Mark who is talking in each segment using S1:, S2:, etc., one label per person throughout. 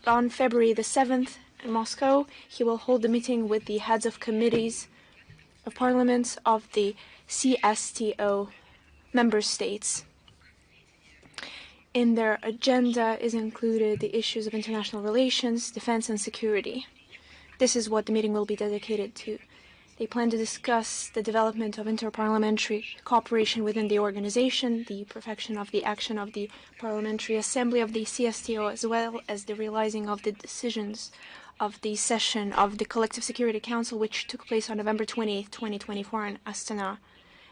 S1: on February the 7th in Moscow, he will hold a meeting with the heads of committees of parliaments of the CSTO member states. In their agenda is included the issues of international relations, defense, and security. This is what the meeting will be dedicated to. They plan to discuss the development of interparliamentary cooperation within the organization, the perfection of the action of the Parliamentary Assembly of the CSTO, as well as the realizing of the decisions of the session of the Collective Security Council, which took place on November 28, 2024 in Astana,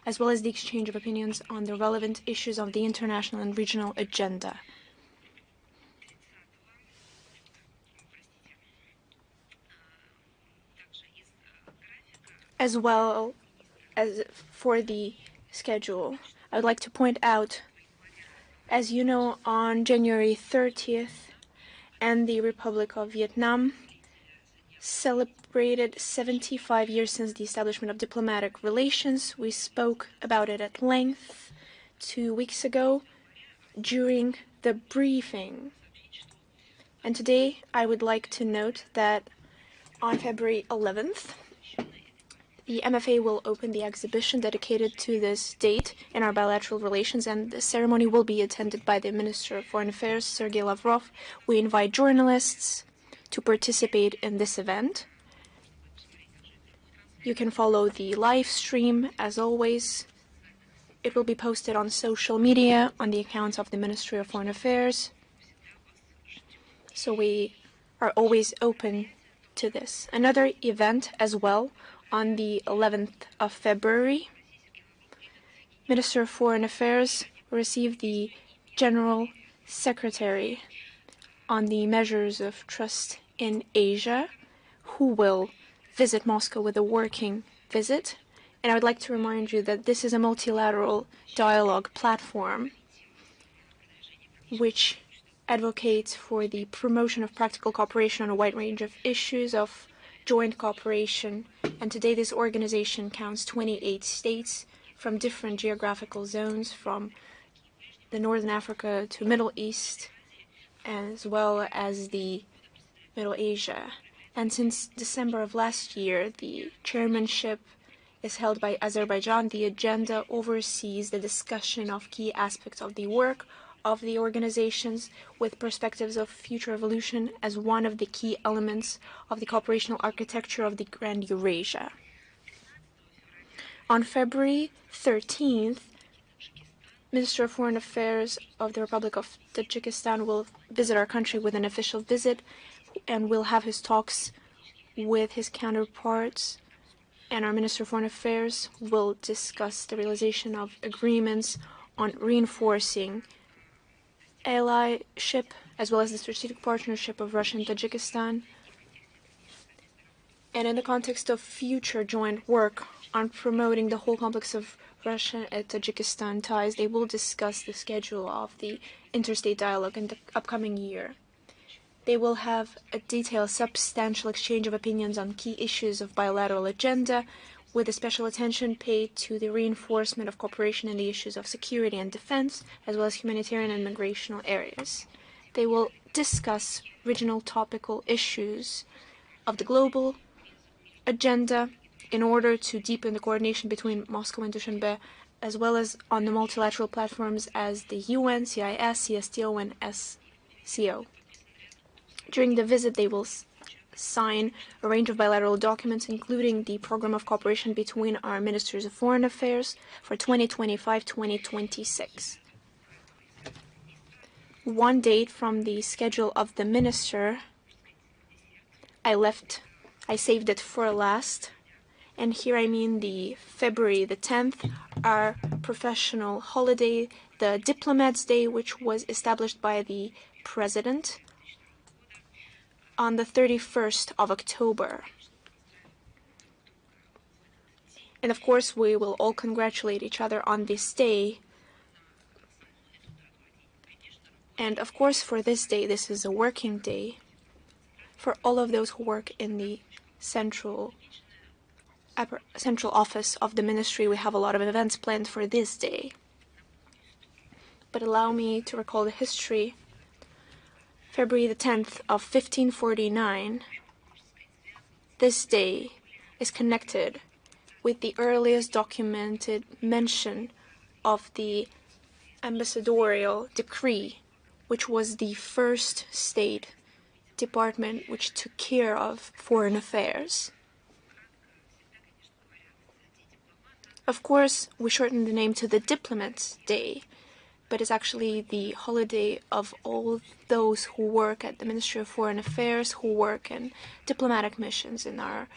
S1: as well as the exchange of opinions on the relevant issues of the international and regional agenda. As well as for the schedule, I would like to point out, as you know, on January 30th, and the Republic of Vietnam celebrated 75 years since the establishment of diplomatic relations. We spoke about it at length 2 weeks ago during the briefing. And today I would like to note that on February 11th, the MFA will open the exhibition dedicated to this date in our bilateral relations, and the ceremony will be attended by the Minister of Foreign Affairs, Sergei Lavrov. We invite journalists to participate in this event. You can follow the live stream, as always. It will be posted on social media, on the accounts of the Ministry of Foreign Affairs. So we are always open to this. Another event as well, on the 11th of February, Minister of Foreign Affairs received the General Secretary on the measures of trust in Asia, who will visit Moscow with a working visit. And I would like to remind you that this is a multilateral dialogue platform which advocates for the promotion of practical cooperation on a wide range of issues of joint cooperation. And today this organization counts 28 states from different geographical zones, from the Northern Africa to Middle East, as well as the Middle Asia. And since December of last year, the chairmanship is held by Azerbaijan. The agenda oversees the discussion of key aspects of the work of the organizations with perspectives of future evolution as one of the key elements of the cooperational architecture of the Grand Eurasia. On February 13th, Minister of Foreign Affairs of the Republic of Tajikistan will visit our country with an official visit and will have his talks with his counterparts, and our Minister of Foreign Affairs will discuss the realization of agreements on reinforcing allyship as well as the strategic partnership of Russia and Tajikistan. And in the context of future joint work on promoting the whole complex of Russia and Tajikistan ties, they will discuss the schedule of the interstate dialogue in the upcoming year. They will have a detailed, substantial exchange of opinions on key issues of bilateral agenda, with a special attention paid to the reinforcement of cooperation in the issues of security and defense, as well as humanitarian and migrational areas. They will discuss regional topical issues of the global agenda in order to deepen the coordination between Moscow and Dushanbe, as well as on the multilateral platforms as the UN, CIS, CSTO, and SCO. During the visit, they will sign a range of bilateral documents, including the program of cooperation between our Ministers of Foreign Affairs for 2025-2026. One date from the schedule of the minister, I saved it for last, and here I mean the February the 10th, our professional holiday, the Diplomats' Day, which was established by the President on the 31st of October. And of course, we will all congratulate each other on this day. And of course, for this day, this is a working day. For all of those who work in the central office of the ministry, we have a lot of events planned for this day. But allow me to recall the history February the 10th of 1549, this day is connected with the earliest documented mention of the ambassadorial decree, which was the first state department which took care of foreign affairs. Of course, we shortened the name to the Diplomats' Day, but it's actually the holiday of all those who work at the Ministry of Foreign Affairs, who work in diplomatic missions, in our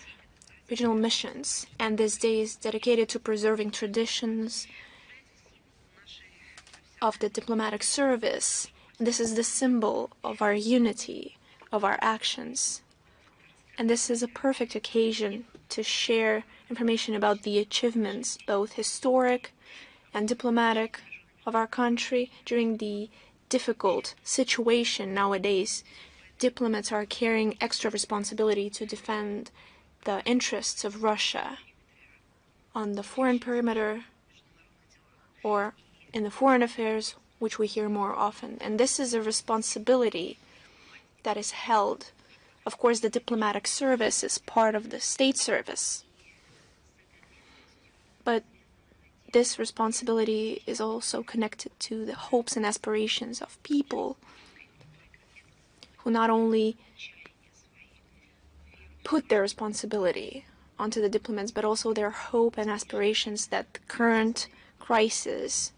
S1: regional missions. And this day is dedicated to preserving traditions of the diplomatic service. And this is the symbol of our unity, of our actions. And this is a perfect occasion to share information about the achievements, both historic and diplomatic, of our country during the difficult situation nowadays. Diplomats are carrying extra responsibility to defend the interests of Russia on the foreign perimeter or in the foreign affairs, which we hear more often. And this is a responsibility that is held. Of course, the diplomatic service is part of the state service, but this responsibility is also connected to the hopes and aspirations of people who not only put their responsibility onto the diplomats, but also their hope and aspirations that the current crisis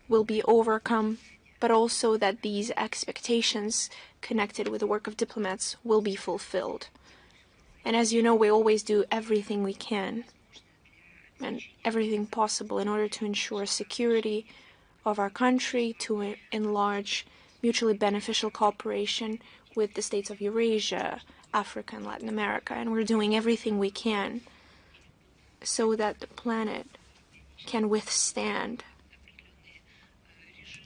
S1: will be overcome, but also that these expectations connected with the work of diplomats will be fulfilled. And as you know, we always do everything we can and everything possible in order to ensure security of our country, to enlarge mutually beneficial cooperation with the states of Eurasia, Africa, and Latin America. And we're doing everything we can so that the planet can withstand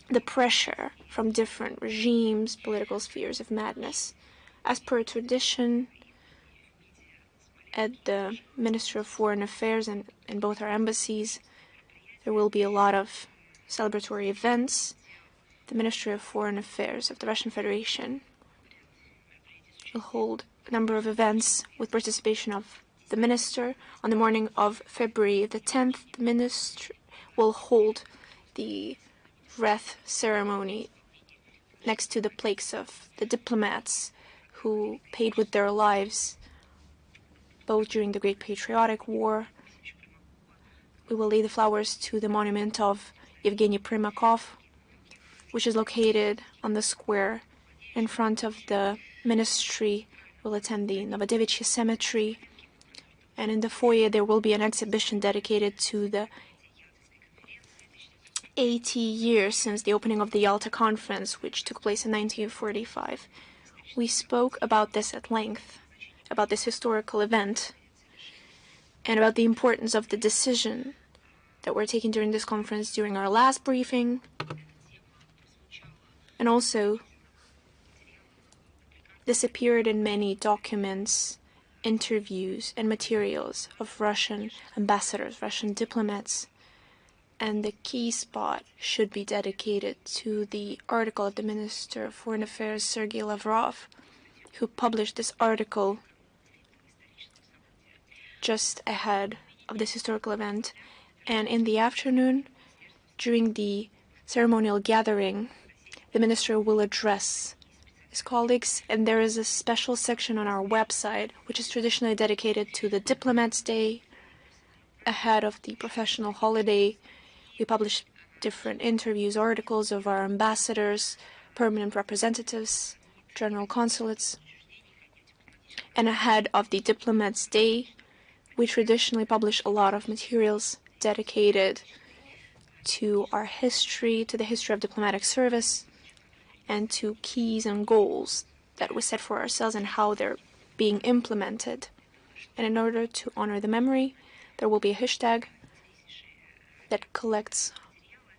S1: the pressure from different regimes, political spheres of madness. As per tradition, at the Ministry of Foreign Affairs and in both our embassies, there will be a lot of celebratory events. The Ministry of Foreign Affairs of the Russian Federation will hold a number of events with participation of the minister. On the morning of February the 10th, the minister will hold the wreath ceremony next to the plaques of the diplomats who paid with their lives both during the Great Patriotic War. We will lay the flowers to the monument of Yevgeny Primakov, which is located on the square in front of the ministry. We'll attend the Novodevichy Cemetery, and in the foyer there will be an exhibition dedicated to the 80 years since the opening of the Yalta Conference, which took place in 1945. We spoke about this at length, about this historical event, and about the importance of the decision that were taken during this conference during our last briefing, and also this appeared in many documents, interviews, and materials of Russian ambassadors, Russian diplomats. And the key spot should be dedicated to the article of the Minister of Foreign Affairs, Sergei Lavrov, who published this article just ahead of this historical event. And in the afternoon, during the ceremonial gathering, the minister will address his colleagues, and there is a special section on our website which is traditionally dedicated to the Diplomats' Day. Ahead of the professional holiday, we publish different interviews, articles of our ambassadors, permanent representatives, general consulates. And ahead of the Diplomats' Day, we traditionally publish a lot of materials dedicated to our history, to the history of diplomatic service, and to keys and goals that we set for ourselves and how they're being implemented. And in order to honor the memory, there will be a hashtag that collects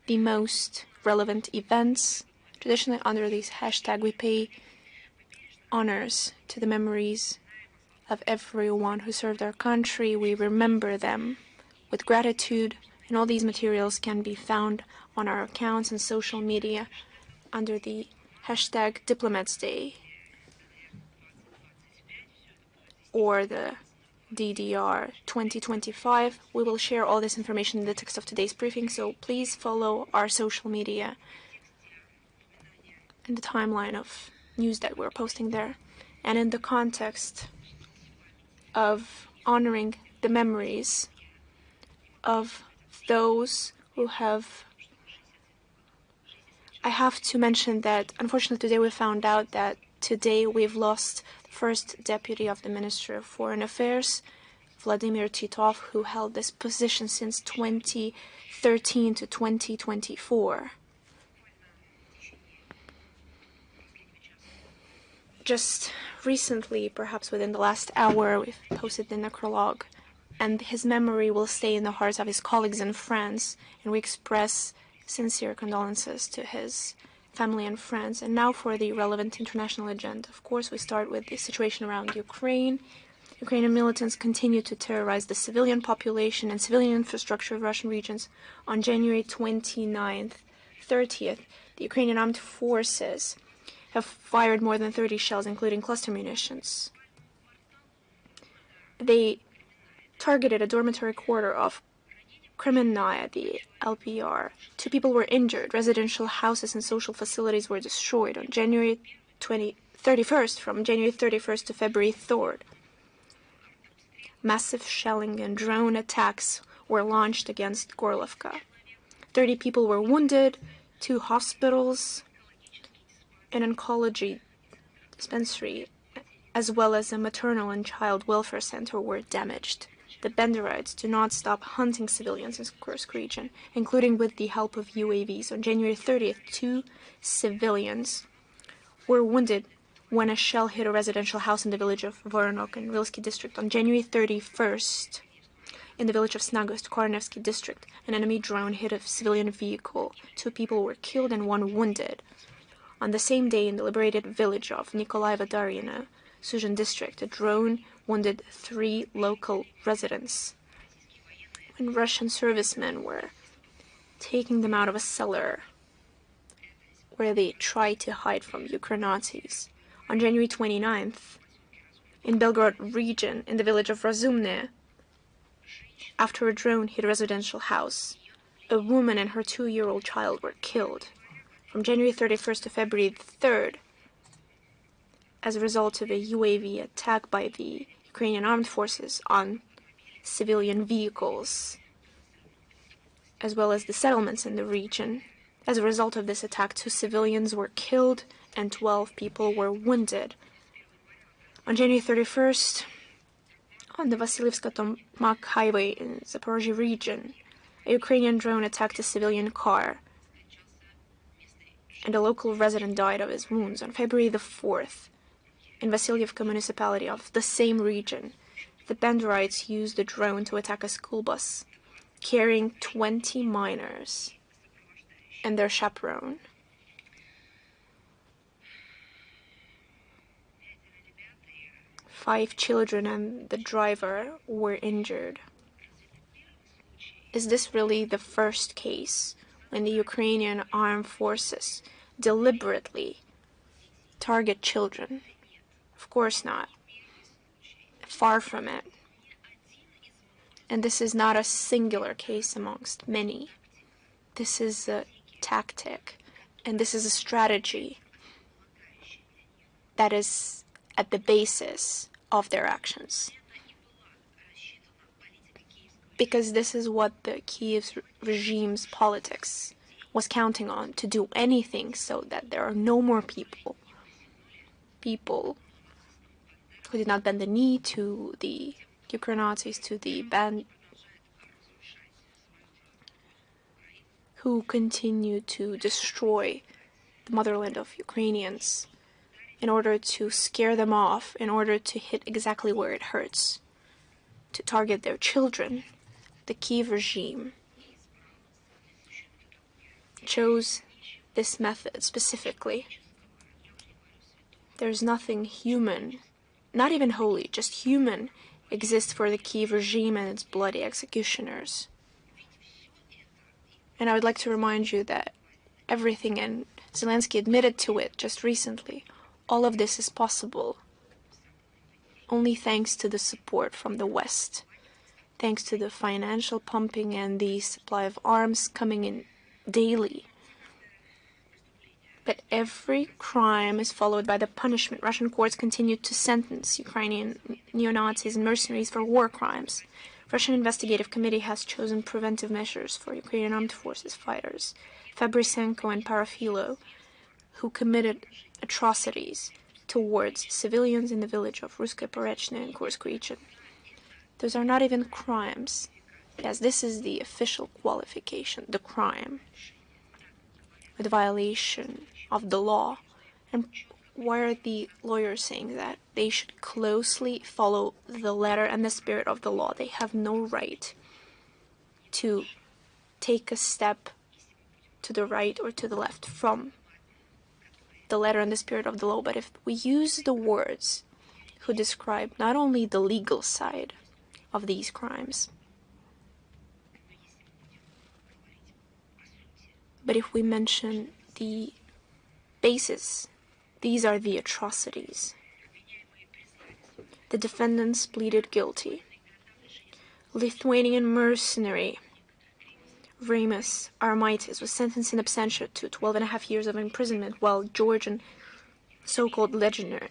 S1: the most relevant events. Traditionally, under this hashtag, we pay honors to the memories of everyone who served our country. We remember them with gratitude And all these materials can be found on our accounts and social media under the hashtag Diplomats Day or the DDR 2025. We will share all this information in the text of today's briefing, so please follow our social media and the timeline of news that we're posting there. And in the context of honoring the memories of those who have, I have to mention that unfortunately today we found out that today we've lost the first deputy of the Ministry of Foreign Affairs, Vladimir Titov, who held this position since 2013 to 2024. Just recently, perhaps within the last hour, we've posted the necrologue, and his memory will stay in the hearts of his colleagues and friends, and we express sincere condolences to his family and friends. And now for the relevant international agenda. Of course, we start with the situation around Ukraine. Ukrainian militants continue to terrorize the civilian population and civilian infrastructure of Russian regions. On January 29th, 30th, the Ukrainian armed forces have fired more than 30 shells, including cluster munitions. They targeted a dormitory quarter of Kremenaya, the LPR. 2 people were injured. Residential houses and social facilities were destroyed on January 31st, from January 31st to February 3rd. Massive shelling and drone attacks were launched against Gorlovka. 30 people were wounded. 2 hospitals, an oncology dispensary, as well as a maternal and child welfare center were damaged. The Benderites do not stop hunting civilians in Kursk region, including with the help of UAVs. On January 30th, 2 civilians were wounded when a shell hit a residential house in the village of Voronok in Rilsky district. On January 31st, in the village of Snagost, Kornevsky district, an enemy drone hit a civilian vehicle. 2 people were killed and 1 wounded. On the same day, in the liberated village of Nikolaeva Daryina, Suzhin district, a drone wounded 3 local residents when Russian servicemen were taking them out of a cellar where they tried to hide from Ukraine Nazis. On January 29th, in Belgorod region, in the village of Razumne, after a drone hit a residential house, a woman and her 2-year-old child were killed. From January 31st to February 3rd, as a result of a UAV attack by the Ukrainian armed forces on civilian vehicles, as well as the settlements in the region. As a result of this attack, 2 civilians were killed and 12 people were wounded. On January 31st, on the Vasilievska-Tomak highway in Zaporozhye region, a Ukrainian drone attacked a civilian car, and a local resident died of his wounds. On February the 4th, in Vasilyevka municipality of the same region, the Benderites used the drone to attack a school bus carrying 20 minors and their chaperone. Five children and the driver were injured. Is this really the first case when the Ukrainian armed forces deliberately target children? Of course not. Far from it. And this is not a singular case amongst many. This is a tactic, and this is a strategy that is at the basis of their actions. Because this is what the Kyiv regime's politics was counting on, to do anything so that there are no more people who did not bend the knee to the Ukraine Nazis, to the band who continue to destroy the motherland of Ukrainians in order to scare them off, in order to hit exactly where it hurts, to target their children. The Kyiv regime chose this method specifically. There's nothing human, not even holy, just human, exists for the Kyiv regime and its bloody executioners. And I would like to remind you that everything, and Zelensky admitted to it just recently, all of this is possible only thanks to the support from the West, thanks to the financial pumping and the supply of arms coming in daily. But every crime is followed by the punishment. Russian courts continue to sentence Ukrainian neo-Nazis and mercenaries for war crimes. Russian investigative committee has chosen preventive measures for Ukrainian armed forces fighters, Fabrisenko and Parafilo, who committed atrocities towards civilians in the village of Ruskaya Porechnya in Kursk region. Those are not even crimes. Yes, this is the official qualification, the crime, the violation of the law. And why are the lawyers saying that? They should closely follow the letter and the spirit of the law. They have no right to take a step to the right or to the left from the letter and the spirit of the law. But if we use the words who describe not only the legal side of these crimes, but if we mention the basis, these are the atrocities. The defendants pleaded guilty. Lithuanian mercenary Remus Armaitis was sentenced in absentia to 12.5 years of imprisonment, while Georgian so-called legionnaire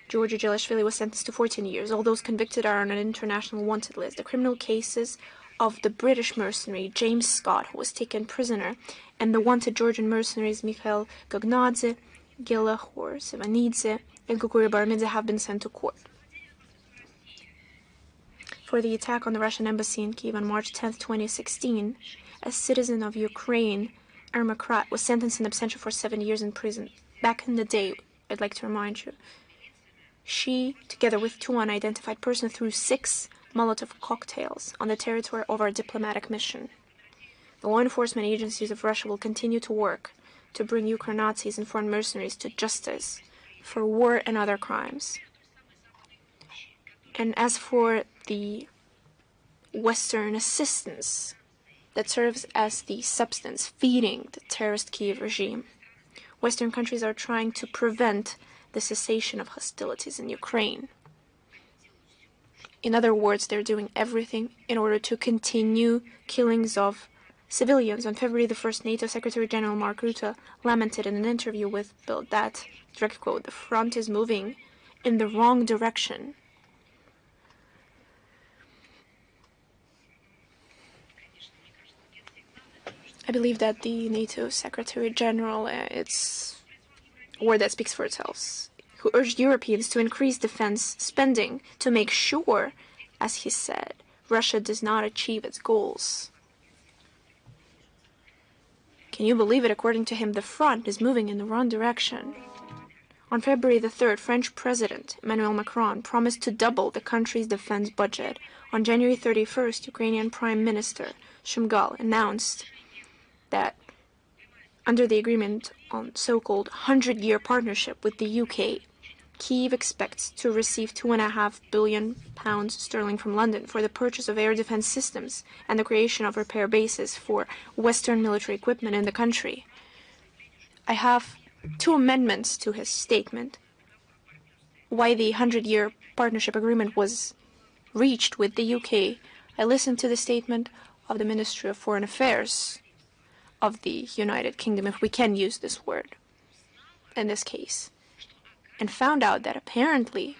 S1: Georgi Gelashvili was sentenced to 14 years. All those convicted are on an international wanted list. The criminal cases of the British mercenary James Scott, who was taken prisoner, and the wanted Georgian mercenaries Mikhail Gognadze, Gelahor Sevanidze, and Kukury Barmidze have been sent to court. For the attack on the Russian embassy in Kiev on March 10, 2016, a citizen of Ukraine, Irma Krat, was sentenced in absentia for 7 years in prison. Back in the day, I'd like to remind you, she, together with two unidentified persons, threw 6 Molotov cocktails on the territory of our diplomatic mission. The law enforcement agencies of Russia will continue to work to bring Ukraine Nazis and foreign mercenaries to justice for war and other crimes. And as for the Western assistance that serves as the substance feeding the terrorist Kiev regime, Western countries are trying to prevent the cessation of hostilities in Ukraine. In other words, they're doing everything in order to continue killings of civilians. On February the 1st, NATO Secretary General Mark Rutte lamented in an interview with Bild that, direct quote, "the front is moving in the wrong direction." I believe that the NATO Secretary General, it's a word that speaks for itself, who urged Europeans to increase defense spending to make sure, as he said, Russia does not achieve its goals. Can you believe it? According to him, the front is moving in the wrong direction. On February the 3rd, French President Emmanuel Macron promised to double the country's defense budget. On January 31st, Ukrainian Prime Minister Shumgal announced that under the agreement on so-called 100-year partnership with the UK, Kyiv expects to receive £2.5 billion from London for the purchase of air defense systems and the creation of repair bases for Western military equipment in the country. I have 2 amendments to his statement. Why the 100-year partnership agreement was reached with the UK, I listened to the statement of the Ministry of Foreign Affairs of the United Kingdom, if we can use this word in this case, and found out that apparently,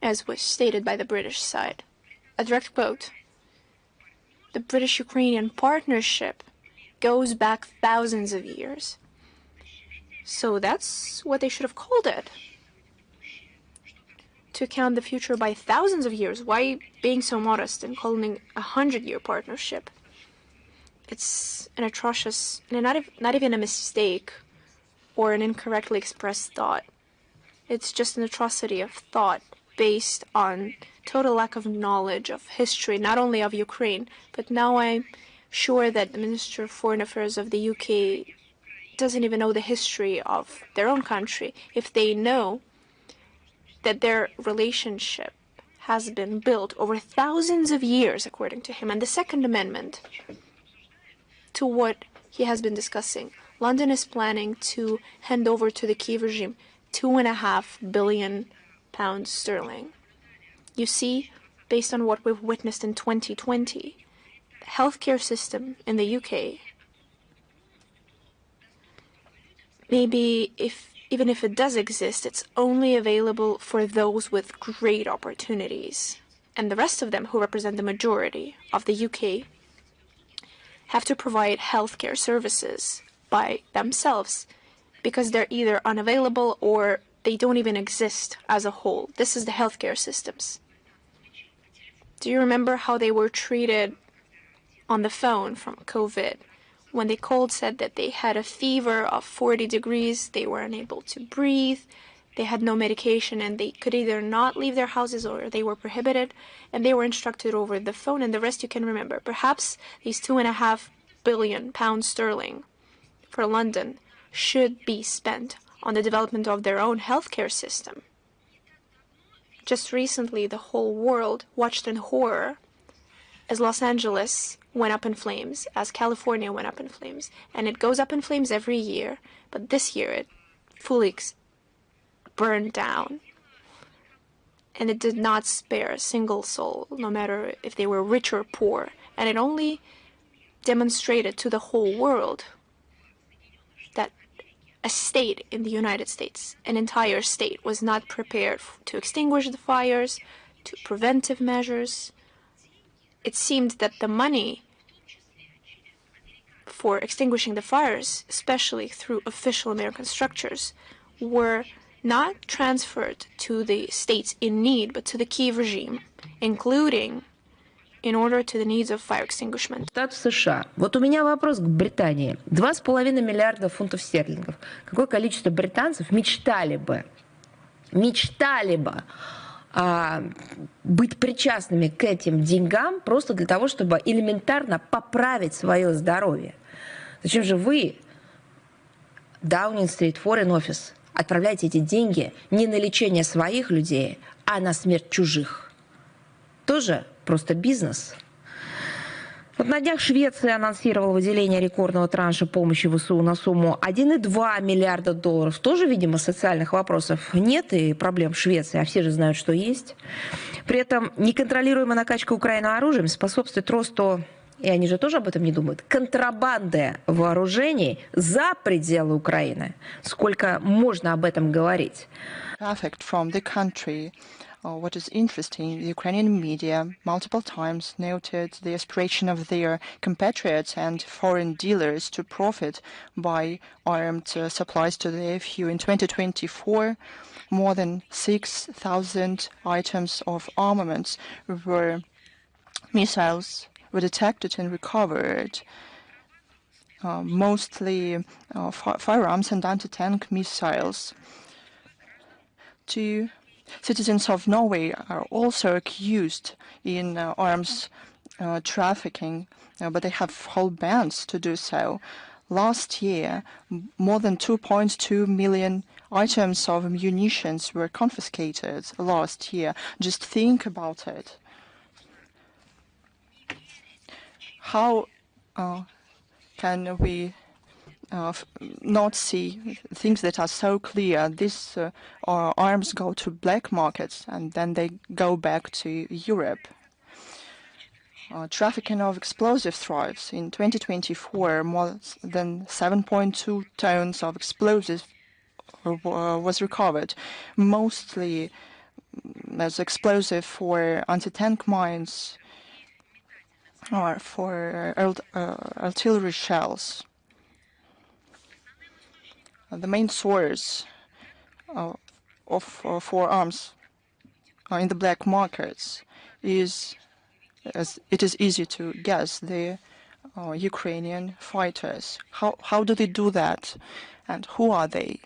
S1: as was stated by the British side, a direct quote, the British-Ukrainian partnership goes back thousands of years. So that's what they should have called it. To count the future by thousands of years. Why being so modest and calling a 100-year partnership? It's an atrocious, and not even a mistake or an incorrectly expressed thought. It's just an atrocity of thought based on total lack of knowledge of history, not only of Ukraine, but now I'm sure that the Minister of Foreign Affairs of the UK doesn't even know the history of their own country. If they know that their relationship has been built over thousands of years, according to him. And the Second Amendment to what he has been discussing. London is planning to hand over to the Kiev regime £2.5 billion sterling. You see, based on what we've witnessed in 2020, the healthcare system in the UK, maybe even if it does exist, it's only available for those with great opportunities. And the rest of them, who represent the majority of the UK, have to provide healthcare services by themselves because they're either unavailable or they don't even exist as a whole. This is the healthcare systems. Do you remember how they were treated on the phone from COVID? When they called, said that they had a fever of 40 degrees, they were unable to breathe, they had no medication, and they could either not leave their houses or they were prohibited, and they were instructed over the phone, and the rest you can remember. Perhaps these £2.5 billion sterling for London should be spent on the development of their own healthcare system. Just recently, the whole world watched in horror as Los Angeles went up in flames, as California went up in flames. And it goes up in flames every year, but this year it fully burned down. And it did not spare a single soul, no matter if they were rich or poor. And it only demonstrated to the whole world that a state in the United States, an entire state, was not prepared to extinguish the fires, to preventive measures. It seemed that the money for extinguishing the fires, especially through official American structures, were not transferred to the states in need, but to the Kiev regime, including in order to the needs of fire extinguishment.
S2: Штат США. Вот у меня вопрос к Британии. 2,5 миллиарда фунтов стерлингов. Какое количество британцев мечтали бы быть причастными к этим деньгам просто для того, чтобы элементарно поправить свое здоровье? Зачем же вы, Даунинг-стрит, Foreign Office, отправляете эти деньги не на лечение своих людей, а на смерть чужих? Тоже просто бизнес. Вот на днях Швеция анонсировала выделение рекордного транша помощи ВСУ на сумму 1,2 миллиарда долларов. Тоже, видимо, социальных вопросов нет и проблем в Швеции, а все же знают, что есть. При этом неконтролируемая накачка Украины оружием способствует росту, и они же тоже об этом не думают, контрабанды вооружений за пределы Украины. Сколько можно об этом говорить?
S3: What is interesting, the Ukrainian media multiple times noted the aspiration of their compatriots and foreign dealers to profit by armed supplies to the FU. In 2024, more than 6,000 items of armaments missiles were detected and recovered, mostly firearms and anti-tank missiles. Citizens of Norway are also accused in arms trafficking, but they have whole bans to do so. Last year, more than 2.2 million items of munitions were confiscated last year. Just think about it. How can we not see things that are so clear? These arms go to black markets and then they go back to Europe. Trafficking of explosives thrives. In 2024, more than 7.2 tons of explosives was recovered, mostly as explosive for anti-tank mines or for artillery shells. The main source for arms in the black markets is, as it is easy to guess, the Ukrainian fighters. How do they do that, and who are they?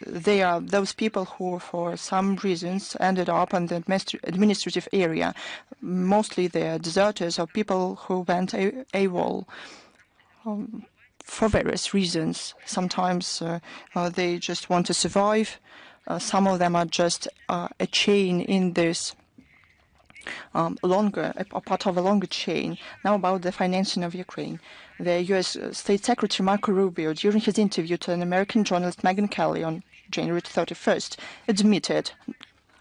S3: They are those people who, for some reasons, ended up in the administrative area. Mostly they are deserters or people who went AWOL. For various reasons. Sometimes they just want to survive. some of them are just a chain in this a part of a longer chain. Now about the financing of Ukraine. The U.S. State Secretary Marco Rubio, during his interview to an American journalist Megyn Kelly on January 31st, admitted,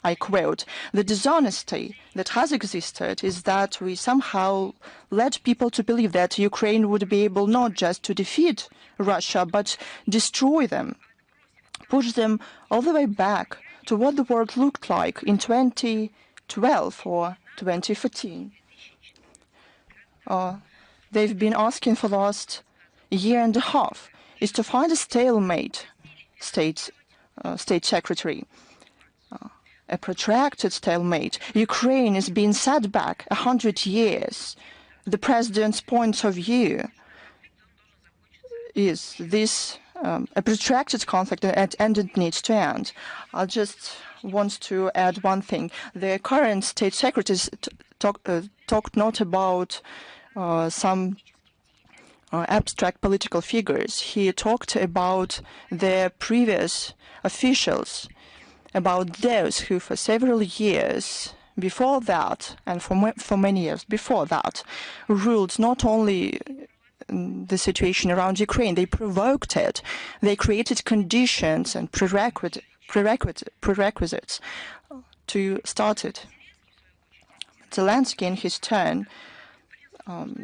S3: I quote, "The dishonesty that has existed is that we somehow led people to believe that Ukraine would be able not just to defeat Russia, but destroy them, push them all the way back to what the world looked like in 2012 or 2014. They've been asking for the last year and a half is to find a stalemate, State Secretary, a protracted stalemate. Ukraine is being set back 100 years. The president's point of view is this a protracted conflict and it needs to end. I just want to add one thing. The current state secretaries talked not about some abstract political figures. He talked about the previous officials, about those who for several years before that and for many years before that ruled not only the situation around Ukraine, they provoked it. They created conditions and prerequisites to start it. Zelensky, in his turn,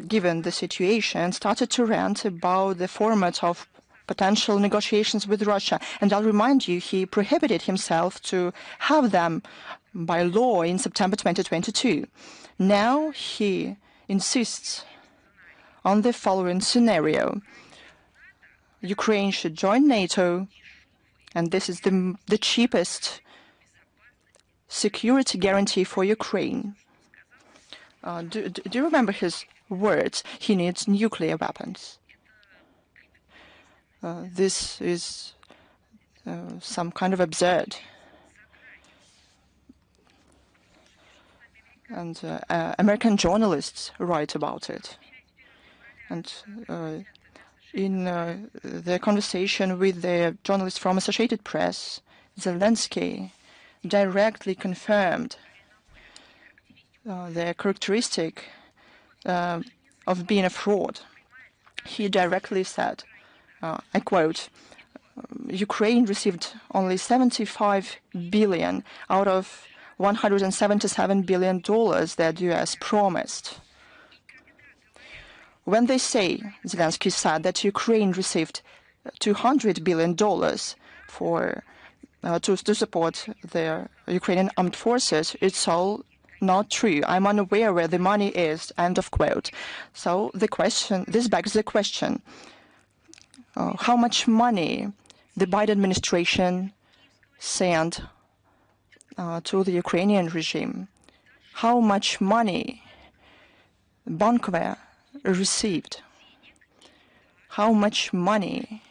S3: given the situation, started to rant about the format of potential negotiations with Russia. And I'll remind you, he prohibited himself to have them by law in September 2022. Now he insists on the following scenario. Ukraine should join NATO, and this is the cheapest security guarantee for Ukraine. Do you remember his words? He needs nuclear weapons. This is some kind of absurd. And American journalists write about it. And in the conversation with the journalist from Associated Press, Zelensky directly confirmed the characteristic of being a fraud. He directly said, I quote, Ukraine received only $75 billion out of $177 billion that the U.S. promised. When they say, Zelensky said, that Ukraine received $200 billion to support the Ukrainian armed forces, it's all not true. I'm unaware where the money is, end of quote. So this begs the question, how much money the Biden administration sent to the Ukrainian regime? How much money Bankova received? How much money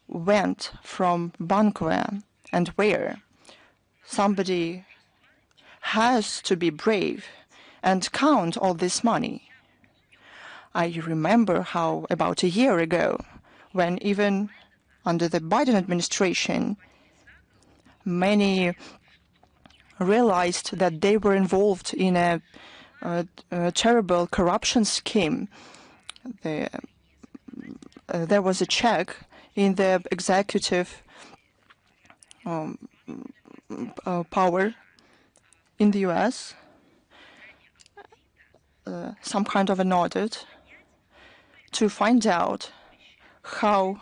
S3: went from Bankova and where? Somebody has to be brave and count all this money. I remember how about a year ago, when even under the Biden administration, many realized that they were involved in a terrible corruption scheme. There was a check in the executive power in the U.S., some kind of an audit to find out how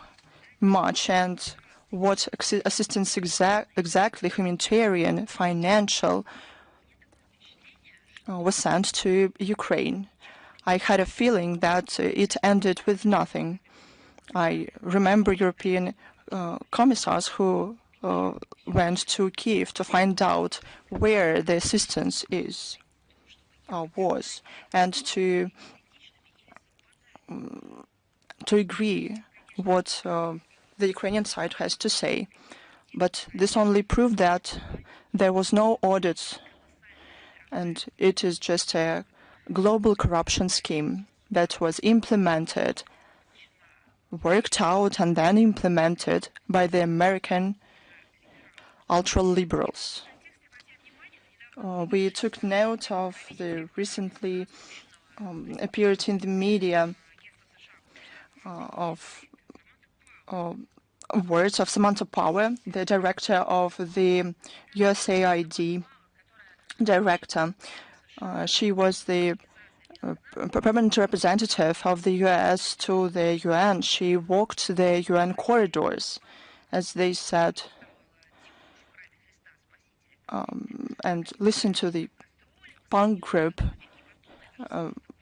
S3: much and what assistance exactly, humanitarian, financial, was sent to Ukraine. I had a feeling that it ended with nothing. I remember European commissars who went to Kiev to find out where the assistance was, and to agree what the Ukrainian side has to say. But this only proved that there was no audit, and it is just a global corruption scheme that was implemented, worked out, and then implemented by the American ultra-liberals. We took note of the recently appeared in the media of words of Samantha Power, the director of the USAID director. She was the permanent representative of the US to the UN. She walked the UN corridors, as they said, and listened to the punk group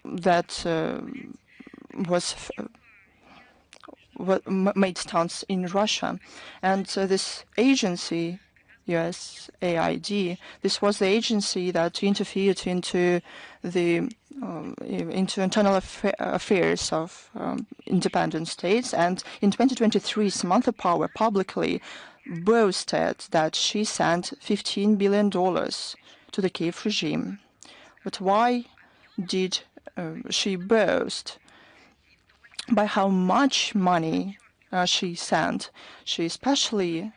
S3: that made stunts in Russia. And this agency, USAID, this was the agency that interfered into the into internal affairs of independent states. And in 2023, Samantha Power publicly boasted that she sent $15 billion to the Kiev regime. But why did she boast? By how much money she sent? She especially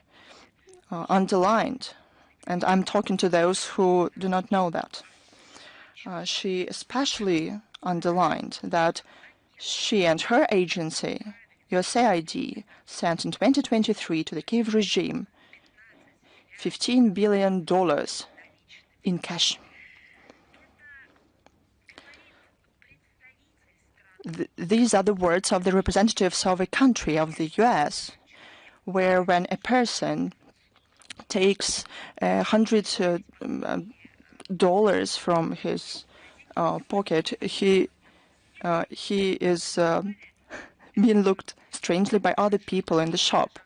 S3: underlined, and I'm talking to those who do not know that, she especially underlined that she and her agency, USAID, sent in 2023 to the Kiev regime $15 billion in cash. These are the words of the representatives of a country, of the US, where when a person takes $100 from his pocket, he is being looked strangely by other people in the shop.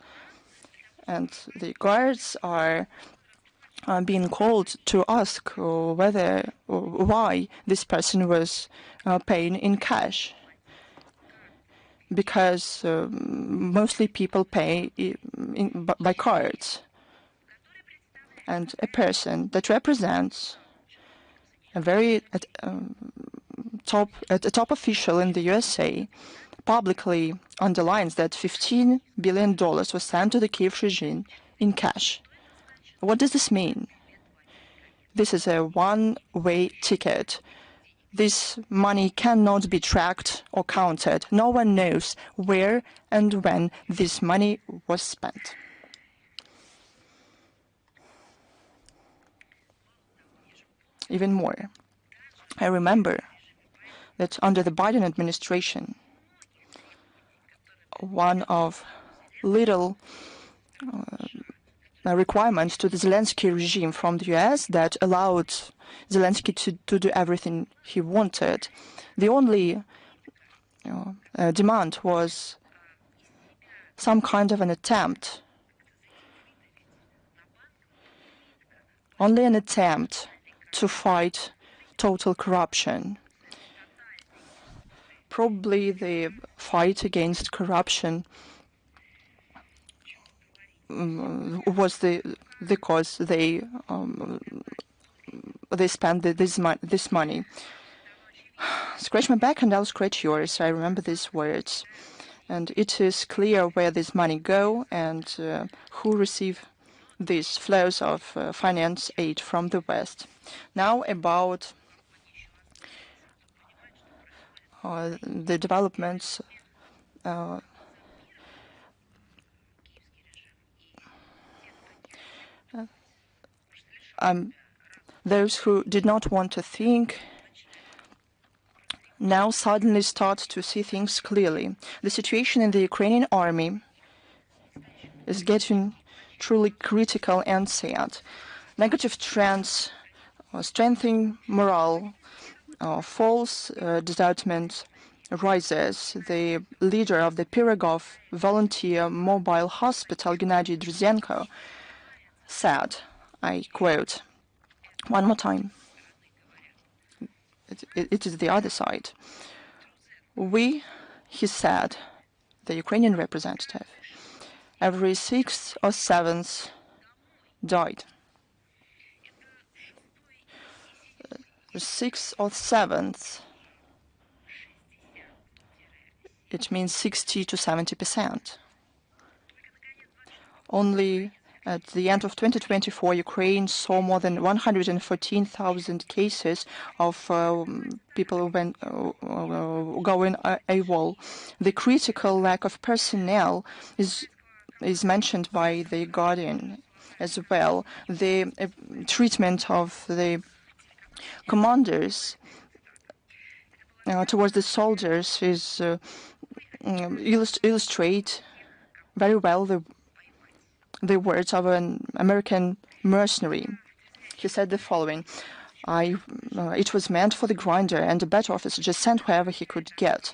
S3: And the guards are being called to ask why this person was paying in cash. Because mostly people pay by cards. And a person that represents a very top official in the USA publicly underlines that $15 billion was sent to the Kiev regime in cash. What does this mean? This is a one-way ticket. This money cannot be tracked or counted. No one knows where and when this money was spent. Even more, I remember that under the Biden administration, one of little requirements to the Zelensky regime from the US that allowed Zelensky to do everything he wanted. The only demand was some kind of an attempt, only an attempt to fight total corruption. Probably the fight against corruption was the cause they spent this money. Scratch my back and I'll scratch yours. I remember these words. And it is clear where this money go and who receive these flows of finance aid from the West. Now about the developments those who did not want to think now suddenly start to see things clearly. The situation in the Ukrainian army is getting truly critical and sad. Negative trends, strengthening morale, false desertment rises. The leader of the Pirogov Volunteer Mobile Hospital, Gennady Druzenko, said, I quote, one more time, it is the other side. We, he said, the Ukrainian representative, every sixth or seventh died. The sixth or seventh, it means 60 to 70%. Only At the end of 2024, Ukraine saw more than 114,000 cases of people going AWOL. The critical lack of personnel is mentioned by the Guardian as well. The treatment of the commanders towards the soldiers is illustrate very well the words of an American mercenary. He said the following: it was meant for the grinder, and the better officer just sent whoever he could get.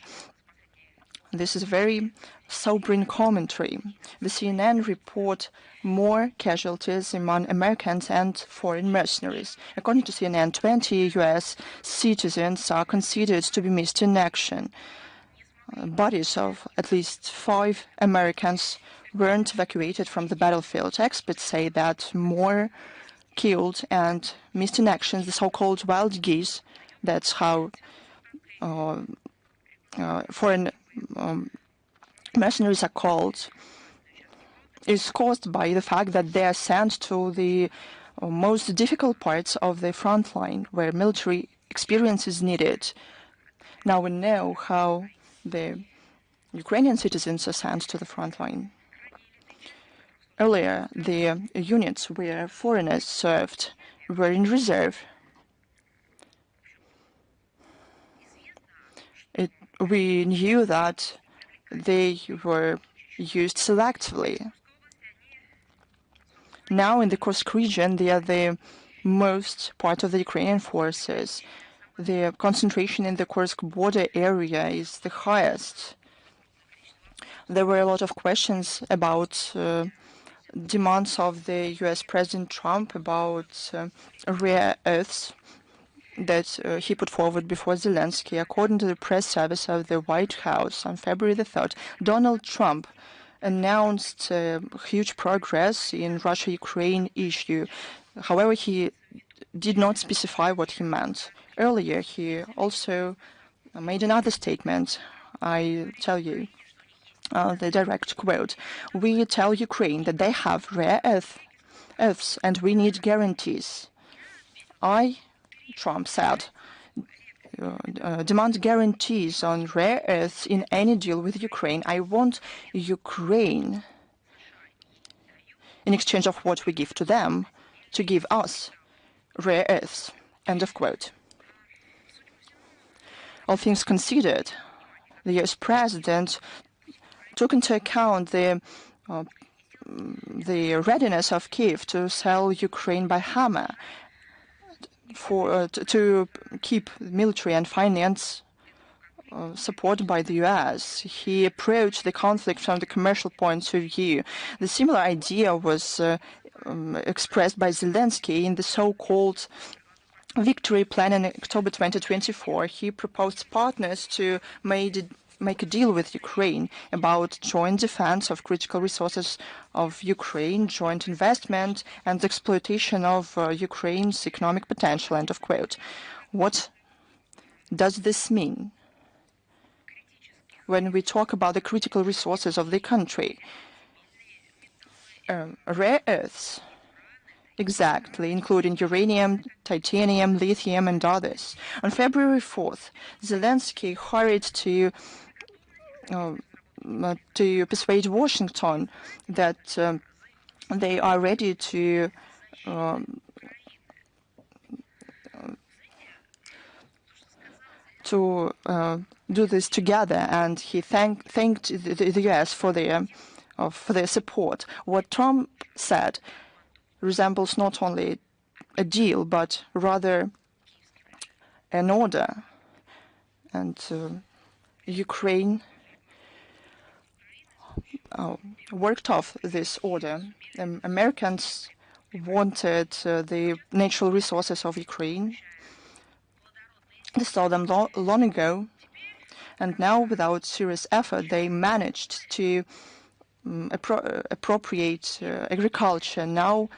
S3: This is a very sobering commentary. The CNN report more casualties among Americans and foreign mercenaries. According to CNN, 20 U.S. citizens are considered to be missed in action. Bodies of at least 5 Americans weren't evacuated from the battlefield. Experts say that more killed and missed in action, the so-called wild geese, that's how foreign mercenaries are called, is caused by the fact that they are sent to the most difficult parts of the front line where military experience is needed. Now we know how the Ukrainian citizens are sent to the front line. Earlier, the units where foreigners served were in reserve. We knew that they were used selectively. Now in the Kursk region, they are the most part of the Ukrainian forces. The concentration in the Kursk border area is the highest. There were a lot of questions about demands of the US President Trump about rare earths that he put forward before Zelensky. According to the press service of the White House on February the 3rd, Donald Trump announced huge progress in Russia-Ukraine issue. However, he did not specify what he meant. Earlier, he also made another statement. I tell you the direct quote: "We tell Ukraine that they have rare earths and we need guarantees." Trump said, demand guarantees on rare earths in any deal with Ukraine. I want Ukraine, in exchange of what we give to them, to give us rare earths. End of quote. All things considered, the US president took into account the readiness of Kiev to sell Ukraine by hammer to keep military and finance support by the US. He approached the conflict from the commercial point of view. The similar idea was expressed by Zelensky in the so-called victory plan in October 2024. He proposed partners to make a deal with Ukraine about joint defense of critical resources of Ukraine, joint investment and exploitation of Ukraine's economic potential. End of quote. What does this mean when we talk about the critical resources of the country? Rare earths, exactly, including uranium, titanium, lithium, and others. On February 4th, Zelensky hurried to persuade Washington that they are ready to do this together, and he thanked the US for their support. What Trump said resembles not only a deal, but rather an order. And Ukraine worked off this order. Americans wanted the natural resources of Ukraine. They saw them long ago, and now, without serious effort, they managed to appropriate agriculture. Now,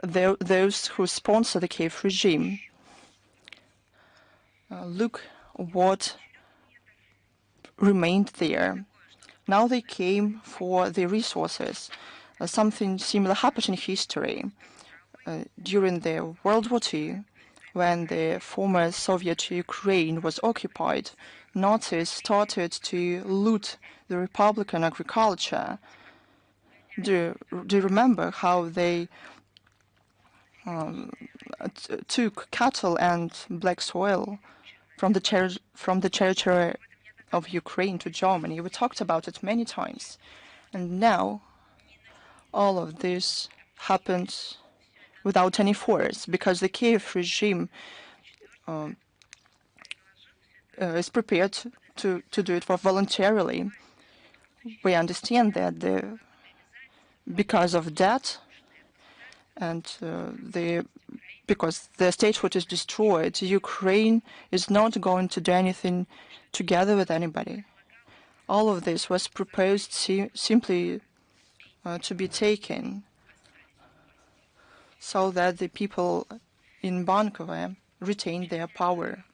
S3: those who sponsor the Kiev regime. Look what remained there. Now they came for the resources. something similar happened in history. During the World War II, when the former Soviet Ukraine was occupied, Nazis started to loot the Republican agriculture. Do you remember how they took cattle and black soil from the territory of Ukraine to Germany? We talked about it many times. And now all of this happens without any force because the Kiev regime is prepared to do it voluntarily. We understand that because of that and because the statehood is destroyed, Ukraine is not going to do anything together with anybody. All of this was proposed simply to be taken so that the people in Bankova retain their power.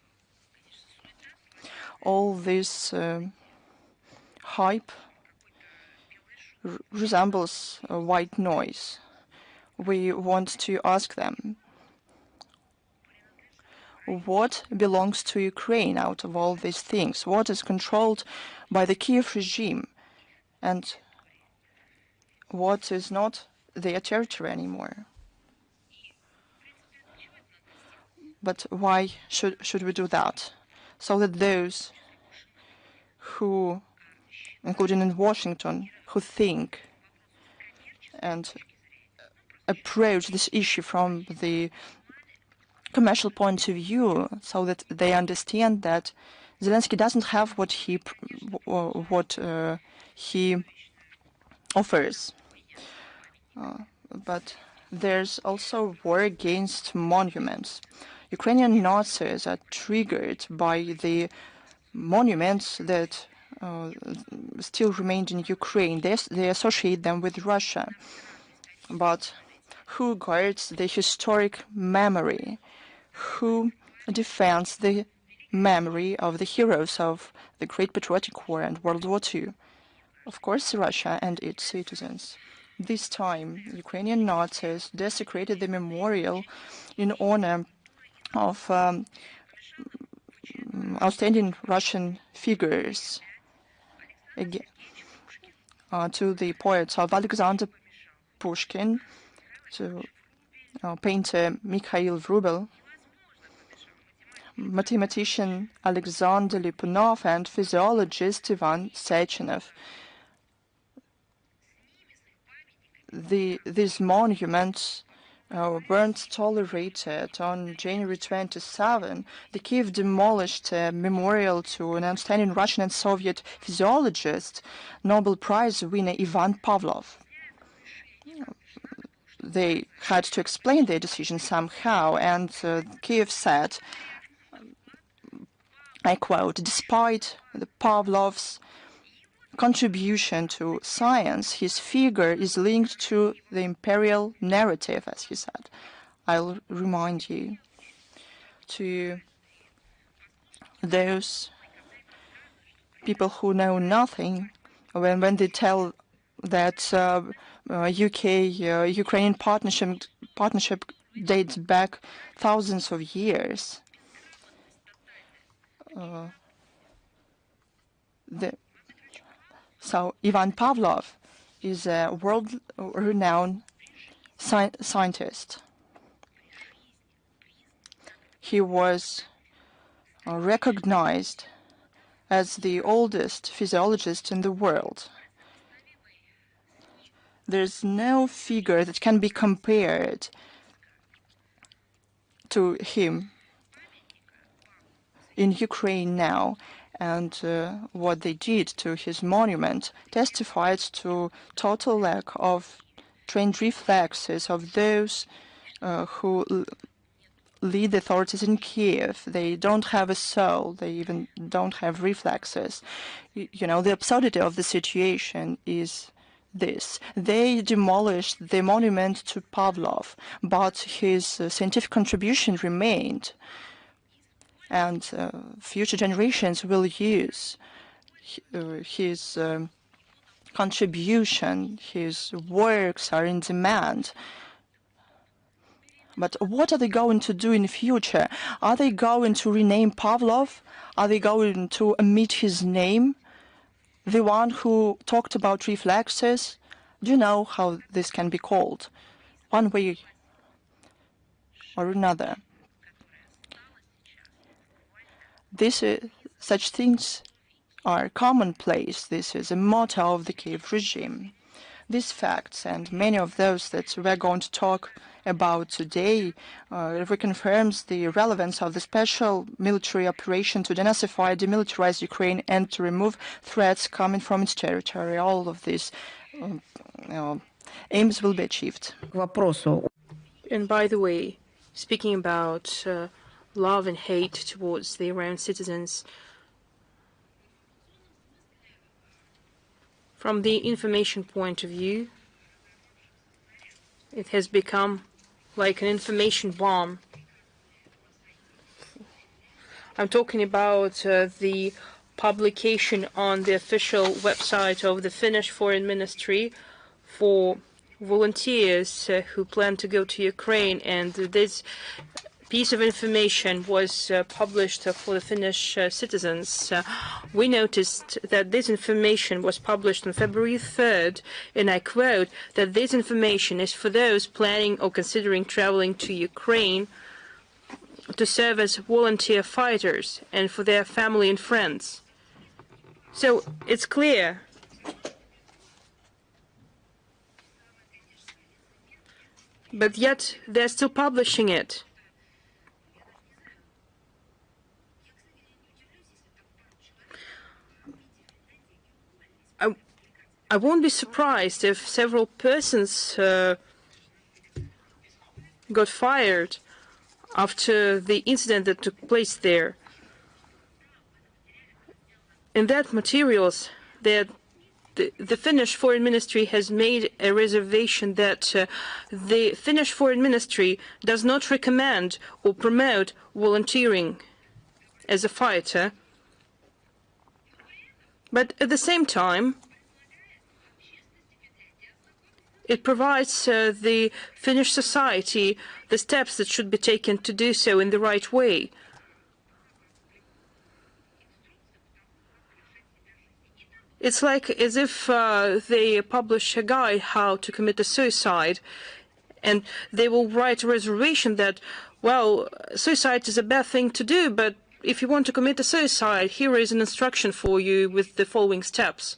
S3: All this hype resembles a white noise. We want to ask them, what belongs to Ukraine out of all these things? What is controlled by the Kiev regime? And what is not their territory anymore? But why should we do that? So that those who, including in Washington, who think and approach this issue from the commercial point of view, so that they understand that Zelensky doesn't have what he offers. But there's also war against monuments. Ukrainian Nazis are triggered by the monuments that still remained in Ukraine. They associate them with Russia. But who guards the historic memory? Who defends the memory of the heroes of the Great Patriotic War and World War II? Of course, Russia and its citizens. This time, Ukrainian Nazis desecrated the memorial in honor of outstanding Russian figures to the poets of Alexander Pushkin, to painter Mikhail Vruble, mathematician Alexander Lipunov, and physiologist Ivan Sechenov. These monuments weren't tolerated. On January 27, the Kiev demolished a memorial to an outstanding Russian and Soviet physiologist, Nobel Prize winner Ivan Pavlov. They had to explain their decision somehow, and Kiev said, I quote, despite the Pavlov's contribution to science, his figure is linked to the imperial narrative, as he said. I'll remind you to those people who know nothing when they tell that UK-Ukrainian partnership dates back thousands of years. So Ivan Pavlov is a world-renowned scientist. He was recognized as the oldest physiologist in the world. There's no figure that can be compared to him in Ukraine now, and what they did to his monument testifies to total lack of trained reflexes of those who lead the authorities in Kiev. They don't have a soul. They even don't have reflexes. You know, the absurdity of the situation is this. They demolished the monument to Pavlov, but his scientific contribution remained. And future generations will use his contribution, his works are in demand. But what are they going to do in the future? Are they going to rename Pavlov? Are they going to omit his name? The one who talked about reflexes? Do you know how this can be called? One way or another. Such things are commonplace. This is a motto of the Kiev regime. These facts and many of those that we're going to talk about today reconfirms the relevance of the special military operation to denazify, demilitarize Ukraine and to remove threats coming from its territory. All of these aims will be achieved.
S4: And by the way, speaking about love and hate towards the Iran citizens, from the information point of view, it has become like an information bomb. I'm talking about the publication on the official website of the Finnish Foreign Ministry for volunteers who plan to go to Ukraine, and this piece of information was published for the Finnish citizens. We noticed that this information was published on February 3rd, and I quote, that this information is for those planning or considering traveling to Ukraine to serve as volunteer fighters and for their family and friends. So it's clear. But yet they're still publishing it. I won't be surprised if several persons got fired after the incident that took place there. In that materials, the Finnish Foreign Ministry has made a reservation that the Finnish Foreign Ministry does not recommend or promote volunteering as a fighter. But at the same time, it provides the Finnish society the steps that should be taken to do so in the right way. It's like as if they publish a guide how to commit a suicide, and they will write a reservation that, well, suicide is a bad thing to do, but if you want to commit a suicide, here is an instruction for you with the following steps.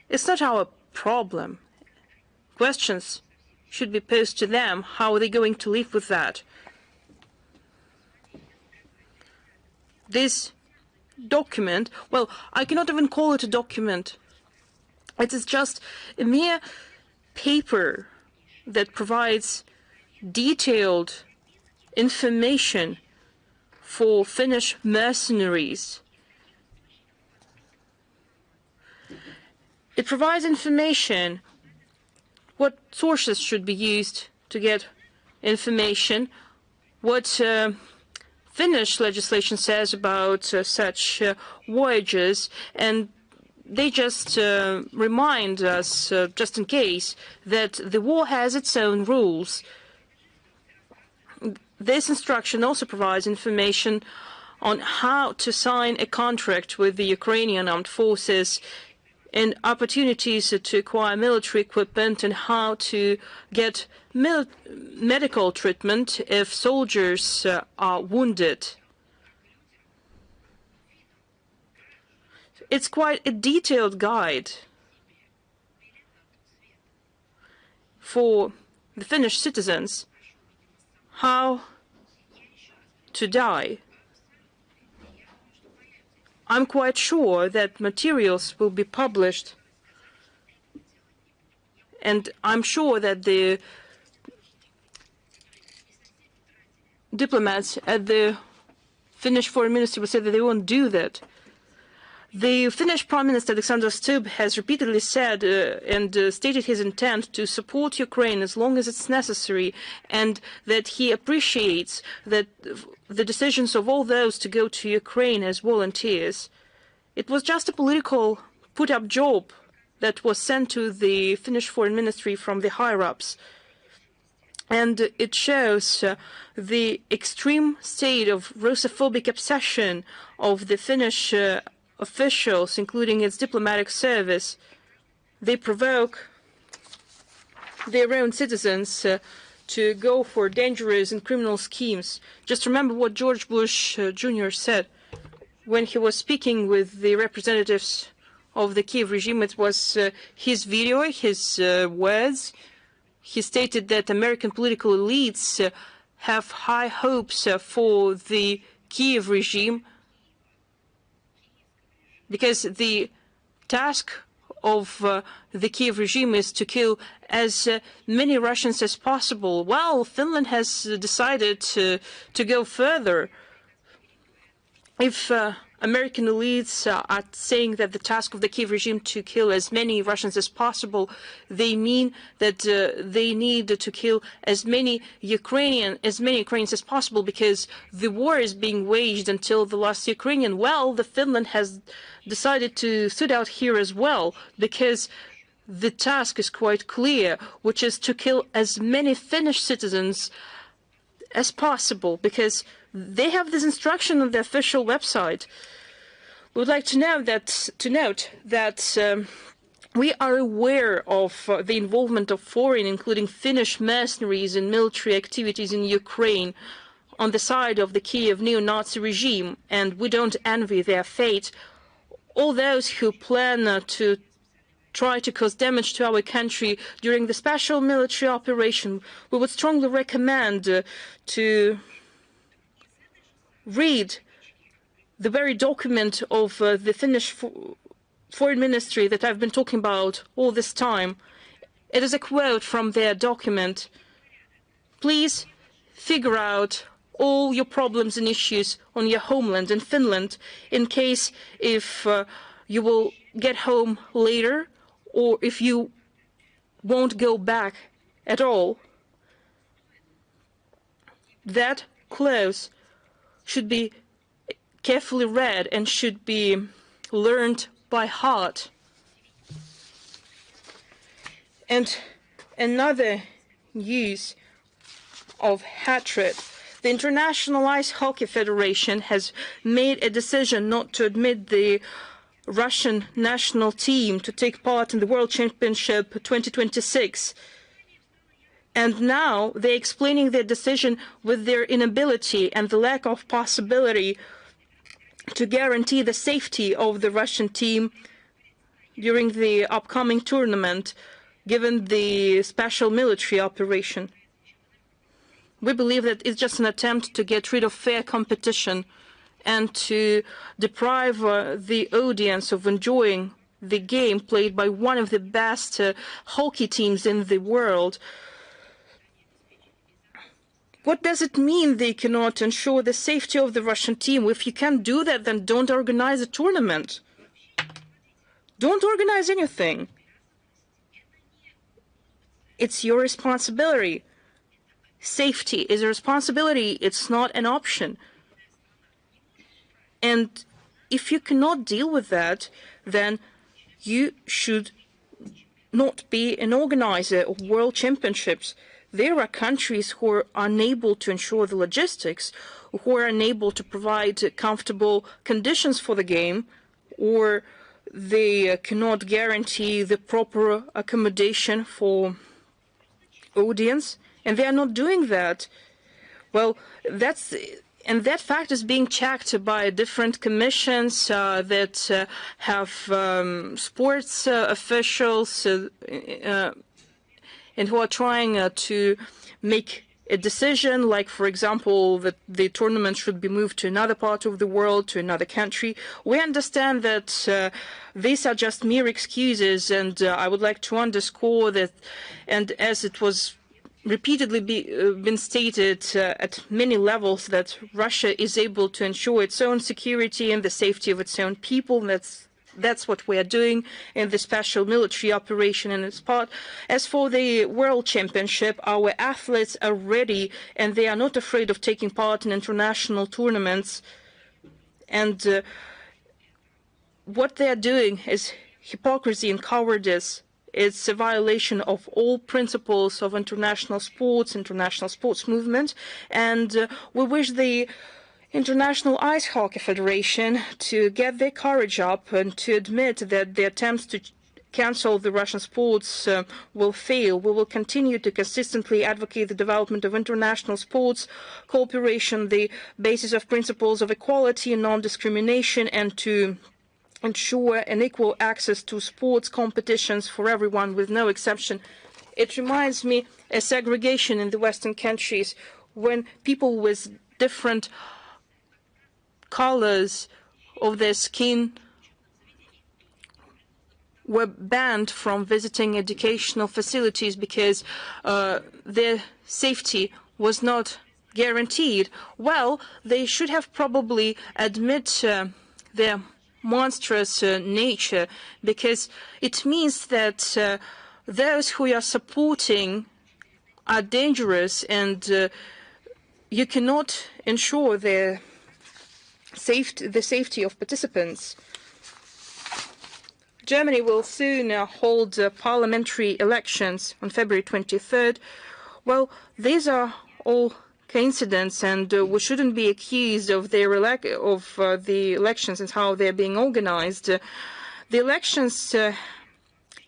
S4: It's not our problem. Questions should be posed to them. How are they going to live with that? This document, well, I cannot even call it a document. It is just a mere paper that provides detailed information for Finnish mercenaries. It provides information what sources should be used to get information, what Finnish legislation says about such voyages, and they just remind us, just in case, that the war has its own rules. This instruction also provides information on how to sign a contract with the Ukrainian armed forces and opportunities to acquire military equipment and how to get medical treatment if soldiers are wounded. It's quite a detailed guide for the Finnish citizens how to die. I'm quite sure that materials will be published, and I'm sure that the diplomats at the Finnish Foreign Ministry will say that they won't do that. The Finnish Prime Minister Alexander Stubb has repeatedly said and stated his intent to support Ukraine as long as it's necessary, and that he appreciates that the decisions of all those to go to Ukraine as volunteers. It was just a political put-up job that was sent to the Finnish foreign ministry from the higher-ups. And it shows the extreme state of Russophobic obsession of the Finnish officials, including its diplomatic service. They provoke their own citizens to go for dangerous and criminal schemes. Just remember what George Bush Jr. said when he was speaking with the representatives of the Kiev regime. It was his video, his words. He stated that American political elites have high hopes for the Kiev regime because the task of the Kiev regime is to kill as many Russians as possible. Well, Finland has decided to go further. If American elites are saying that the task of the Kiev regime to kill as many Russians as possible, they mean that they need to kill as many Ukrainians as possible because the war is being waged until the last Ukrainian. Well, the Finland has decided to sit out here as well because the task is quite clear, which is to kill as many Finnish citizens as possible because they have this instruction on the official website. We would like to note that we are aware of the involvement of foreign, including Finnish mercenaries in military activities in Ukraine on the side of the Kiev neo-Nazi regime, and we don't envy their fate. All those who plan to try to cause damage to our country during the special military operation, we would strongly recommend to read the very document of the Finnish foreign ministry that I've been talking about all this time. It is a quote from their document. Please figure out all your problems and issues on your homeland in Finland in case if you will get home later or if you won't go back at all. That clause should be carefully read and should be learned by heart. And another use of hatred. The International Ice Hockey Federation has made a decision not to admit the Russian national team to take part in the World Championship 2026. And now they're explaining their decision with their inability and the lack of possibility to guarantee the safety of the Russian team during the upcoming tournament, given the special military operation. We believe that it's just an attempt to get rid of fair competition and to deprive the audience of enjoying the game played by one of the best hockey teams in the world. What does it mean they cannot ensure the safety of the Russian team? If you can't do that, then don't organize a tournament. Don't organize anything. It's your responsibility. Safety is a responsibility. It's not an option. And if you cannot deal with that, then you should not be an organizer of world championships. There are countries who are unable to ensure the logistics, who are unable to provide comfortable conditions for the game, or they cannot guarantee the proper accommodation for audience, and they are not doing that. Well, and that fact is being checked by different commissions that have sports officials and who are trying to make a decision, like, for example, that the tournament should be moved to another part of the world, to another country. We understand that these are just mere excuses, and I would like to underscore that, and as it was repeatedly been stated at many levels, that Russia is able to ensure its own security and the safety of its own people, and that's what we are doing in the special military operation and its part. As for the World Championship, our athletes are ready and they are not afraid of taking part in international tournaments. And what they're doing is hypocrisy and cowardice. It's a violation of all principles of international sports movement, and we wish the International Ice Hockey Federation to get their courage up and to admit that the attempts to cancel the Russian sports will fail. We will continue to consistently advocate the development of international sports cooperation, the basis of principles of equality and non-discrimination, and to ensure an equal access to sports competitions for everyone with no exception. It reminds me of segregation in the Western countries when people with different colors of their skin were banned from visiting educational facilities because their safety was not guaranteed. Well, they should have probably admit their monstrous nature, because it means that those who are supporting are dangerous, and you cannot ensure the safety of participants. Germany will soon hold parliamentary elections on February 23rd. Well, these are all coincidence, and we shouldn't be accused of the elections and how they're being organized. The elections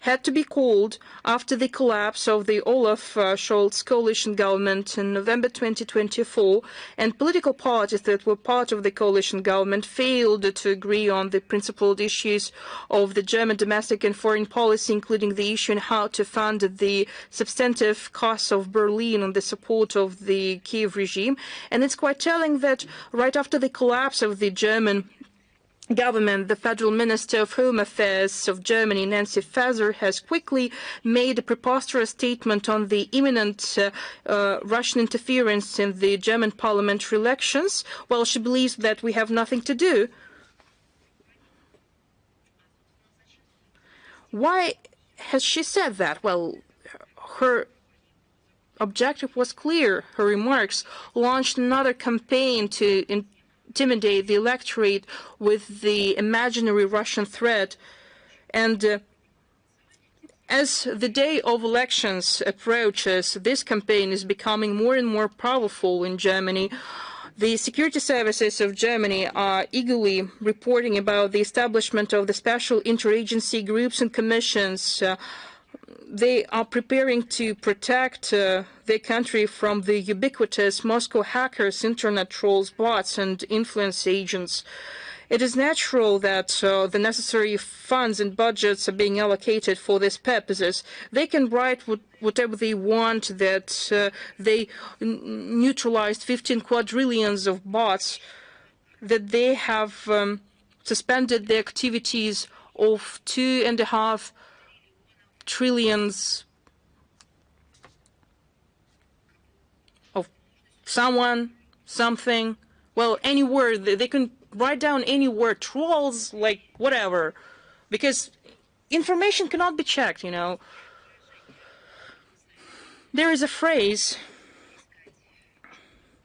S4: had to be called after the collapse of the Olaf Scholz coalition government in November 2024, and political parties that were part of the coalition government failed to agree on the principled issues of the German domestic and foreign policy, including the issue on how to fund the substantive costs of Berlin and the support of the Kiev regime. And it's quite telling that right after the collapse of the German government, the Federal Minister of Home Affairs of Germany, Nancy Faeser, has quickly made a preposterous statement on the imminent Russian interference in the German parliamentary elections. Well, she believes that we have nothing to do. Why has she said that? Well, her objective was clear. Her remarks launched another campaign to intimidate the electorate with the imaginary Russian threat. And as the day of elections approaches, this campaign is becoming more and more powerful in Germany. The security services of Germany are eagerly reporting about the establishment of the special interagency groups and commissions. They are preparing to protect their country from the ubiquitous Moscow hackers, internet trolls, bots, and influence agents. It is natural that the necessary funds and budgets are being allocated for these purposes. They can write whatever they want, that they neutralized 15 quadrillions of bots, that they have suspended the activities of 2.5 trillions of someone, something, well, any word. They can write down any word, trolls, like whatever, because information cannot be checked, you know. There is a phrase: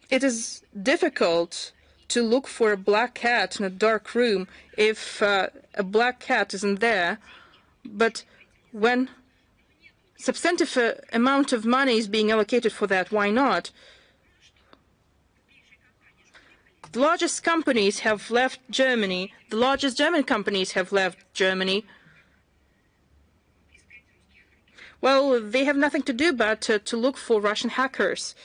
S4: it is difficult to look for a black cat in a dark room if a black cat isn't there, but when substantive amount of money is being allocated for that, why not? The largest companies have left Germany. The largest German companies have left Germany. Well, they have nothing to do but to look for Russian hackers.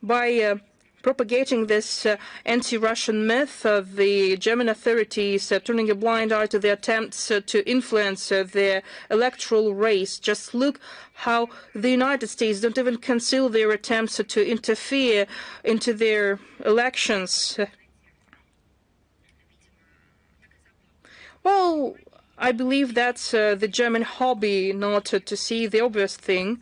S4: By propagating this anti-Russian myth, the German authorities turning a blind eye to the attempts to influence their electoral race. Just look how the United States don't even conceal their attempts to interfere into their elections. Well, I believe that's the German hobby, not to see the obvious thing.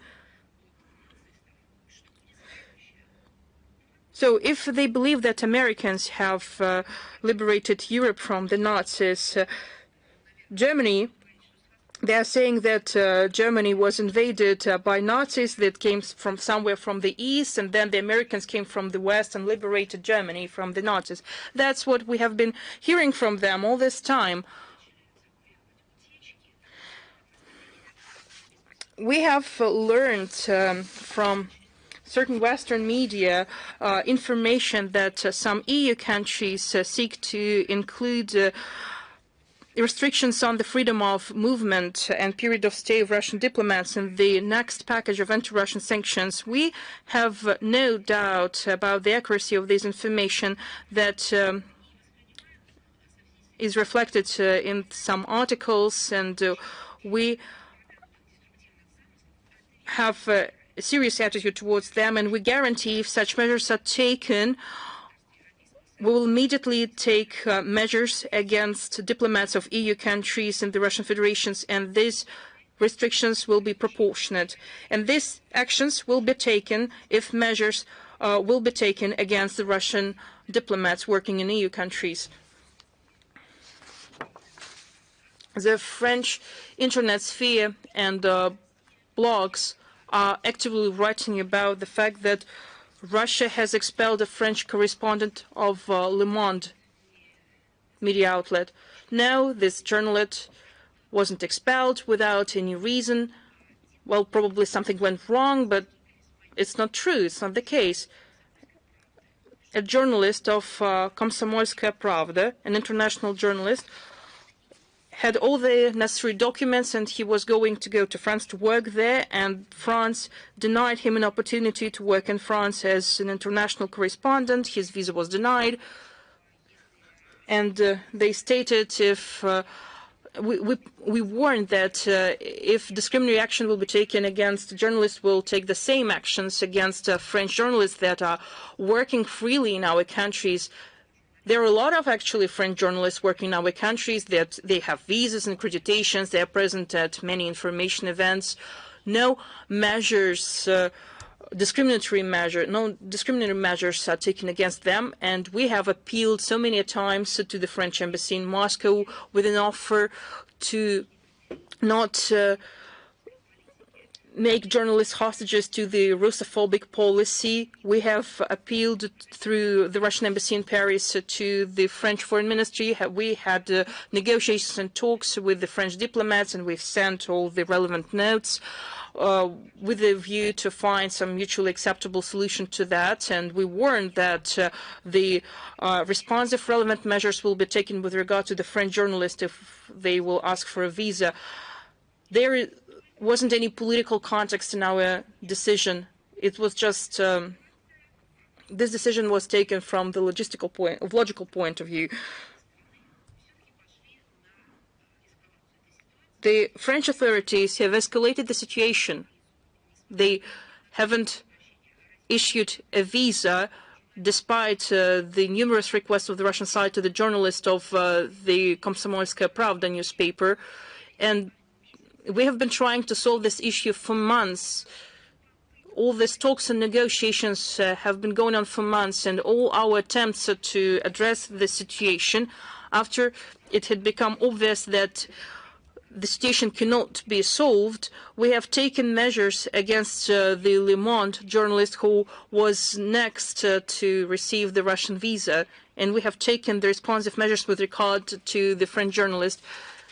S4: So if they believe that Americans have liberated Europe from the Nazis, Germany They are saying that Germany was invaded by Nazis that came from somewhere from the east, and then the Americans came from the west and liberated Germany from the Nazis. That's what we have been hearing from them all this time. We have learned from certain Western media information that some EU countries seek to include restrictions on the freedom of movement and period of stay of Russian diplomats in the next package of anti-Russian sanctions. We have no doubt about the accuracy of this information that is reflected in some articles, and we have a serious attitude towards them, and we guarantee if such measures are taken, we will immediately take measures against diplomats of EU countries in the Russian Federation, and these restrictions will be proportionate. And these actions will be taken if measures will be taken against the Russian diplomats working in EU countries. The French internet sphere and blogs are actively writing about the fact that Russia has expelled a French correspondent of Le Monde media outlet. No, this journalist wasn't expelled without any reason. Well, probably something went wrong, but it's not true. It's not the case. A journalist of Komsomolskaya Pravda, an international journalist, had all the necessary documents, and he was going to go to France to work there, and France denied him an opportunity to work in France as an international correspondent. His visa was denied, and they stated if we warned that if discriminatory action will be taken against journalists, we'll take the same actions against French journalists that are working freely in our countries. There are a lot of actually French journalists working in our countries that they have visas and accreditations. They are present at many information events. No measures, no discriminatory measures are taken against them. And we have appealed so many times to the French embassy in Moscow with an offer to not make journalists hostages to the Russophobic policy. We have appealed through the Russian embassy in Paris to the French foreign ministry. We had negotiations and talks with the French diplomats, and we've sent all the relevant notes with a view to find some mutually acceptable solution to that. And we warned that the responsive relevant measures will be taken with regard to the French journalists if they will ask for a visa. There wasn't any political context in our decision. It was just this decision was taken from the logical point of view. The French authorities have escalated the situation. They haven't issued a visa despite the numerous requests of the Russian side to the journalist of the Komsomolskaya Pravda newspaper, and we have been trying to solve this issue for months. All these talks and negotiations have been going on for months, and all our attempts to address the situation after it had become obvious that the situation cannot be solved, we have taken measures against the Le Monde journalist who was next to receive the Russian visa, and we have taken the responsive measures with regard to the French journalist.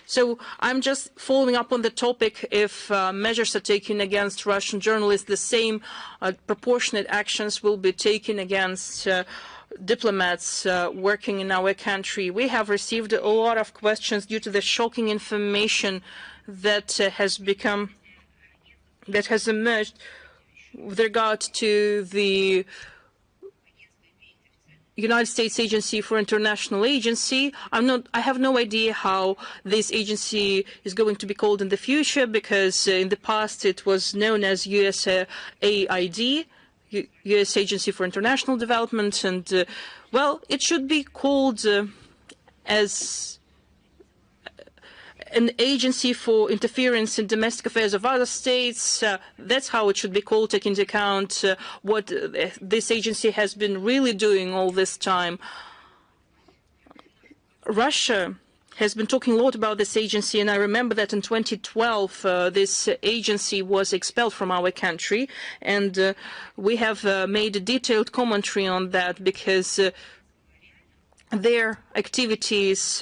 S4: So I'm just following up on the topic. If measures are taken against Russian journalists, the same proportionate actions will be taken against diplomats working in our country. We have received a lot of questions due to the shocking information that has emerged with regard to the United States Agency for International Agency. I have no idea how this agency is going to be called in the future, because in the past it was known as USAID, U.S. Agency for International Development, and well, it should be called as an agency for interference in domestic affairs of other states. That's how it should be called, taking into account what this agency has been really doing all this time. Russia has been talking a lot about this agency, and I remember that in 2012 this agency was expelled from our country, and we have made a detailed commentary on that because their activities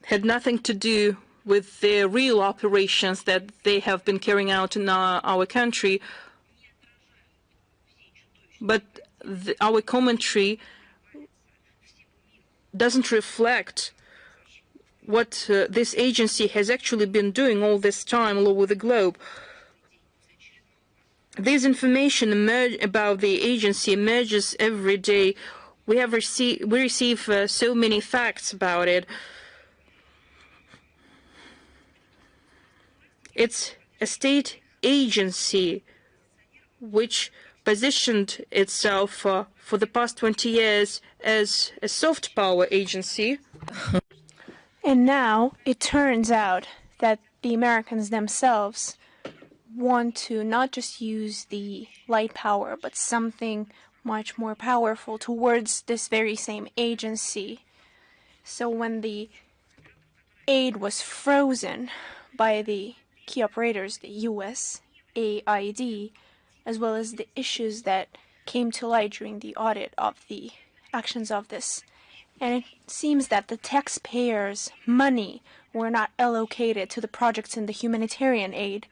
S4: had nothing to do with the real operations that they have been carrying out in our country. But our commentary doesn't reflect what this agency has actually been doing all this time all over the globe. This information about the agency emerges every day. We receive so many facts about it. It's a state agency which positioned itself for the past 20 years as a soft power agency.
S1: And now it turns out that the Americans themselves want to not just use the light power, but something much more powerful towards this very same agency. So when the aid was frozen by the key operators, the USAID, as well as the issues that came to light during the audit of the actions of this, and it seems that the taxpayers' money were not allocated to the projects in the humanitarian aid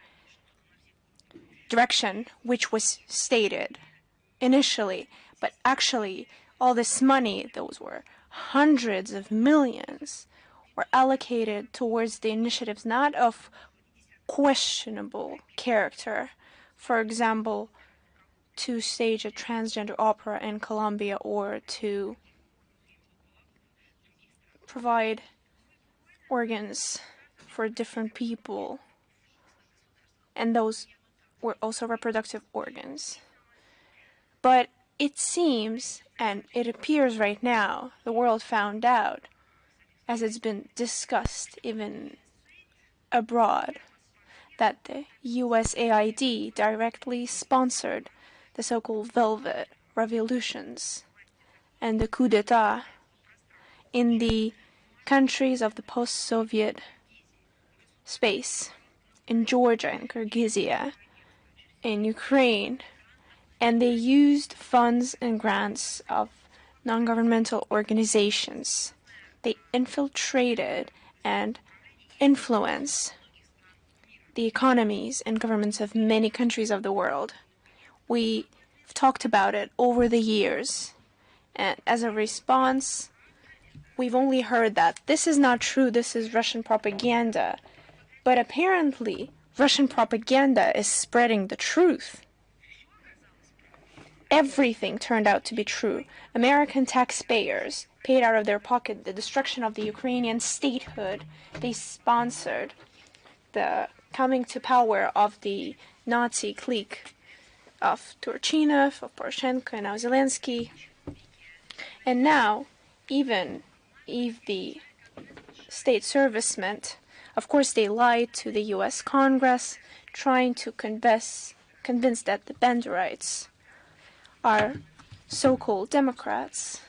S1: direction, which was stated initially. But actually, all this money, those were hundreds of millions, were allocated towards the initiatives not of questionable character. For example, to stage a transgender opera in Colombia, or to provide organs for different people, and those were also reproductive organs. But it seems, and it appears right now, the world found out, as it's been discussed even abroad, that the USAID directly sponsored the so-called Velvet Revolutions and the coup d'etat in the countries of the post-Soviet space, in Georgia and Kyrgyzia, in Ukraine, and they used funds and grants of non-governmental organizations. They infiltrated and influenced the economies and governments of many countries of the world. We've talked about it over the years, and as a response, we've only heard that this is not true, this is Russian propaganda. But apparently, Russian propaganda is spreading the truth. Everything turned out to be true. American taxpayers paid out of their pocket the destruction of the Ukrainian statehood. They sponsored the coming to power of the Nazi clique of Turchinov, of Poroshenko, and now Zelensky. And now, even if the state servicemen, of course they lied to the U.S. Congress, trying to convince that the Banderites are so-called Democrats,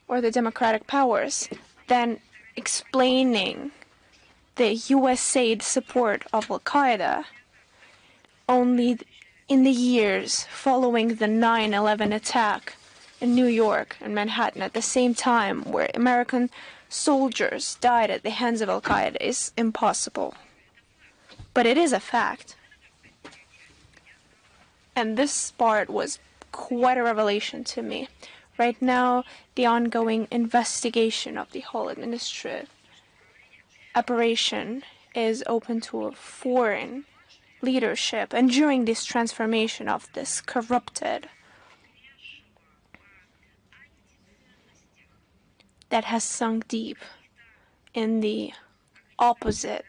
S1: or the democratic powers, then explaining the USAID support of Al-Qaeda only in the years following the 9/11 attack in New York and Manhattan, at the same time where American soldiers died at the hands of Al-Qaeda, is impossible. But it is a fact. And this part was quite a revelation to me. Right now, the ongoing investigation of the whole administrative operation is open to a foreign leadership, and during this transformation of this corrupted that has sunk deep in the opposite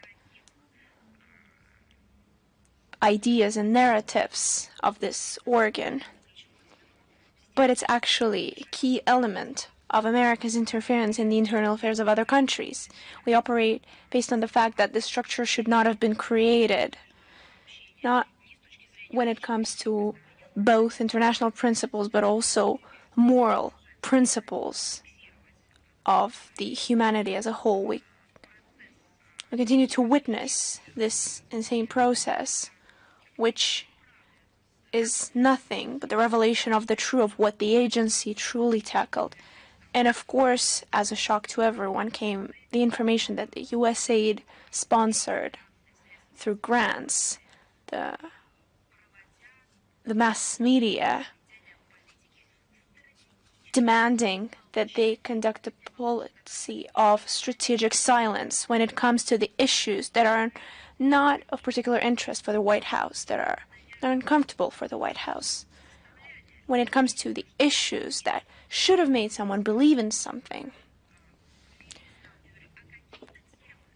S1: ideas and narratives of this organ. But it's actually a key element of America's interference in the internal affairs of other countries. We operate based on the fact that this structure should not have been created, not when it comes to both international principles but also moral principles of the humanity as a whole. We continue to witness this insane process, which is nothing but the revelation of what the agency truly tackled. And of course, as a shock to everyone, came the information that the USAID sponsored through grants, the mass media, demanding that they conduct a policy of strategic silence when it comes to the issues that are not of particular interest for the White House, that are uncomfortable for the White House. When it comes to the issues that should have made someone believe in something,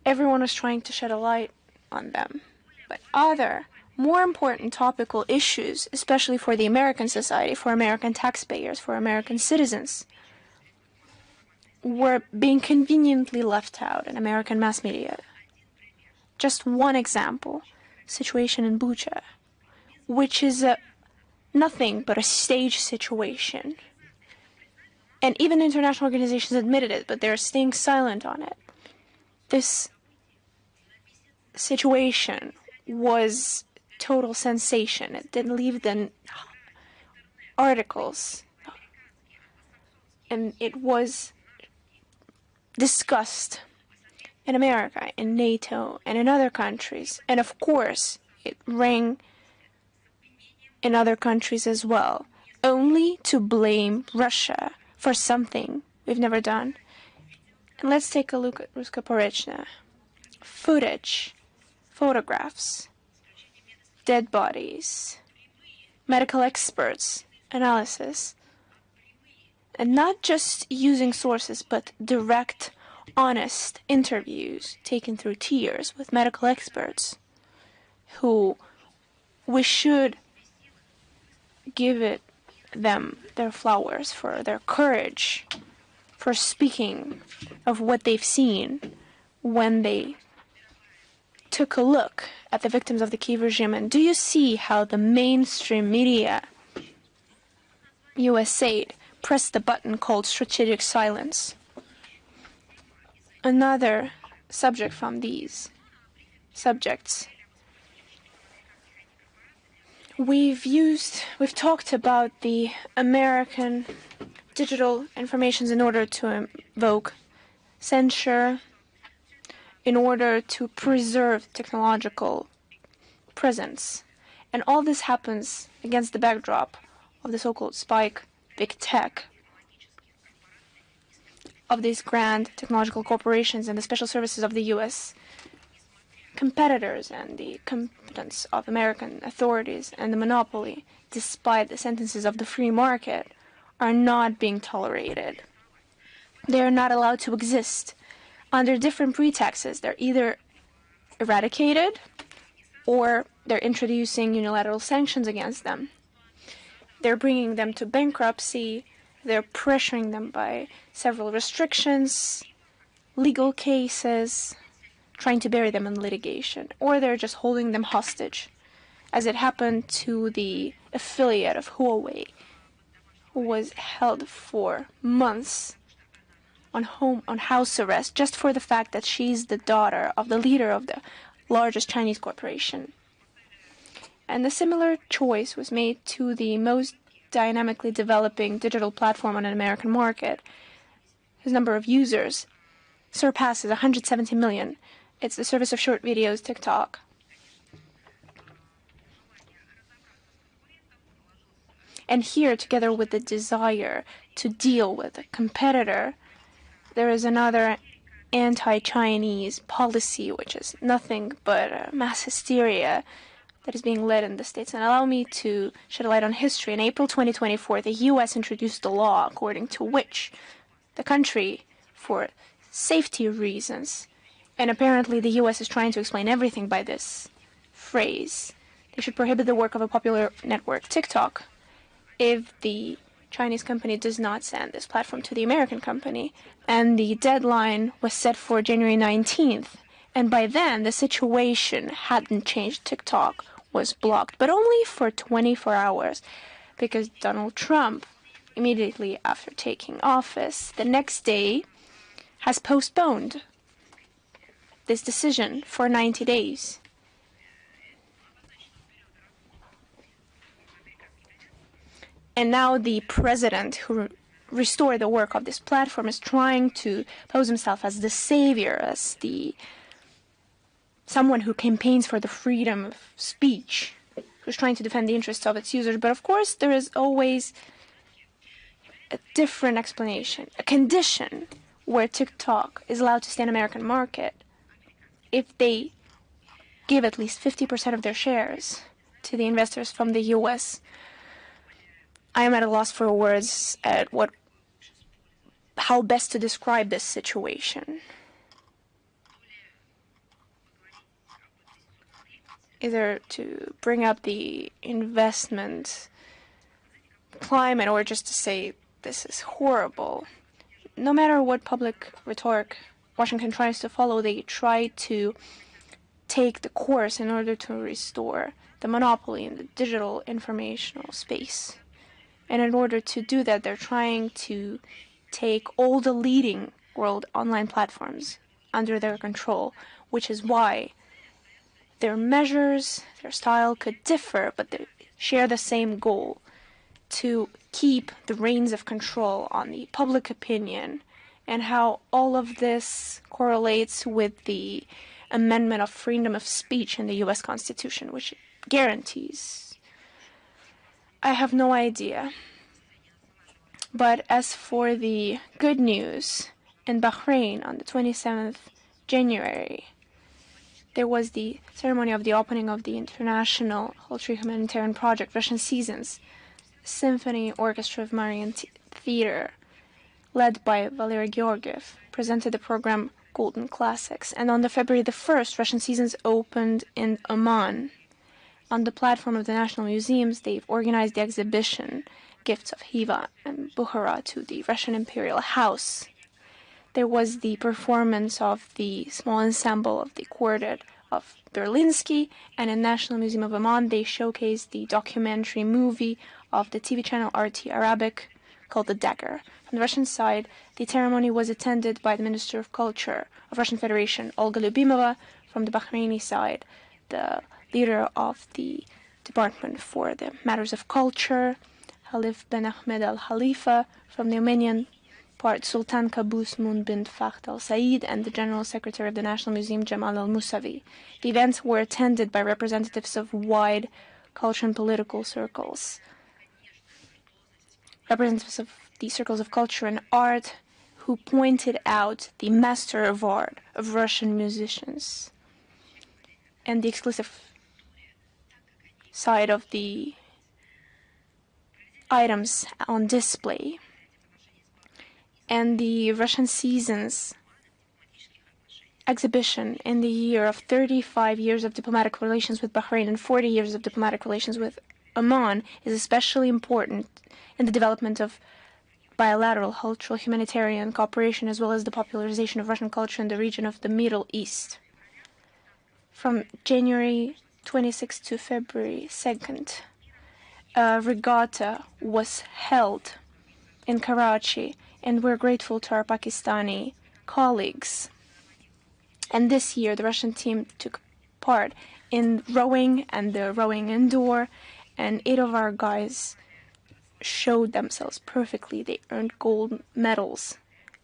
S1: everyone was trying to shed a light on them. But other, more important topical issues, especially for the American society, for American taxpayers, for American citizens, were being conveniently left out in American mass media. Just one example, situation in Bucha, which is nothing but a stage situation. And even international organizations admitted it, but they're staying silent on it. This situation was total sensation. It didn't leave the articles. And it was discussed in America, in NATO, and in other countries. And of course, it rang in other countries as well, only to blame Russia for something we've never done. And let's take a look at Ruska Porechna. Footage, photographs, dead bodies, medical experts, analysis, and not just using sources, but direct, honest interviews taken through tears with medical experts who we should give them their flowers for their courage, for speaking of what they've seen when they took a look at the victims of the Kiev regime. And do you see how the mainstream media, USAID, pressed the button called strategic silence? Another subject from these subjects. We've talked about the American digital informations in order to invoke censure, in order to preserve technological presence. And all this happens against the backdrop of the so-called spike big tech, of these grand technological corporations and the special services of the U.S. competitors, and the competence of American authorities and the monopoly, despite the sentences of the free market, are not being tolerated. They are not allowed to exist. Under different pretexts, they're either eradicated or they're introducing unilateral sanctions against them. They're bringing them to bankruptcy. They're pressuring them by several restrictions, legal cases, trying to bury them in litigation, or they're just holding them hostage, as it happened to the affiliate of Huawei, who was held for months on house arrest just for the fact that she's the daughter of the leader of the largest Chinese corporation. And a similar choice was made to the most dynamically developing digital platform on an American market, whose number of users surpasses 170 million. It's the service of short videos, TikTok. And here, together with the desire to deal with a competitor, there is another anti-Chinese policy, which is nothing but mass hysteria that is being led in the States. And allow me to shed a light on history. In April 2024, the U.S. introduced a law according to which the country, for safety reasons, and apparently the U.S. is trying to explain everything by this phrase, they should prohibit the work of a popular network, TikTok, if the Chinese company does not send this platform to the American company. And the deadline was set for January 19th. And by then, the situation hadn't changed. TikTok was blocked, but only for 24 hours, because Donald Trump, immediately after taking office, the next day, has postponed this decision for 90 days. And now the president who restored the work of this platform is trying to pose himself as the savior, as the someone who campaigns for the freedom of speech, who's trying to defend the interests of its users. But of course, there is always a different explanation, a condition where TikTok is allowed to stay in the American market if they give at least 50% of their shares to the investors from the U.S. I am at a loss for words at how best to describe this situation. Either to bring up the investment climate or just to say this is horrible. No matter what public rhetoric Washington tries to follow, they try to take the course in order to restore the monopoly in the digital informational space. And in order to do that, they're trying to take all the leading world online platforms under their control, which is why their measures, their style could differ, but they share the same goal: to keep the reins of control on the public opinion, and how all of this correlates with the amendment of freedom of speech in the U.S. Constitution, which guarantees. I have no idea. But as for the good news, in Bahrain on the 27th January, there was the ceremony of the opening of the International Cultural Humanitarian Project, Russian Seasons, Symphony Orchestra of Marian Theater, led by Valery Georgiev, presented the program Golden Classics. And on the February the 1st, Russian Seasons opened in Oman. On the platform of the National Museums, they've organized the exhibition Gifts of Hiva and Bukhara to the Russian Imperial House. There was the performance of the small ensemble of the quartet of Berlinsky, and in National Museum of Oman, they showcased the documentary movie of the TV channel RT Arabic called The Dagger. From the Russian side, the ceremony was attended by the Minister of Culture of Russian Federation, Olga Lyubimova. From the Bahraini side, the leader of the Department for the Matters of Culture, Halif Ben Ahmed Al Khalifa. From the Armenian part, Sultan Qaboos Mun bin Fakht Al Said, and the General Secretary of the National Museum, Jamal Al Musavi. The events were attended by representatives of wide culture and political circles, representatives of the circles of culture and art, who pointed out the master of art of Russian musicians and the exclusive side of the items on display. And the Russian Seasons exhibition in the year of 35 years of diplomatic relations with Bahrain and 40 years of diplomatic relations with Oman is especially important in the development of bilateral cultural humanitarian cooperation, as well as the popularization of Russian culture in the region of the Middle East. From January 26th to February 2nd, a regatta was held in Karachi, and we're grateful to our Pakistani colleagues. And this year, the Russian team took part in rowing and the rowing indoor, and 8 of our guys showed themselves perfectly. They earned gold medals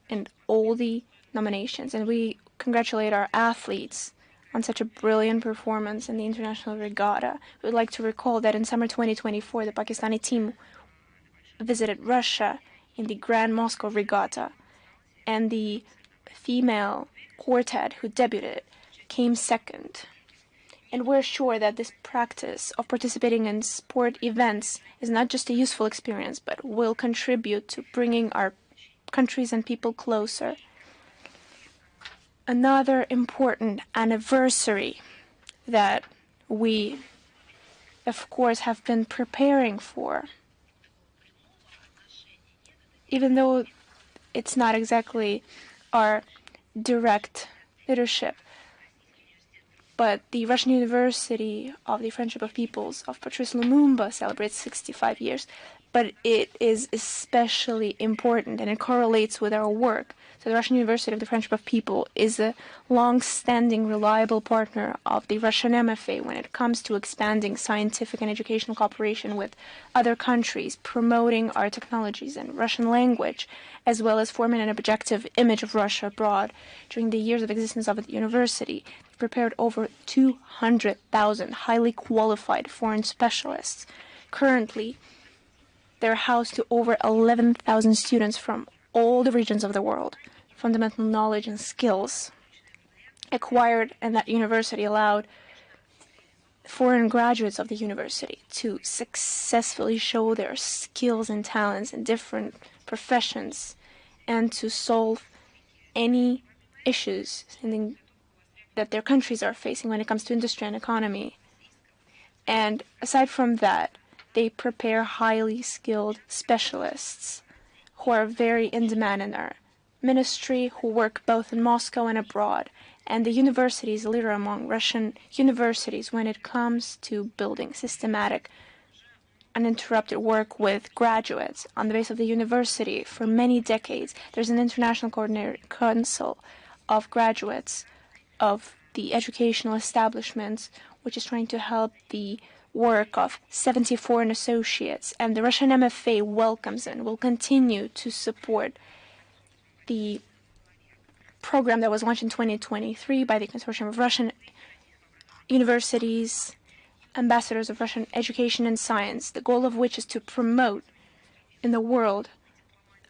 S1: in all the nominations, and we congratulate our athletes on such a brilliant performance in the international regatta. We'd like to recall that in summer 2024, the Pakistani team visited Russia in the Grand Moscow Regatta, and the female quartet who debuted came second. And we're sure that this practice of participating in sport events is not just a useful experience, but will contribute to bringing our countries and people closer. Another important anniversary that we, of course, have been preparing for, even though it's not exactly our direct leadership, but the Russian University of the Friendship of Peoples of Patrice Lumumba celebrates 65 years. But but it is especially important and it correlates with our work. So the Russian University of the Friendship of People is a long-standing, reliable partner of the Russian MFA when it comes to expanding scientific and educational cooperation with other countries, promoting our technologies and Russian language, as well as forming an objective image of Russia abroad. During the years of existence of the university, it prepared over 200,000 highly qualified foreign specialists. Currently, they're housed to over 11,000 students from all the regions of the world. Fundamental knowledge and skills acquired in that university allowed foreign graduates of the university to successfully show their skills and talents in different professions and to solve any issues that their countries are facing when it comes to industry and economy. And aside from that, they prepare highly skilled specialists who are very in demand in our ministry, who work both in Moscow and abroad. And the university is a leader among Russian universities when it comes to building systematic, uninterrupted work with graduates. On the base of the university, for many decades, there's an international coordinating council of graduates of the educational establishments, which is trying to help the work of 70 foreign associates. And the Russian MFA welcomes and will continue to support the program that was launched in 2023 by the Consortium of Russian Universities, Ambassadors of Russian Education and Science, the goal of which is to promote in the world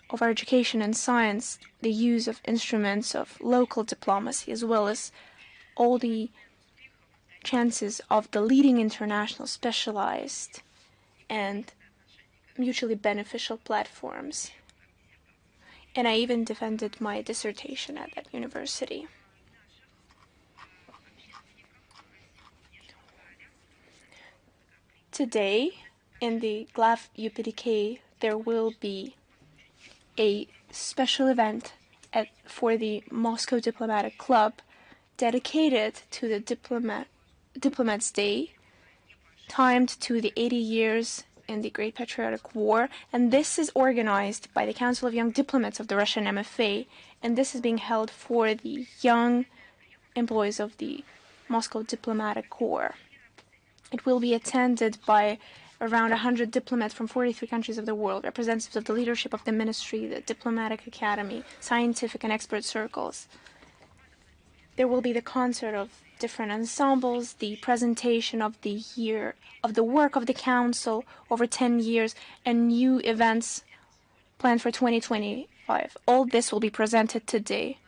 S1: of our education and science the use of instruments of local diplomacy, as well as all the chances of the leading international specialized and mutually beneficial platforms. And I even defended my dissertation at that university. Today, in the GLAF UPDK, there will be a special event for the Moscow Diplomatic Club dedicated to the Diplomats' Day, timed to the 80 years in the Great Patriotic War, and this is organized by the Council of Young Diplomats of the Russian MFA, and this is being held for the young employees of the Moscow Diplomatic Corps. It will be attended by around 100 diplomats from 43 countries of the world, representatives of the leadership of the ministry, the diplomatic academy, scientific and expert circles. There will be the concert of different ensembles, the presentation of the year of the work of the council over 10 years, and new events planned for 2025. All this will be presented today.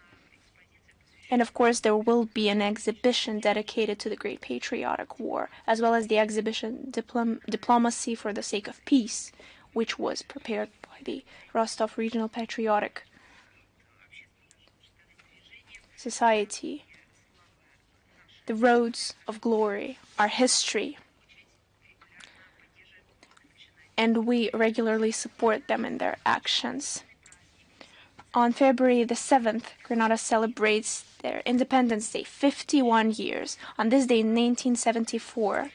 S1: And of course, there will be an exhibition dedicated to the Great Patriotic War, as well as the exhibition Diplomacy for the Sake of Peace, which was prepared by the Rostov Regional Patriotic Society. The roads of glory, our history, and we regularly support them in their actions. On February the 7th, Grenada celebrates their Independence Day, 51 years. On this day in 1974,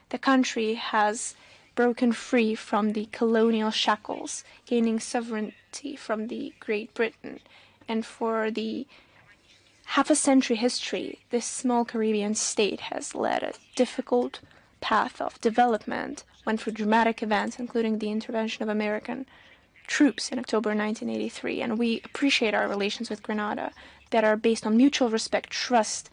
S1: the country has broken free from the colonial shackles, gaining sovereignty from the Great Britain. And for the half a century history, this small Caribbean state has led a difficult path of development, went through dramatic events, including the intervention of American troops in October 1983, and we appreciate our relations with Grenada that are based on mutual respect, trust,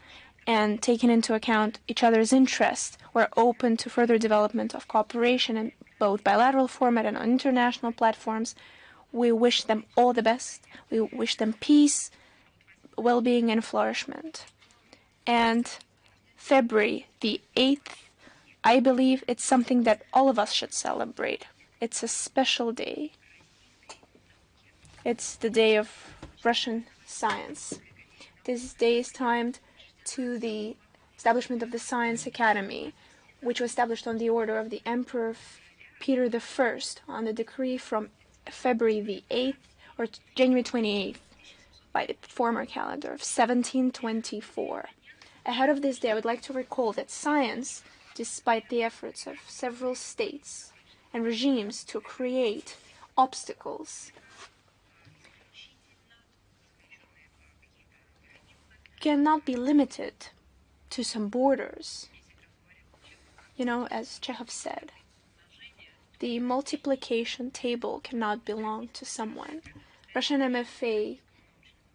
S1: and taking into account each other's interests. We're open to further development of cooperation in both bilateral format and on international platforms. We wish them all the best. We wish them peace, well-being, and flourishment. And February the 8th, I believe it's something that all of us should celebrate. It's a special day. It's the day of Russian science. This day is timed to the establishment of the Science Academy, which was established on the order of the Emperor Peter I on the decree from February the 8th or January 28th by the former calendar of 1724. Ahead of this day, I would like to recall that science, despite the efforts of several states and regimes to create obstacles cannot be limited to some borders. You know, as Chekhov said, the multiplication table cannot belong to someone. Russian MFA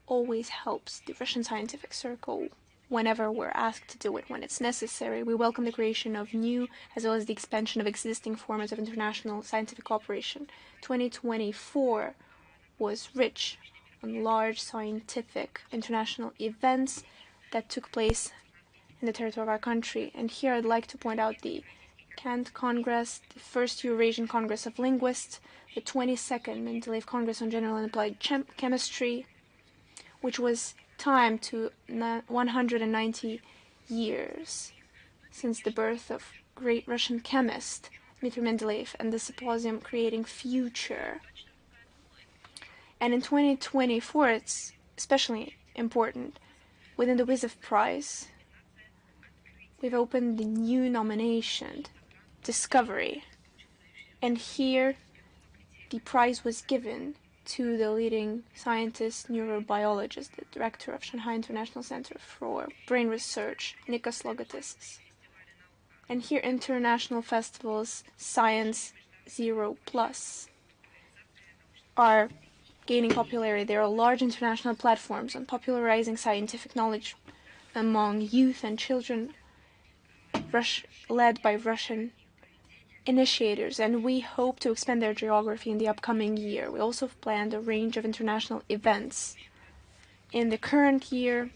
S1: always helps the Russian scientific circle whenever we're asked to do it, when it's necessary. We welcome the creation of new as well as the expansion of existing forms of international scientific cooperation. 2024 was rich on large scientific international events that took place in the territory of our country. And here I'd like to point out the Kant Congress, the first Eurasian Congress of Linguists, the 22nd Mendeleev Congress on General and Applied Chemistry, which was timed to 190 years since the birth of great Russian chemist Dmitry Mendeleev, and the symposium Creating Future. And in 2024, it's especially important. Within the WIZEF Prize, we've opened the new nomination, Discovery. And here, the prize was given to the leading scientist, neurobiologist, the director of Shanghai International Center for Brain Research, Nikos Logotis. And here, international festivals, Science Zero Plus, are gaining popularity. There are large international platforms on popularizing scientific knowledge among youth and children, led by Russian initiators, and we hope to expand their geography in the upcoming year. We also have planned a range of international events in the current year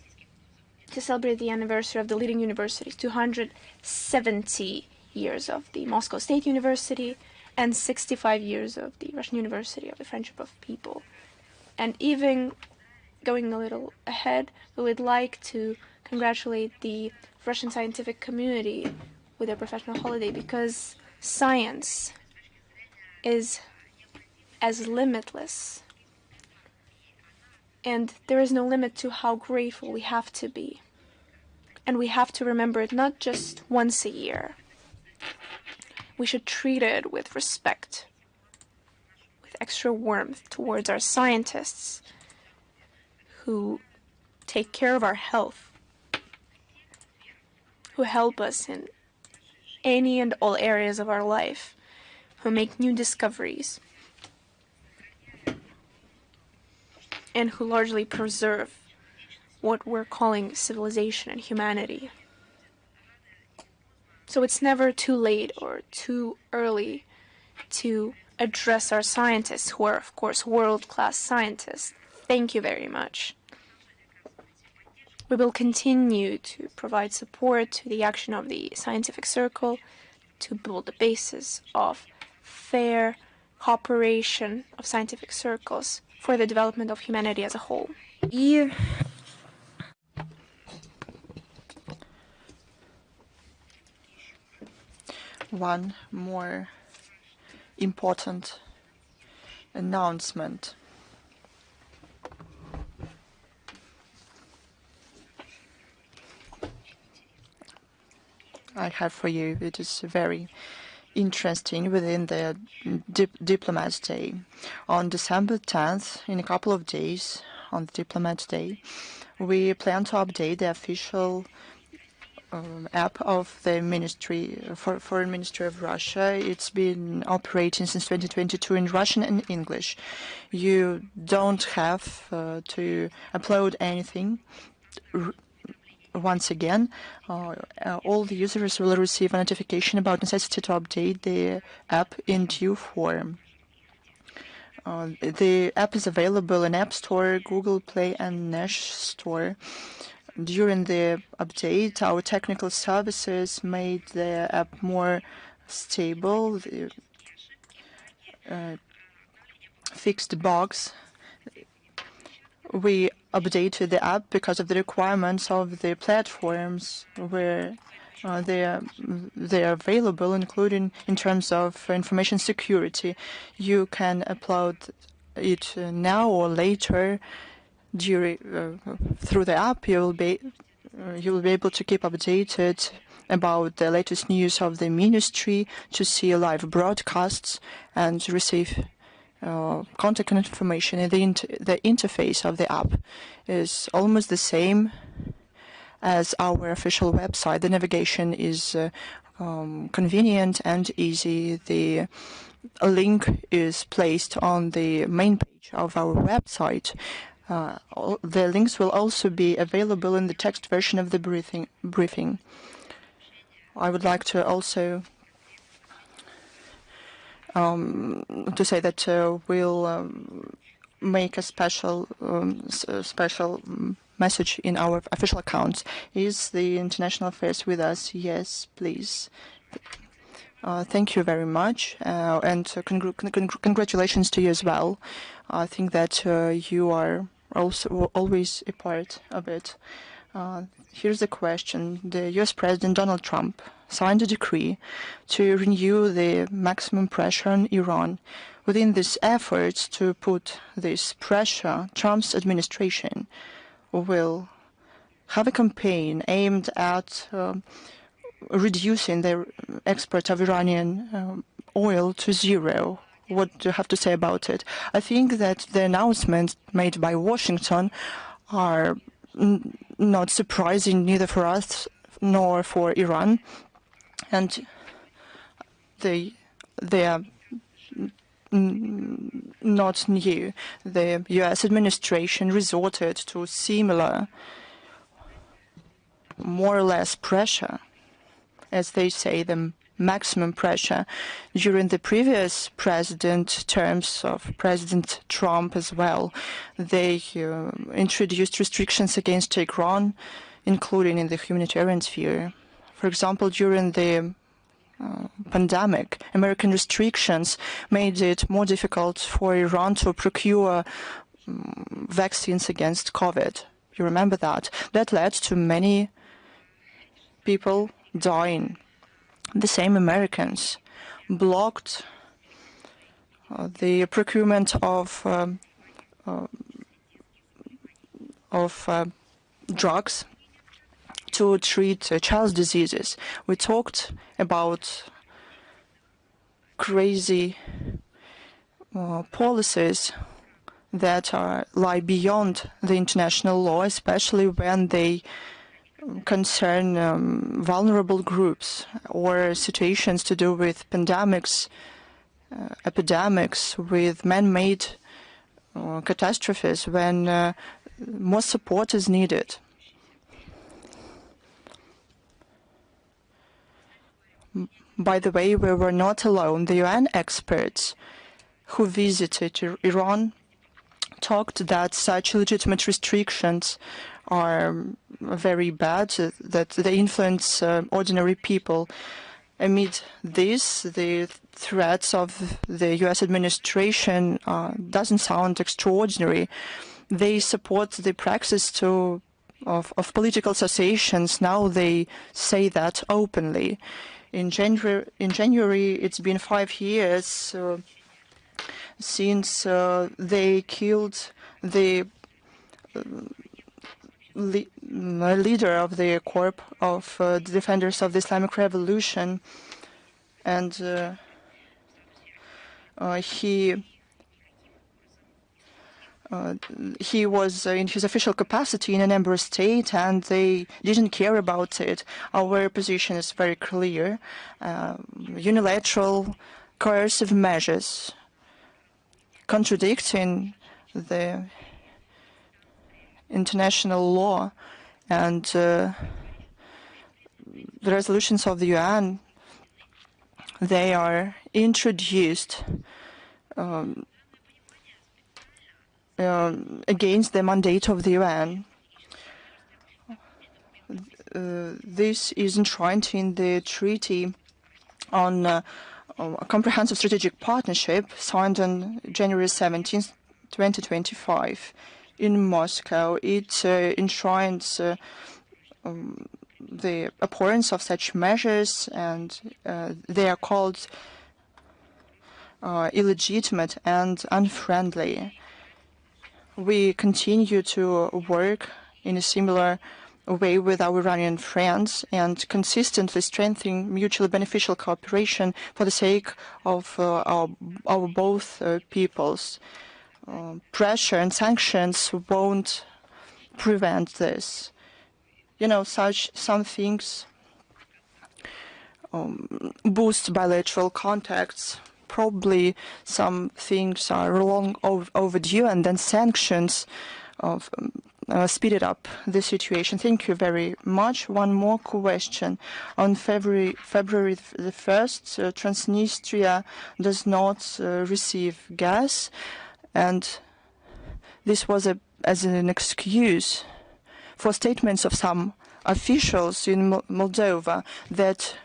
S1: to celebrate the anniversary of the leading universities, 270 years of the Moscow State University and 65 years of the Russian University of the Friendship of People. And even going a little ahead, we would like to congratulate the Russian scientific community with their professional holiday, because science is as limitless, and there is no limit to how grateful we have to be. And we have to remember it not just once a year. We should treat it with respect, with extra warmth towards our scientists who take care of our health, who help us in any and all areas of our life, who make new discoveries, and who largely preserve what we're calling civilization and humanity. So it's never too late or too early to address our scientists, who are, of course, world-class scientists. Thank you very much. We will continue to provide support to the action of the scientific circle to build the basis of fair cooperation of scientific circles for the development of humanity as a whole.
S3: One more important announcement. I have for you. It is very interesting within the Diplomat's Day. On December 10th, in a couple of days, on the Diplomat's Day, we plan to update the official app of the Foreign Ministry of Russia. It's been operating since 2022 in Russian and English. You don't have to upload anything. Once again, all the users will receive a notification about necessity to update the app in due form. The app is available in App Store, Google Play, and Nash Store. During the update, our technical services made the app more stable, fixed bugs. We updated the app because of the requirements of the platforms where they are available, including in terms of information security. You can upload it now or later. Through the app, you will be able to keep updated about the latest news of the ministry, to see live broadcasts, and to receive contact information. And the interface of the app is almost the same as our official website. The navigation is convenient and easy. The link is placed on the main page of our website. The links will also be available in the text version of the briefing. I would like to also to say that we'll make a special message in our official accounts. Is the international affairs with us? Yes, please. Thank you very much, and congratulations to you as well. I think that you are also always a part of it. Here's the question. The U.S. President Donald Trump signed a decree to renew the maximum pressure on Iran. Within this effort to put this pressure, Trump's administration will have a campaign aimed at reducing the export of Iranian oil to zero. What do you have to say about it? I think that the announcements made by Washington are not surprising, neither for us nor for Iran, and they are not new. The U.S. administration resorted to similar, more or less pressure, as they say, the maximum pressure, during the previous president terms of President Trump as well. They introduced restrictions against Iran, including in the humanitarian sphere. For example, during the pandemic, American restrictions made it more difficult for Iran to procure vaccines against COVID. You remember that? That led to many people dying. The same Americans blocked the procurement of drugs to treat child diseases. We talked about crazy policies that lie beyond the international law, especially when they concern vulnerable groups or situations to do with pandemics, epidemics, with man-made catastrophes when more support is needed. By the way, we were not alone. The UN experts who visited Iran talked that such legitimate restrictions are very bad, that they influence ordinary people. Amid this, the threats of the U.S. administration doesn't sound extraordinary. They support the practice of political associations. Now they say that openly. In January, it's been 5 years since they killed the leader of the Corps of the Defenders of the Islamic Revolution, and he was in his official capacity in a member state, and they didn't care about it. Our position is very clear. Unilateral coercive measures contradicting the international law and the resolutions of the UN, they are introduced against the mandate of the UN. This is enshrined in the Treaty on a Comprehensive Strategic Partnership signed on January 17, 2025 in Moscow. It enshrines the abhorrence of such measures, and they are called illegitimate and unfriendly. We continue to work in a similar way with our Iranian friends and consistently strengthening mutually beneficial cooperation for the sake of our both peoples. Pressure and sanctions won't prevent this. You know, some things boost bilateral contacts. Probably some things are long overdue, and then sanctions speeded up the situation. Thank you very much. One more question. On February the 1st, Transnistria does not receive gas, and this was as an excuse for statements of some officials in Moldova that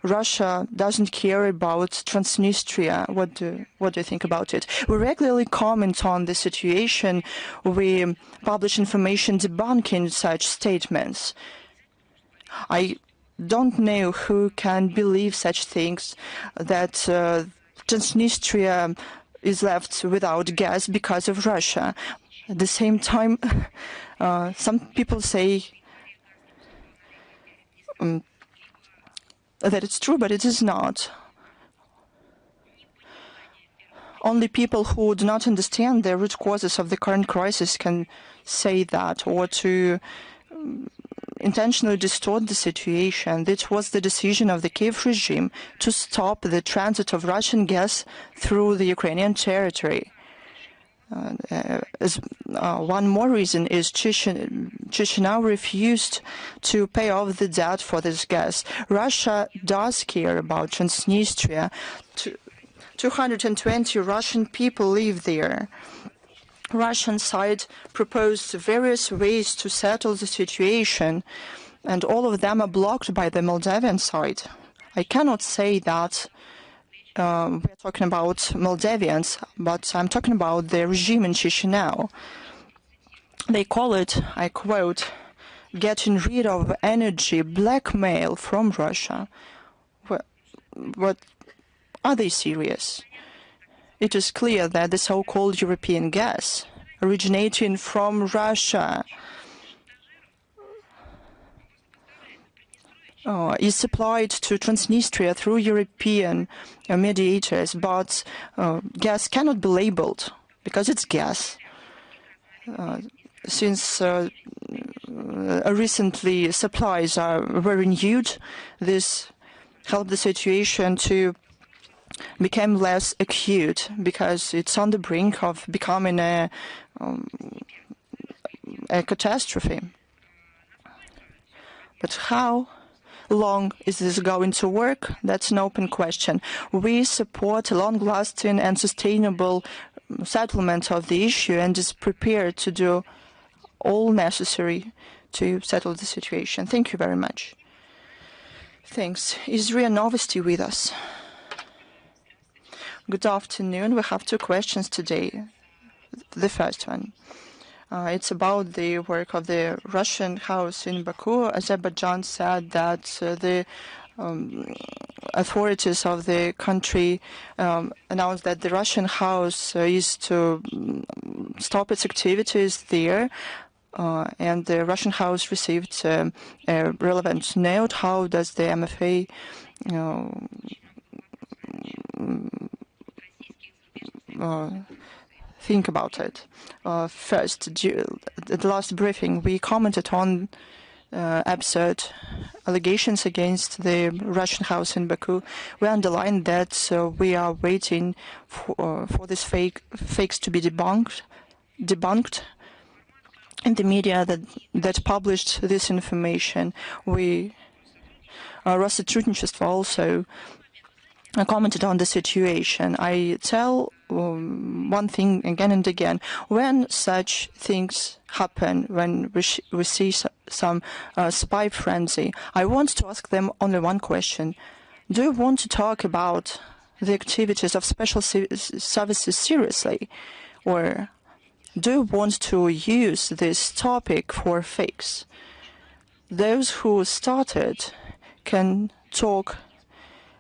S3: Russia doesn't care about Transnistria. What do you think about it? We regularly comment on the situation. We publish information debunking such statements. I don't know who can believe such things, that Transnistria is left without gas because of Russia. At the same time, some people say that it's true, but it is not. Only people who do not understand the root causes of the current crisis can say that, or to intentionally distort the situation. This was the decision of the Kiev regime to stop the transit of Russian gas through the Ukrainian territory. One more reason is Chisinau refused to pay off the debt for this gas. Russia does care about Transnistria. 220 Russian people live there. Russian side proposed various ways to settle the situation, and all of them are blocked by the Moldavian side. I cannot say that we're talking about Moldavians, but I'm talking about the regime in Chisinau. They call it, I quote, getting rid of energy blackmail from Russia. What are they serious? It is clear that the so-called European gas originating from Russia is supplied to Transnistria through European mediators, but gas cannot be labeled because it's gas. Since recently supplies were renewed, this helped the situation to become less acute because it's on the brink of becoming a catastrophe. But how long is this going to work? That's an open question. We support a long-lasting and sustainable settlement of the issue and is prepared to do all necessary to settle the situation. Thank you very much. Thanks. Is Ria Novosti with us? Good afternoon. We have two questions today. The first one. It's about the work of the Russian house in Baku. Azerbaijan said that the authorities of the country announced that the Russian house is to stop its activities there, and the Russian house received a relevant note. How does the MFA think about it? First, at the last briefing, we commented on absurd allegations against the Russian house in Baku. We underlined that we are waiting for these fakes to be debunked. In the media that published this information, Rossотрудничество also commented on the situation. I tell one thing again and again: when such things happen, when we see some spy frenzy, I want to ask them only one question: do you want to talk about the activities of special services seriously, or do you want to use this topic for fakes? Those who started can talk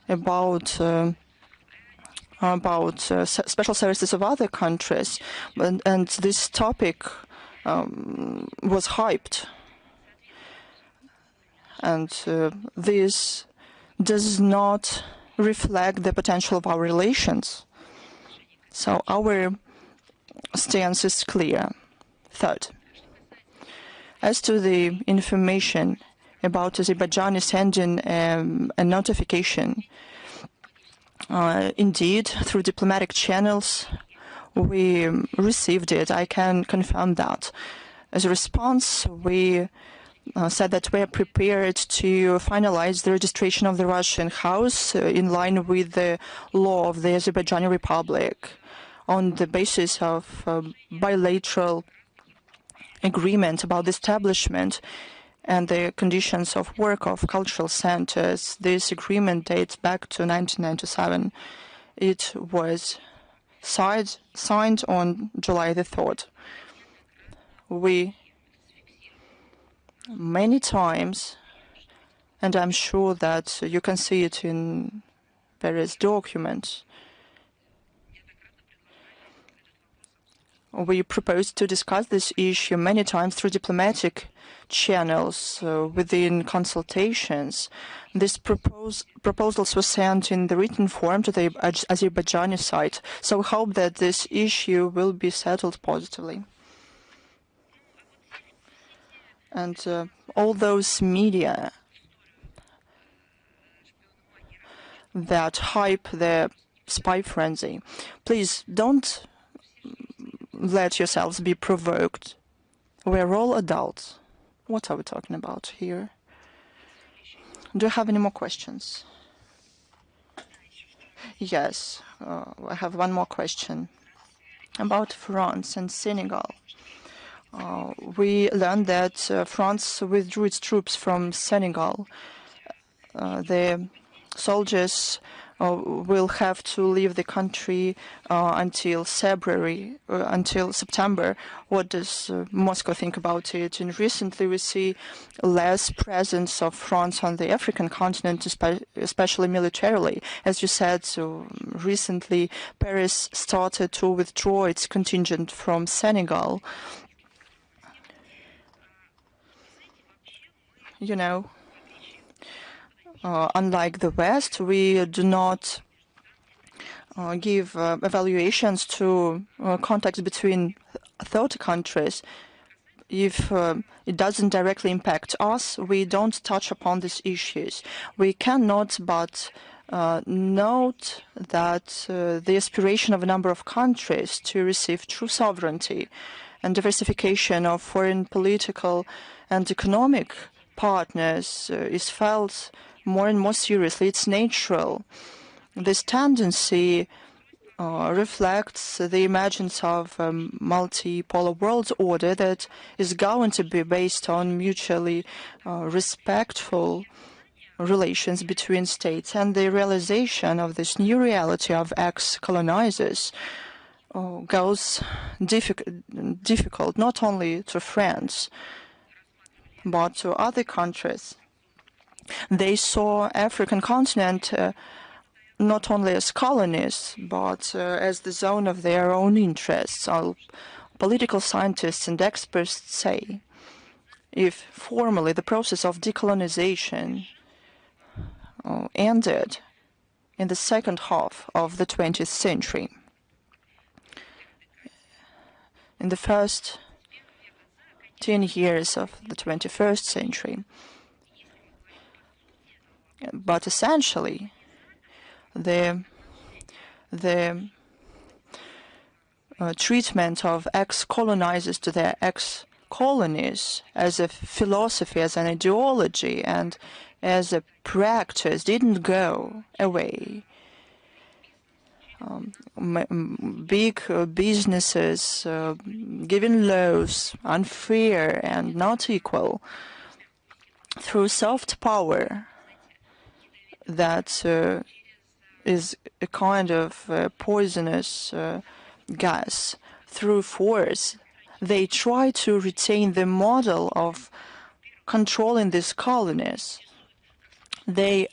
S3: about special services of other countries, and this topic was hyped. And this does not reflect the potential of our relations. So our stance is clear. Third, as to the information about Azerbaijan sending a notification, indeed, through diplomatic channels, we received it. I can confirm that. As a response, we said that we are prepared to finalize the registration of the Russian House in line with the law of the Azerbaijani Republic on the basis of bilateral agreement about the establishment and the conditions of work of cultural centers. This agreement dates back to 1997. It was signed on July the 3rd. We many times, and I'm sure that you can see it in various documents, we proposed to discuss this issue many times through diplomatic channels within consultations. These proposals were sent in the written form to the Azerbaijani side, so we hope that this issue will be settled positively. And all those media that hype the spy frenzy, please don't let yourselves be provoked. We're all adults. What are we talking about here? Do you have any more questions? Yes, I have one more question about France and Senegal. We learned that France withdrew its troops from Senegal. The soldiers will have to leave the country until September. What does Moscow think about it? And recently we see less presence of France on the African continent, especially militarily. As you said, recently Paris started to withdraw its contingent from Senegal. You know, unlike the West, we do not give evaluations to contacts between third countries. If it doesn't directly impact us, we don't touch upon these issues. We cannot but note that the aspiration of a number of countries to receive true sovereignty and diversification of foreign political and economic partners is felt more and more seriously. It's natural. This tendency reflects the emergence of a multipolar world order that is going to be based on mutually respectful relations between states, and the realization of this new reality of ex-colonizers goes difficult not only to France but to other countries. They saw African continent not only as colonies, but as the zone of their own interests. All political scientists and experts say if formally the process of decolonization ended in the second half of the 20th century, in the first 10 years of the 21st century. But essentially, the treatment of ex-colonizers to their ex-colonies as a philosophy, as an ideology, and as a practice didn't go away. Big businesses giving laws unfair and not equal through soft power that is a kind of poisonous gas. Through force, they try to retain the model of controlling these colonies. They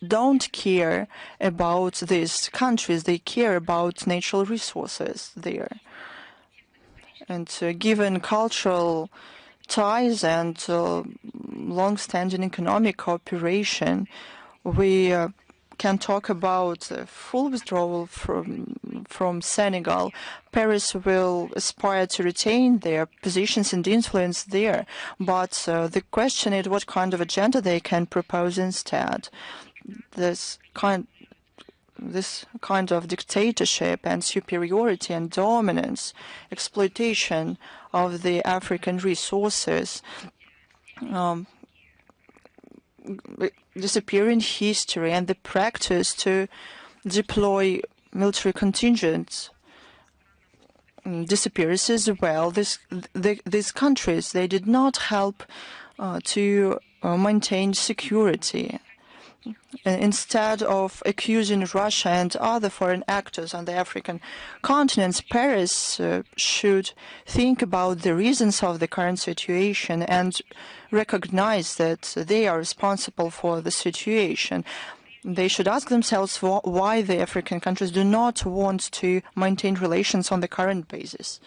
S3: don't care about these countries, they care about natural resources there. And given cultural ties and long-standing economic cooperation. We can talk about full withdrawal from Senegal. Paris will aspire to retain their positions and influence there, but the question is what kind of agenda they can propose instead. This kind of dictatorship and superiority and dominance, exploitation of the African resources, disappearing history, and the practice to deploy military contingents disappears as well. These countries, they did not help to maintain security. Instead of accusing Russia and other foreign actors on the African continent, Paris should think about the reasons of the current situation and recognize that they are responsible for the situation. They should ask themselves why the African countries do not want to maintain relations on the current basis.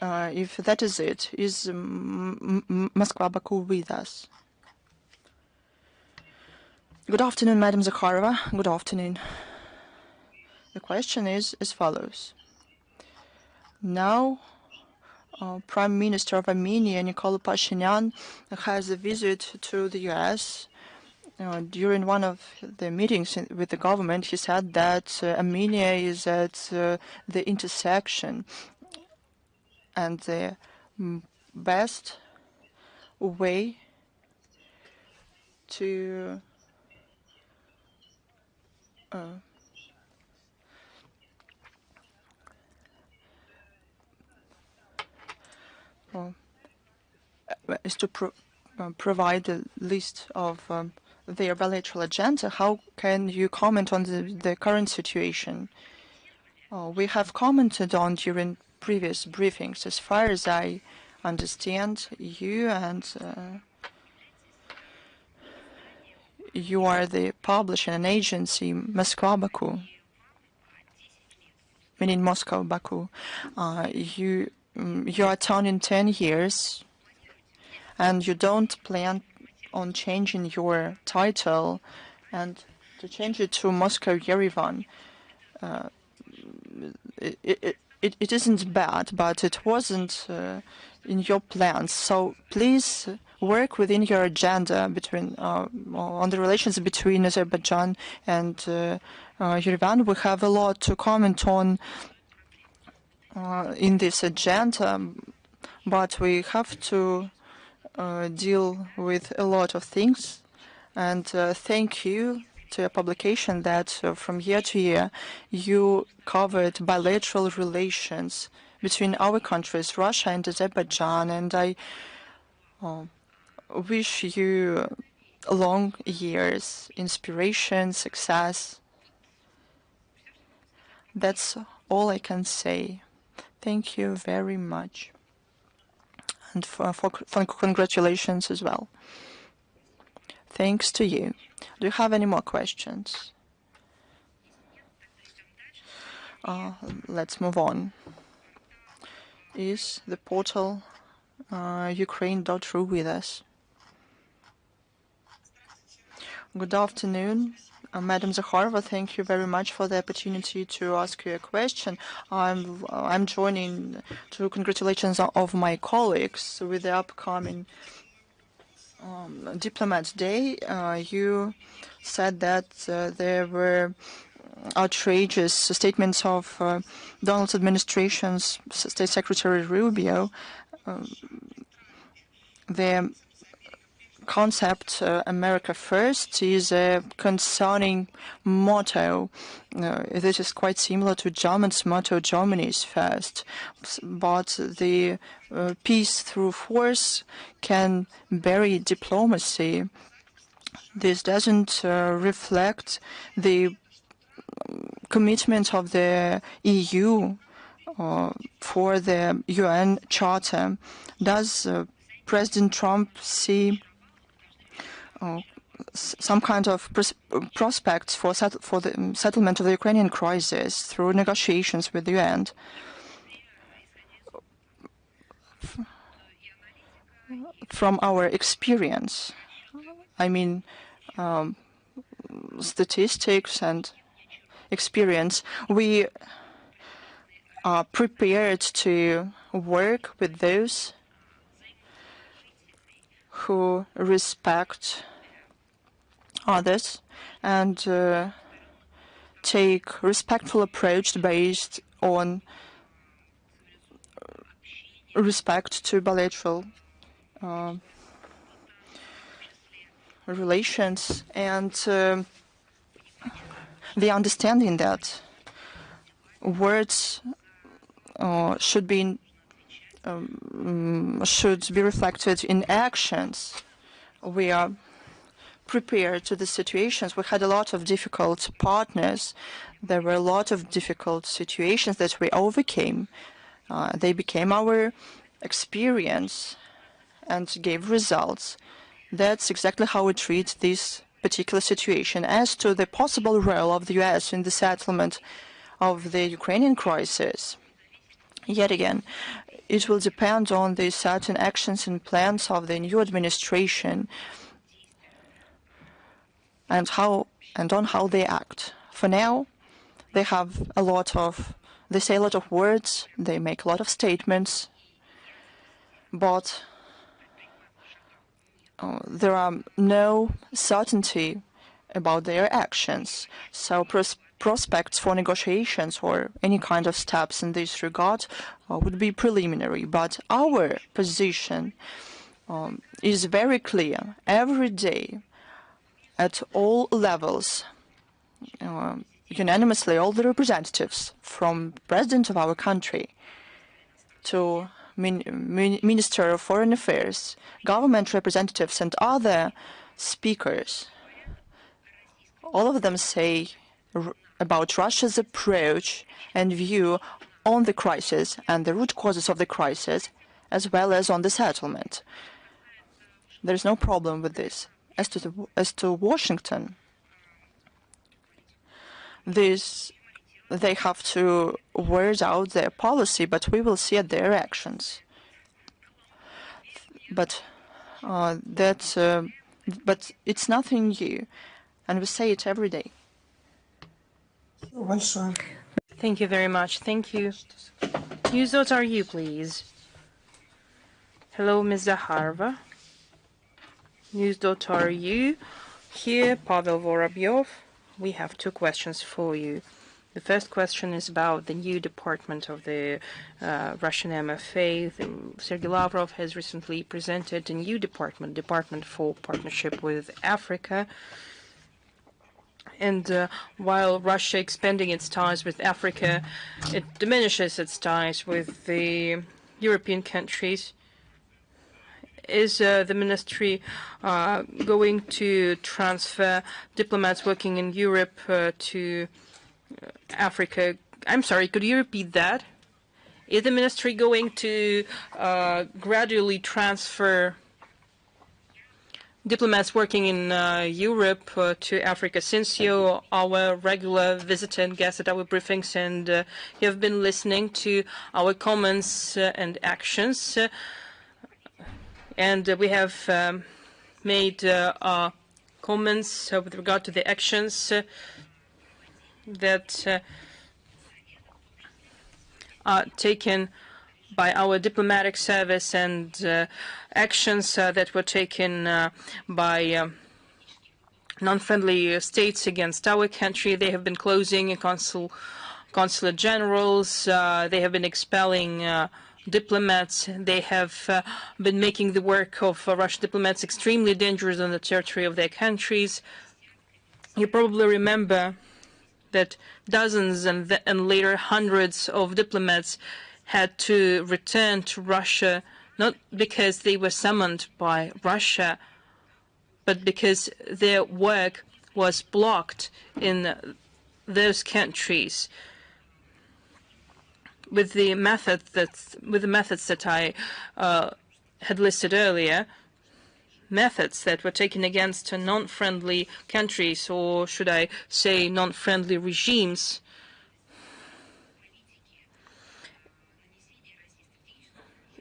S3: If that is it, is Moscow Baku with us? Good afternoon, Madam Zakharova. Good afternoon. The question is as follows. Now, Prime Minister of Armenia, Nikol Pashinyan, has a visit to the U.S. During one of the meetings with the government, he said that Armenia is at the intersection, and the best way to is to provide a list of their bilateral agenda. How can you comment on the current situation? We have commented on during previous briefings. As far as I understand, you and you are the publisher and agency, Moscow Baku, meaning Moscow Baku. You are turning 10 years, and you don't plan on changing your title and to change it to Moscow Yerevan. It isn't bad, but it wasn't in your plans. So please work within your agenda between on the relations between Azerbaijan and Yerevan. We have a lot to comment on in this agenda, but we have to deal with a lot of things. And thank you to a publication that from year to year you covered bilateral relations between our countries, Russia and Azerbaijan, and I wish you long years, inspiration, success. That's all I can say. Thank you very much, and for congratulations as well. Thanks to you. Do you have any more questions? Let's move on. Is the portal Ukraine.ru with us? Good afternoon, Madam Zakharova. Thank you very much for the opportunity to ask you a question. I'm joining to congratulations of my colleagues with the upcoming Diplomat Day. You said that there were outrageous statements of Donald's administration's State Secretary Rubio. The concept America First is a concerning motto. This is quite similar to German's motto, Germany is first. But the peace through force can bury diplomacy. This doesn't reflect the commitment of the EU for the UN Charter. Does President Trump see some kind of prospects for the settlement of the Ukrainian crisis through negotiations with the UN? from our experience. I mean, statistics and experience. We are prepared to work with those who respect others and take respectful approach based on respect to bilateral relations and the understanding that words should be reflected in actions. We are prepared to the situations. We had a lot of difficult partners. There were a lot of difficult situations that we overcame. They became our experience and gave results. That's exactly how we treat this particular situation. As to the possible role of the U.S. in the settlement of the Ukrainian crisis, yet again, it will depend on the certain actions and plans of the new administration and on how they act. For now, they say a lot of words, they make a lot of statements, but there are no certainty about their actions. So prospects for negotiations or any kind of steps in this regard would be preliminary. But our position is very clear. Every day, at all levels, unanimously, all the representatives, from President of our country to Minister of Foreign Affairs, government representatives, and other speakers, all of them say about Russia's approach and view on the crisis and the root causes of the crisis, as well as on the settlement. There is no problem with this. As to Washington, they have to word out their policy, but we will see their actions. But it's nothing new, and we say it every day.
S4: Thank you very much. Thank you. News.ru, please. Hello, Ms. Zakharova. News.ru. Here, Pavel Vorobyov. We have two questions for you. The first question is about the new department of the Russian MFA. Sergei Lavrov has recently presented a new Department for Partnership with Africa. And while Russia expanding its ties with Africa, it diminishes its ties with the European countries. Is the ministry going to transfer diplomats working in Europe to Africa? I'm sorry, could you repeat that? Is the ministry going to gradually transfer diplomats working in Europe to Africa? Since you're our regular visitor and guest at our briefings and you have been listening to our comments and actions, and we have made comments with regard to the actions that are taken by our diplomatic service and actions that were taken by non-friendly states against our country. They have been closing consulate generals. They have been expelling diplomats. They have been making the work of Russian diplomats extremely dangerous on the territory of their countries. You probably remember that dozens and later hundreds of diplomats had to return to Russia, not because they were summoned by Russia, but because their work was blocked in those countries with the methods that I had listed earlier, methods that were taken against non-friendly countries, or should I say non-friendly regimes.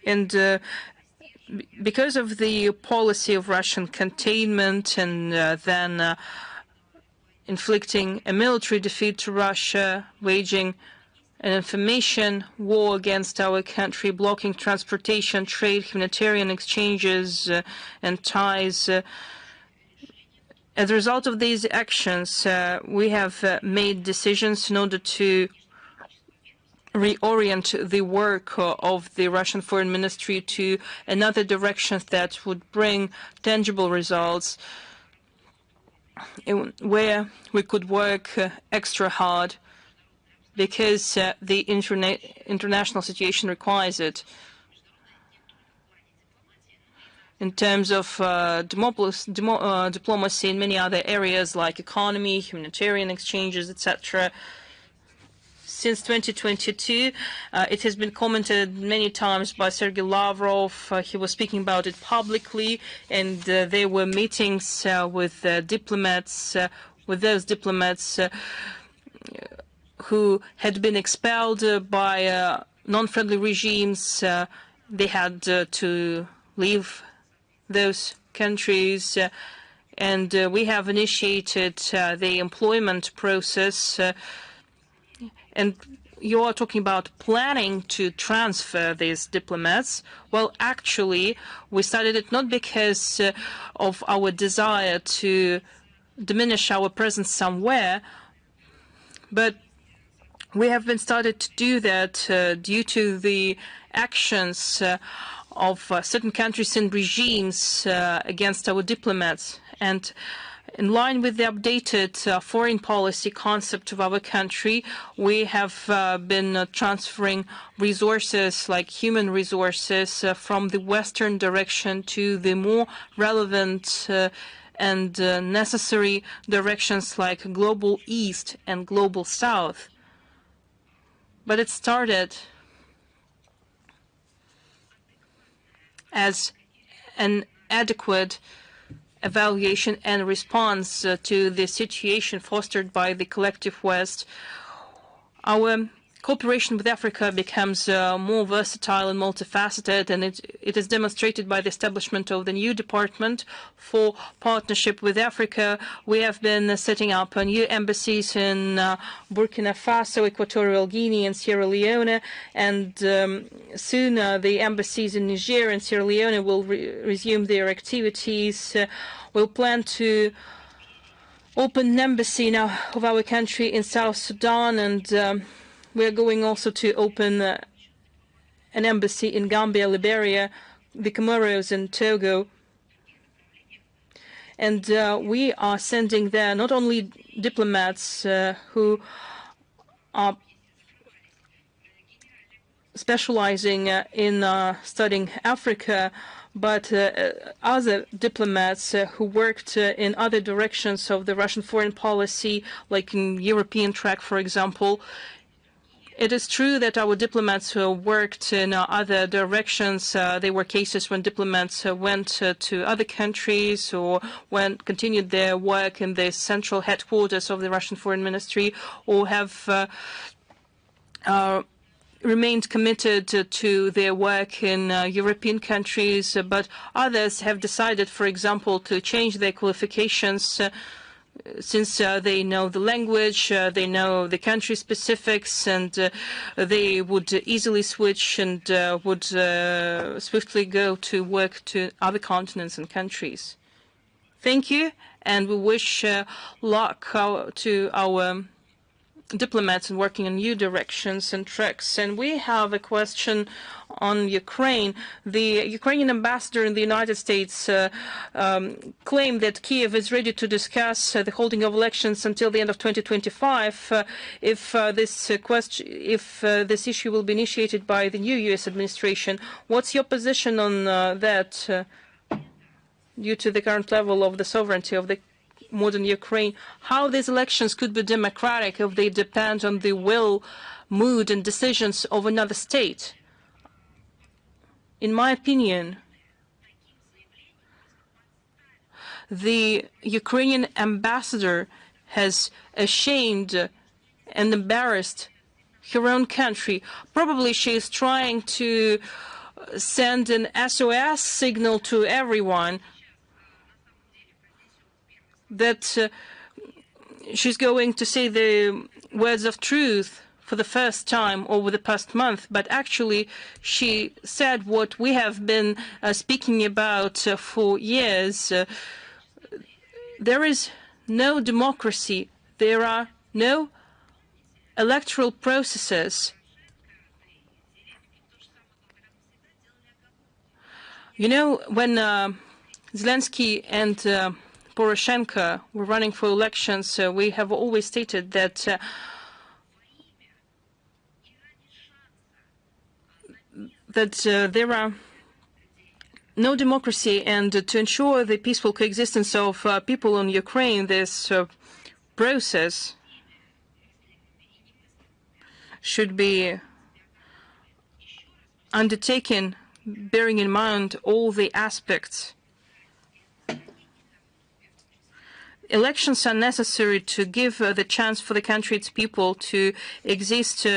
S4: And because of the policy of Russian containment and then inflicting a military defeat to Russia, waging an information war against our country, blocking transportation, trade, humanitarian exchanges and ties. As a result of these actions, we have made decisions in order to reorient the work of the Russian Foreign Ministry to another direction that would bring tangible results, where we could work extra hard because the international situation requires it. In terms of diplomacy in many other areas like economy, humanitarian exchanges, etc. Since 2022, it has been commented many times by Sergei Lavrov. He was speaking about it publicly, and there were meetings with diplomats, with those diplomats who had been expelled by non-friendly regimes. They had to leave those countries, and we have initiated the employment process. And you are talking about planning to transfer these diplomats. Well, actually, we started it not because of our desire to diminish our presence somewhere, but we have been started to do that due to the actions of certain countries and regimes against our diplomats. And in line with the updated foreign policy concept of our country, we have been transferring resources like human resources from the Western direction to the more relevant and necessary directions like Global East and Global South. But it started as an adequate evaluation and response to the situation fostered by the collective West. Our cooperation with Africa becomes more versatile and multifaceted, and it is demonstrated by the establishment of the new Department for Partnership with Africa. We have been setting up new embassies in Burkina Faso, Equatorial Guinea, and Sierra Leone, and soon the embassies in Niger and Sierra Leone will resume their activities. We'll plan to open an embassy now of our country in South Sudan, and we are going also to open an embassy in Gambia, Liberia, the Comoros, and Togo. And we are sending there not only diplomats who are specializing in studying Africa, but other diplomats who worked in other directions of the Russian foreign policy, like in European track, for example. It is true that our diplomats worked in other directions. There were cases when diplomats went to other countries or continued their work in the central headquarters of the Russian Foreign Ministry, or have remained committed to their work in European countries. But others have decided, for example, to change their qualifications since they know the language, they know the country specifics, and they would easily switch and would swiftly go to work to other continents and countries. Thank you, and we wish luck to our diplomats in working in new directions and tracks. And we have a question on Ukraine. The Ukrainian ambassador in the United States claimed that Kiev is ready to discuss the holding of elections until the end of 2025 if this issue will be initiated by the new U.S. administration. What's your position on that due to the current level of the sovereignty of the modern Ukraine? How these elections could be democratic if they depend on the will, mood, and decisions of another state? In my opinion, the Ukrainian ambassador has ashamed and embarrassed her own country. Probably she is trying to send an SOS signal to everyone that she's going to say the words of truth for the first time over the past month, but actually she said what we have been speaking about for years. There is no democracy. There are no electoral processes. You know, when Zelensky and Poroshenko were running for elections, we have always stated that there are no democracy, and to ensure the peaceful coexistence of people in Ukraine, this process should be undertaken bearing in mind all the aspects. Elections are necessary to give the chance for the country, its people, to exist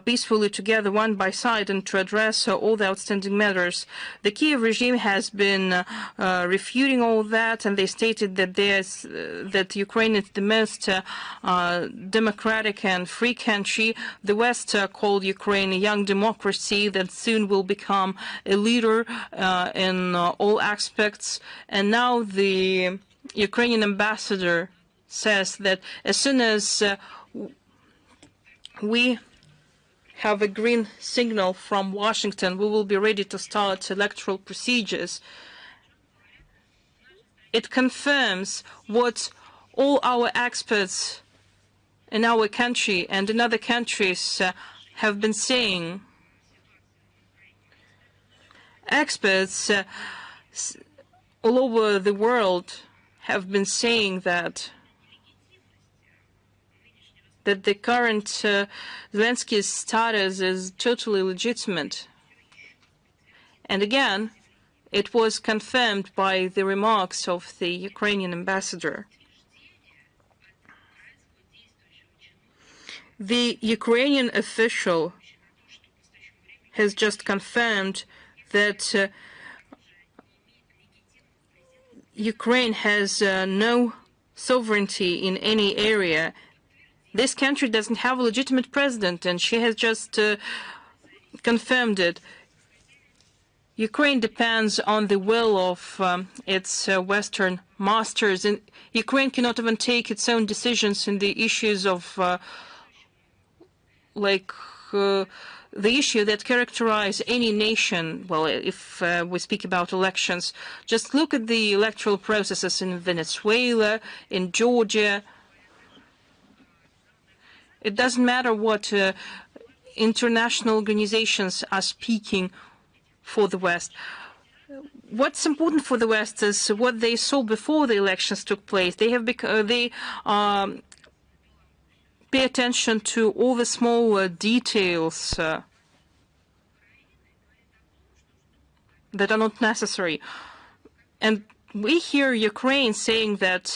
S4: peacefully together, one by side, and to address all the outstanding matters. The Kiev regime has been refuting all that, and they stated that that Ukraine is the most democratic and free country. The West called Ukraine a young democracy that soon will become a leader in all aspects. And now the Ukrainian ambassador says that as soon as we have a green signal from Washington, we will be ready to start electoral procedures. It confirms what all our experts in our country and in other countries have been saying. Experts all over the world have been saying that the current Zelensky's status is totally legitimate. And again, it was confirmed by the remarks of the Ukrainian ambassador. The Ukrainian official has just confirmed that Ukraine has no sovereignty in any area. This country doesn't have a legitimate president, and she has just confirmed it. Ukraine depends on the will of its Western masters, and Ukraine cannot even take its own decisions in the issues of the issue that characterize any nation. Well, if we speak about elections, just look at the electoral processes in Venezuela, in Georgia. It doesn't matter what international organizations are speaking for the West. What's important for the West is what they saw before the elections took place. They have pay attention to all the small details that are not necessary. And we hear Ukraine saying that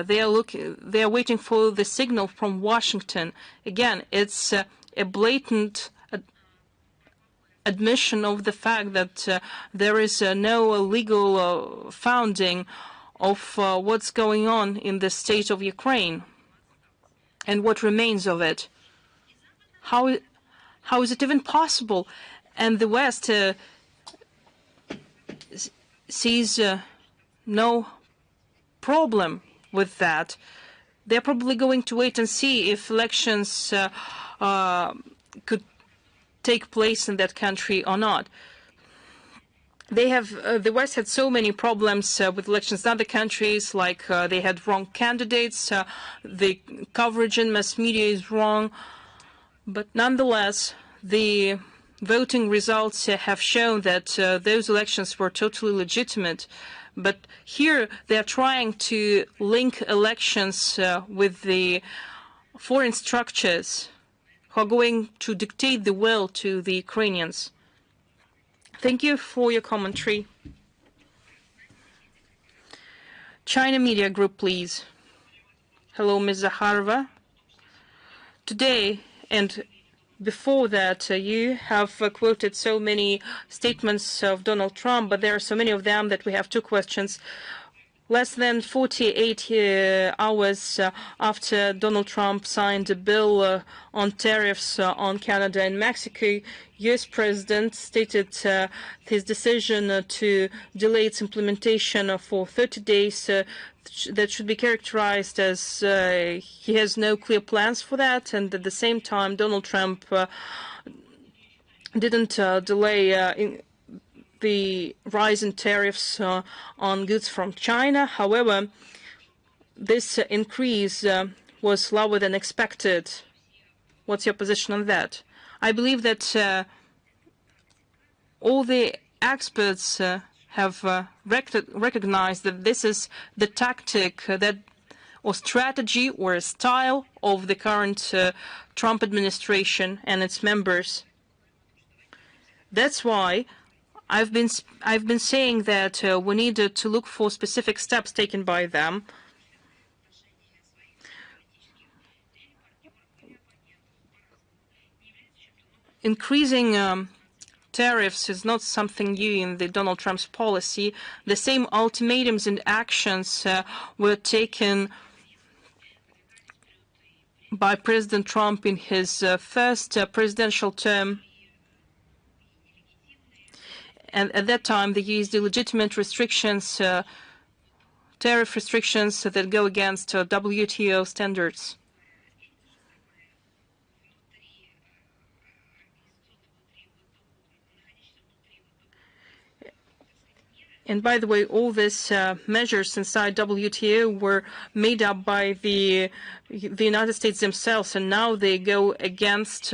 S4: they are waiting for the signal from Washington. Again, it's a blatant admission of the fact that there is no legal founding of what's going on in the state of Ukraine and what remains of it. How is it even possible? And the West sees no problem with that. They're probably going to wait and see if elections could take place in that country or not. They have the West had so many problems with elections in other countries, like they had wrong candidates, the coverage in mass media is wrong, but nonetheless, the voting results have shown that those elections were totally legitimate. But here they are trying to link elections with the foreign structures who are going to dictate the will to the Ukrainians. Thank you for your commentary. China Media Group, please. Hello, Ms. Zakharova. Today and before that, you have quoted so many statements of Donald Trump, but there are so many of them that we have two questions. Less than 48 hours after Donald Trump signed a bill on tariffs on Canada and Mexico, U.S. President stated his decision to delay its implementation for 30 days that should be characterized as he has no clear plans for that, and at the same time Donald Trump didn't delay the rise in tariffs on goods from China. However, this increase was lower than expected. What's your position on that? I believe that all the experts have recognized that this is the tactic or strategy or style of the current Trump administration and its members. That's why I've been saying that we need to look for specific steps taken by them. Increasing tariffs is not something new in the Donald Trump's policy. The same ultimatums and actions were taken by President Trump in his first presidential term. And at that time, they used illegitimate restrictions, tariff restrictions that go against WTO standards. And by the way, all these measures inside WTO were made up by the United States themselves, and now they go against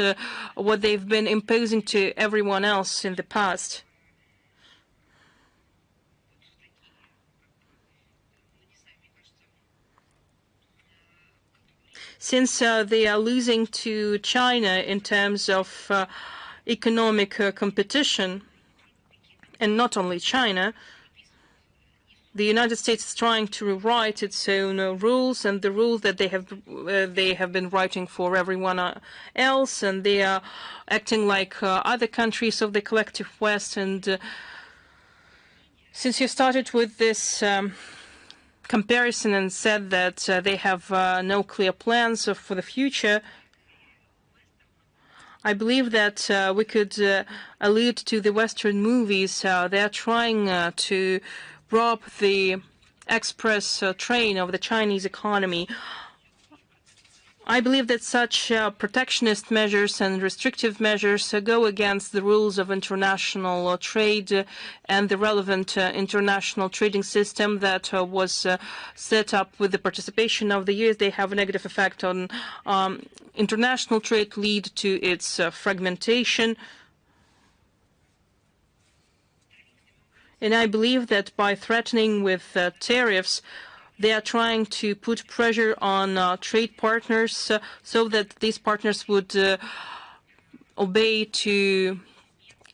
S4: what they've been imposing to everyone else in the past. Since they are losing to China in terms of economic competition, and not only China, the United States is trying to rewrite its own rules and the rules that they have been writing for everyone else, and they are acting like other countries of the collective West. And since you started with this comparison and said that they have no clear plans for the future, I believe that we could allude to the Western movies. They are trying to rob the express train of the Chinese economy. I believe that such protectionist measures and restrictive measures go against the rules of international trade and the relevant international trading system that was set up with the participation of the US. They have a negative effect on international trade, lead to its fragmentation. And I believe that by threatening with tariffs, they are trying to put pressure on trade partners so that these partners would obey to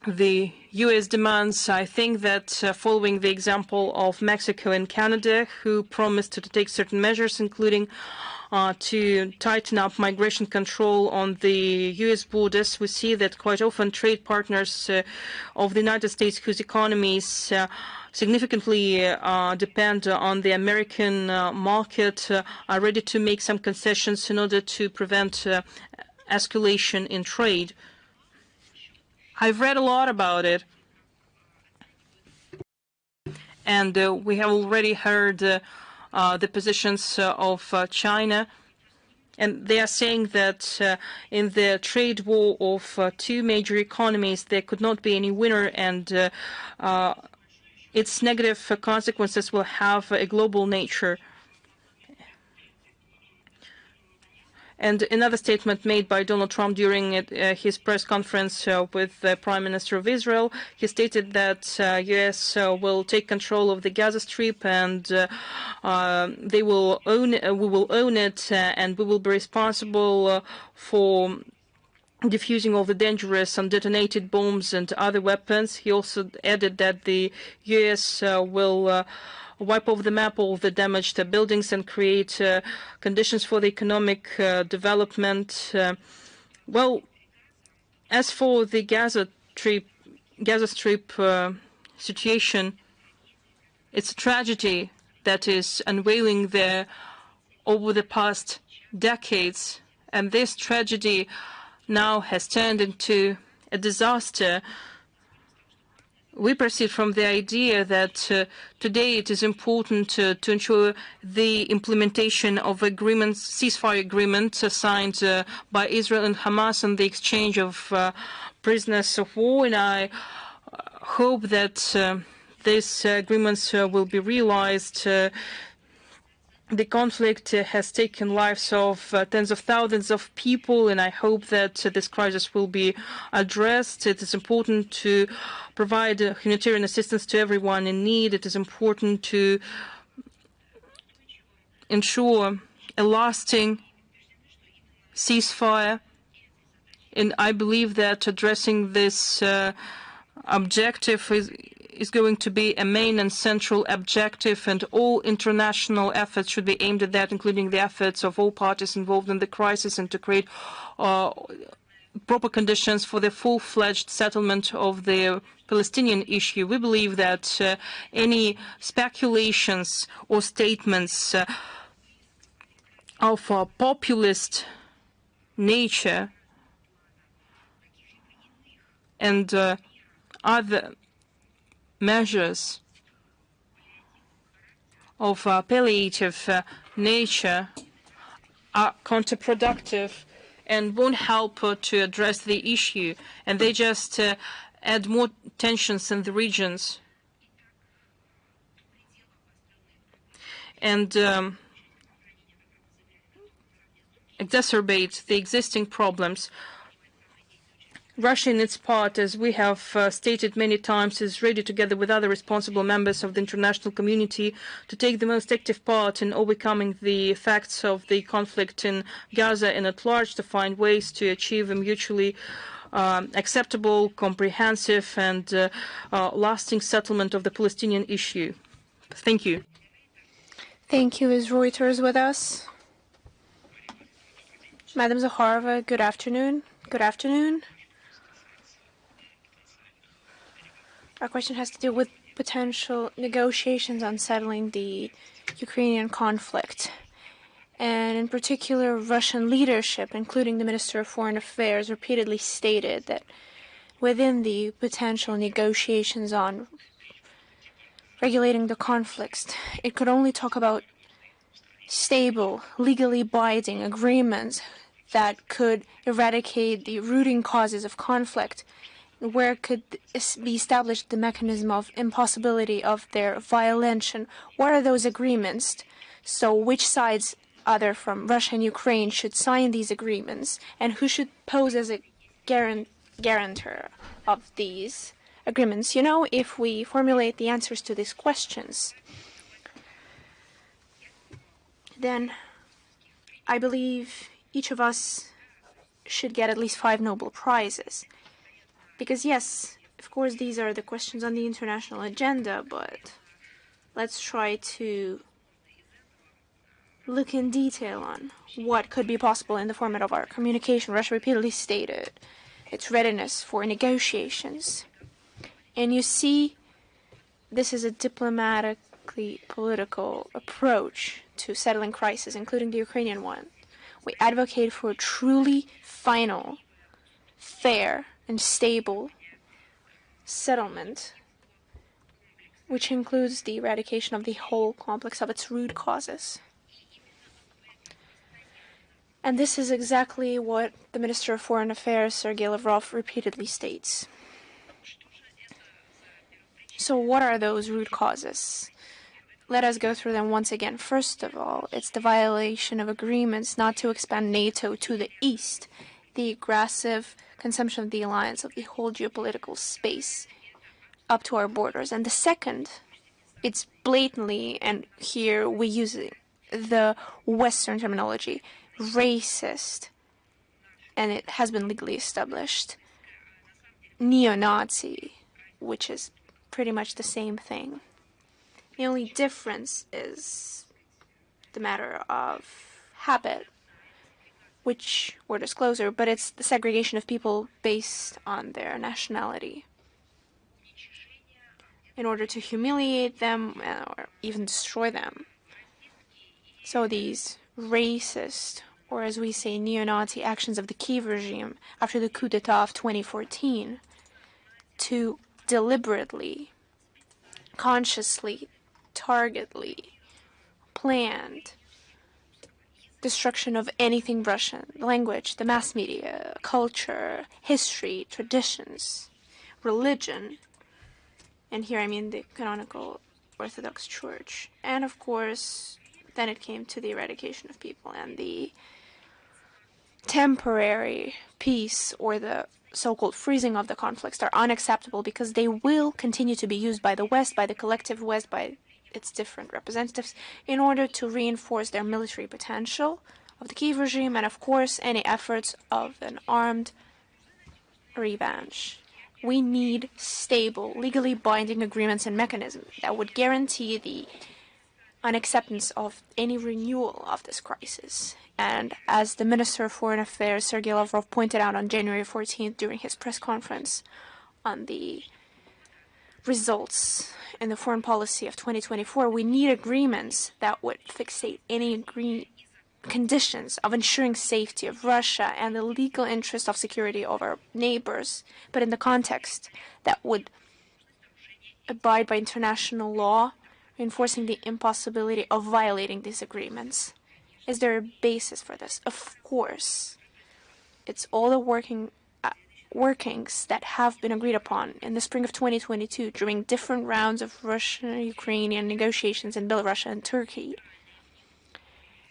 S4: the U.S. demands. I think that following the example of Mexico and Canada, who promised to take certain measures, including to tighten up migration control on the U.S. borders, we see that quite often trade partners of the United States, whose economies significantly depend on the American market, are ready to make some concessions in order to prevent escalation in trade. I've read a lot about it, and we have already heard the positions of China, and they are saying that in the trade war of two major economies, there could not be any winner, and its negative consequences will have a global nature. And another statement made by Donald Trump during his press conference with the Prime Minister of Israel, he stated that U.S. will take control of the Gaza Strip, and we will own it, and we will be responsible for diffusing all the dangerous and detonated bombs and other weapons. He also added that the U.S. will wipe off the map all the damaged buildings and create conditions for the economic development. Well, As for the Gaza Strip situation, it's a tragedy that is unveiling there over the past decades, and this tragedy now has turned into a disaster. We proceed from the idea that today it is important to ensure the implementation of agreements, ceasefire agreements signed by Israel and Hamas and the exchange of prisoners of war. And I hope that these agreements will be realized. The conflict has taken lives of tens of thousands of people, and I hope that this crisis will be addressed. It is important to provide humanitarian assistance to everyone in need. It is important to ensure a lasting ceasefire, and I believe that addressing this objective is going to be a main and central objective, and all international efforts should be aimed at that, including the efforts of all parties involved in the crisis, and to create proper conditions for the full-fledged settlement of the Palestinian issue. We believe that any speculations or statements of a populist nature and other measures of palliative nature are counterproductive and won't help to address the issue, and they just add more tensions in the regions and exacerbate the existing problems. Russia, in its part, as we have stated many times, is ready, together with other responsible members of the international community, to take the most active part in overcoming the effects of the conflict in Gaza and at large, to find ways to achieve a mutually acceptable, comprehensive, and lasting settlement of the Palestinian issue. Thank you.
S1: Thank you. Is Reuters with us? Madam Zakharova, good afternoon. Good afternoon. Our question has to do with potential negotiations on settling the Ukrainian conflict. And in particular, Russian leadership, including the Minister of Foreign Affairs, repeatedly stated that within the potential negotiations on regulating the conflict, it could only talk about stable, legally binding agreements that could eradicate the rooting causes of conflict, where could be established the mechanism of impossibility of their violation. What are those agreements? So which sides, other from Russia and Ukraine, should sign these agreements, and who should pose as a guarantor of these agreements? You know, if we formulate the answers to these questions, then I believe each of us should get at least 5 Nobel Prizes. Because yes, of course, these are the questions on the international agenda, but let's try to look in detail on what could be possible in the format of our communication. Russia repeatedly stated its readiness for negotiations. And you see, this is a diplomatically political approach to settling crises, including the Ukrainian one. We advocate for a truly final, fair, and stable settlement, which includes the eradication of the whole complex of its root causes. And this is exactly what the Minister of Foreign Affairs, Sergei Lavrov, repeatedly states. So what are those root causes? Let us go through them once again. First of all, it's the violation of agreements not to expand NATO to the east, the aggressive consumption of the alliance of the whole geopolitical space up to our borders. And the second, it's blatantly, and here we use the Western terminology, racist, and it has been legally established, neo-Nazi, which is pretty much the same thing. The only difference is the matter of habit. which word is closer, but it's the segregation of people based on their nationality in order to humiliate them or even destroy them. So these racist, or as we say, neo-Nazi actions of the Kiev regime after the coup d'etat of 2014 to deliberately, consciously, targetedly planned destruction of anything Russian, the language, the mass media, culture, history, traditions, religion, and here I mean the canonical Orthodox Church, and of course then it came to the eradication of people and the temporary peace or the so-called freezing of the conflicts are unacceptable because they will continue to be used by the West, by the collective West, by its different representatives in order to reinforce their military potential of the Kiev regime and of course any efforts of an armed revenge. We need stable, legally binding agreements and mechanisms that would guarantee the unacceptance of any renewal of this crisis. And as the Minister of Foreign Affairs, Sergei Lavrov, pointed out on January 14th during his press conference on the results in the foreign policy of 2024, we need agreements that would fixate any conditions of ensuring safety of Russia and the legal interest of security of our neighbors, but in the context that would abide by international law, reinforcing the impossibility of violating these agreements. Is there a basis for this? Of course. It's all the workings that have been agreed upon in the spring of 2022 during different rounds of Russian-Ukrainian negotiations in Belarus and Turkey,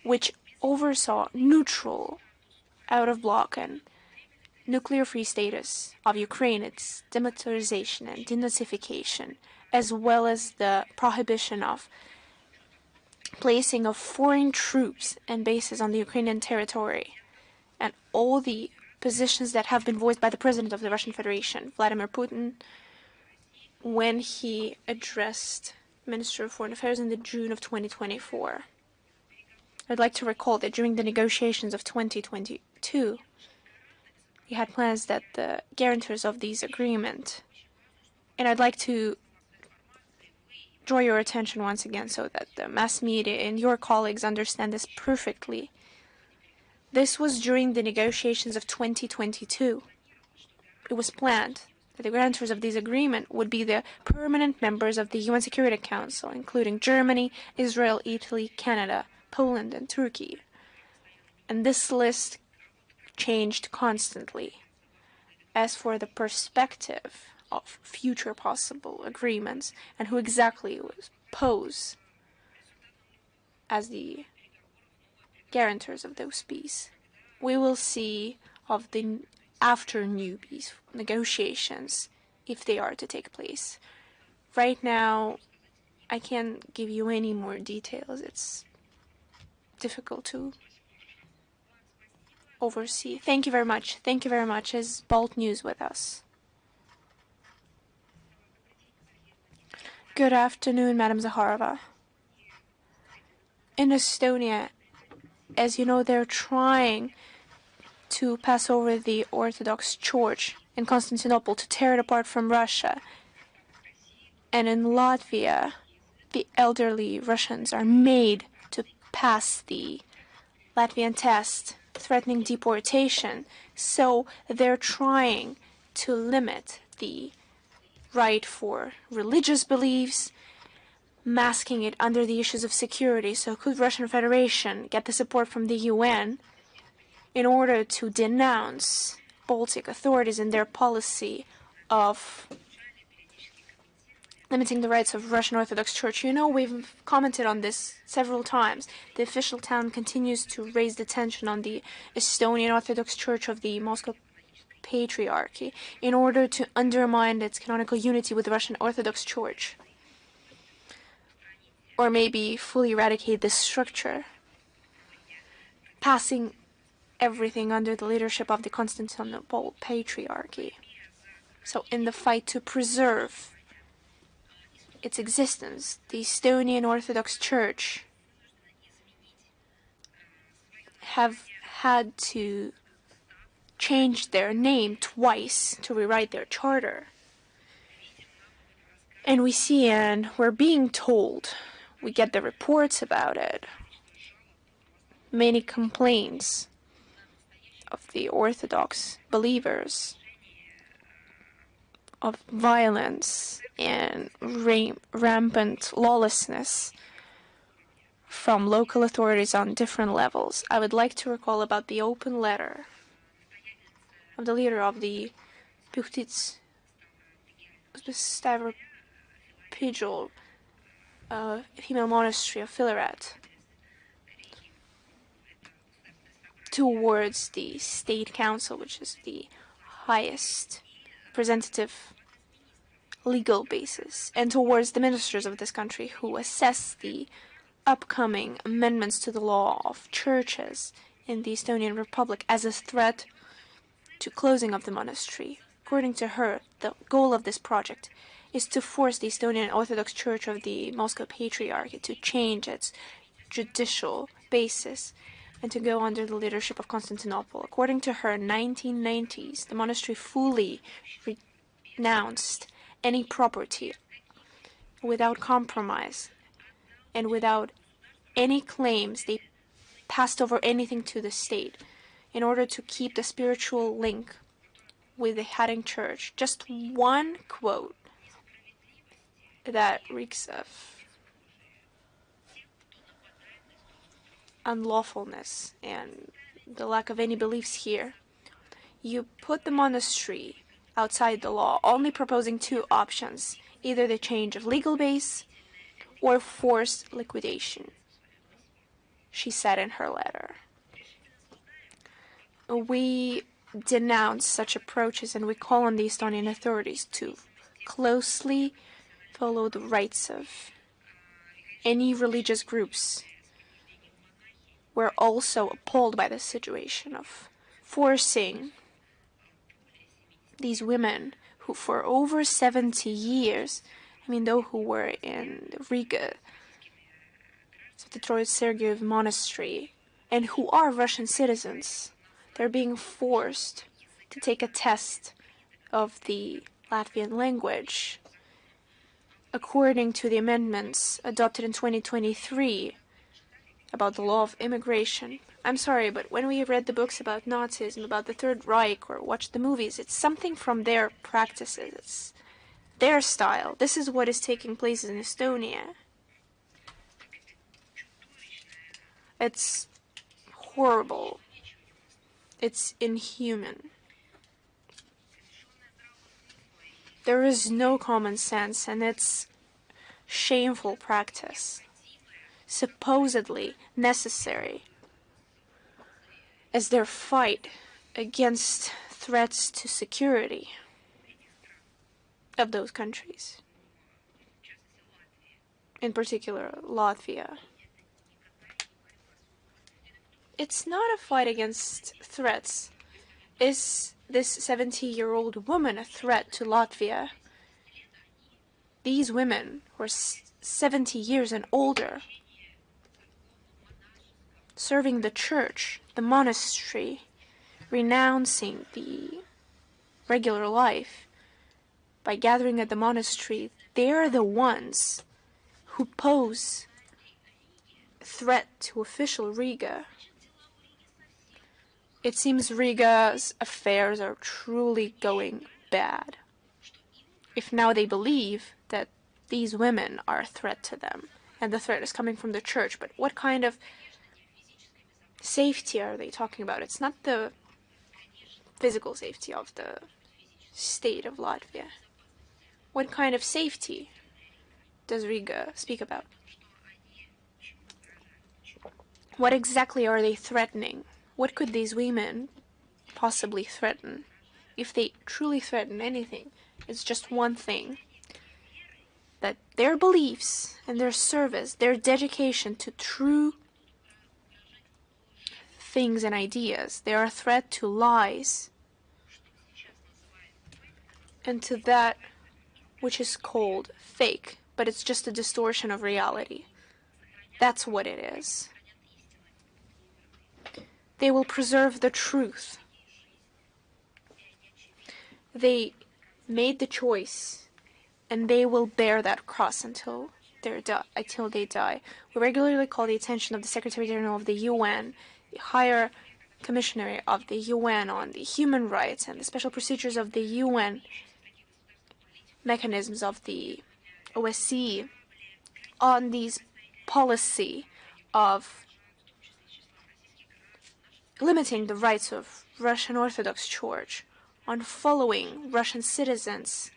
S1: which oversaw neutral, out-of-bloc and nuclear-free status of Ukraine, its demilitarization and denazification, as well as the prohibition of placing of foreign troops and bases on the Ukrainian territory, and all the positions that have been voiced by the President of the Russian Federation, Vladimir Putin, when he addressed Minister of Foreign Affairs in the June of 2024. I'd like to recall that during the negotiations of 2022, we had plans that the guarantors of these agreement, and I'd like to draw your attention once again so that the mass media and your colleagues understand this perfectly. This was during the negotiations of 2022. It was planned that the guarantors of this agreement would be the permanent members of the UN Security Council, including Germany, Israel, Italy, Canada, Poland, and Turkey. And this list changed constantly. As for the perspective of future possible agreements and who exactly was posed as the guarantors of those peace, we will see of the after new peace negotiations if they are to take place. Right now, I can't give you any more details. It's difficult to oversee. Thank you very much. Thank you very much. Is Bolt News with us? Good afternoon, Madam Zakharova. In Estonia, as you know, they're trying to pass over the Orthodox Church in Constantinople to tear it apart from Russia. And in Latvia, the elderly Russians are made to pass the Latvian test, threatening deportation. So they're trying to limit the right for religious beliefs, masking it under the issues of security. So could Russian Federation get the support from the UN in order to denounce Baltic authorities and their policy of limiting the rights of Russian Orthodox Church? You know, we've commented on this several times. The official town continues to raise the tension on the Estonian Orthodox Church of the Moscow Patriarchy in order to undermine its canonical unity with the Russian Orthodox Church, or maybe fully eradicate this structure, passing everything under the leadership of the Constantinople Patriarchy. So in the fight to preserve its existence, the Estonian Orthodox Church have had to change their name twice to rewrite their charter. And we see, and we're being told, we get the reports about it, many complaints of the Orthodox believers of violence and rampant lawlessness from local authorities on different levels. I would like to recall about the open letter of the leader of the Puchtic Stavropigil female monastery of Filaret towards the State Council, which is the highest representative legal basis, and towards the ministers of this country who assess the upcoming amendments to the law of churches in the Estonian Republic as a threat to closing of the monastery. According to her, the goal of this project is to force the Estonian Orthodox Church of the Moscow Patriarchate to change its judicial basis and to go under the leadership of Constantinople. According to her, in 1990s, the monastery fully renounced any property without compromise and without any claims. They passed over anything to the state in order to keep the spiritual link with the Hadding Church. Just one quote that reeks of unlawfulness and the lack of any beliefs here. You put the monastery outside the law, only proposing two options: either the change of legal base or forced liquidation, she said in her letter. We denounce such approaches and we call on the Estonian authorities to closely follow the rights of any religious groups. We're also appalled by the situation of forcing these women who for over 70 years, those who were in Riga, the Troitsk Sergiev monastery, and who are Russian citizens, they're being forced to take a test of the Latvian language according to the amendments adopted in 2023 about the law of immigration. I'm sorry, but when we read the books about Nazism, about the Third Reich, or watched the movies, it's something from their practices. It's their style. This is what is taking place in Estonia. It's horrible. It's inhuman. There is no common sense, and it's shameful practice, supposedly necessary as their fight against threats to security of those countries, in particular Latvia. It's not a fight against threats. Is this 70-year-old woman a threat to Latvia? These women who are 70 years and older, serving the church, the monastery, renouncing the regular life by gathering at the monastery, they're the ones who pose a threat to official Riga. It seems Riga's affairs are truly going bad, if now they believe that these women are a threat to them, and the threat is coming from the church. But what kind of safety are they talking about? It's not the physical safety of the state of Latvia. What kind of safety does Riga speak about? What exactly are they threatening? What could these women possibly threaten? If they truly threaten anything, it's just one thing: that their beliefs and their service, their dedication to true things and ideas, they are a threat to lies and to that which is called fake, but it's just a distortion of reality. That's what it is. They will preserve the truth. They made the choice, and they will bear that cross until they die. We regularly call the attention of the Secretary General of the UN, the Higher Commissioner of the UN on the human rights and the special procedures of the UN mechanisms of the OSCE on these policy of limiting the rights of Russian Orthodox Church, on following Russian citizens,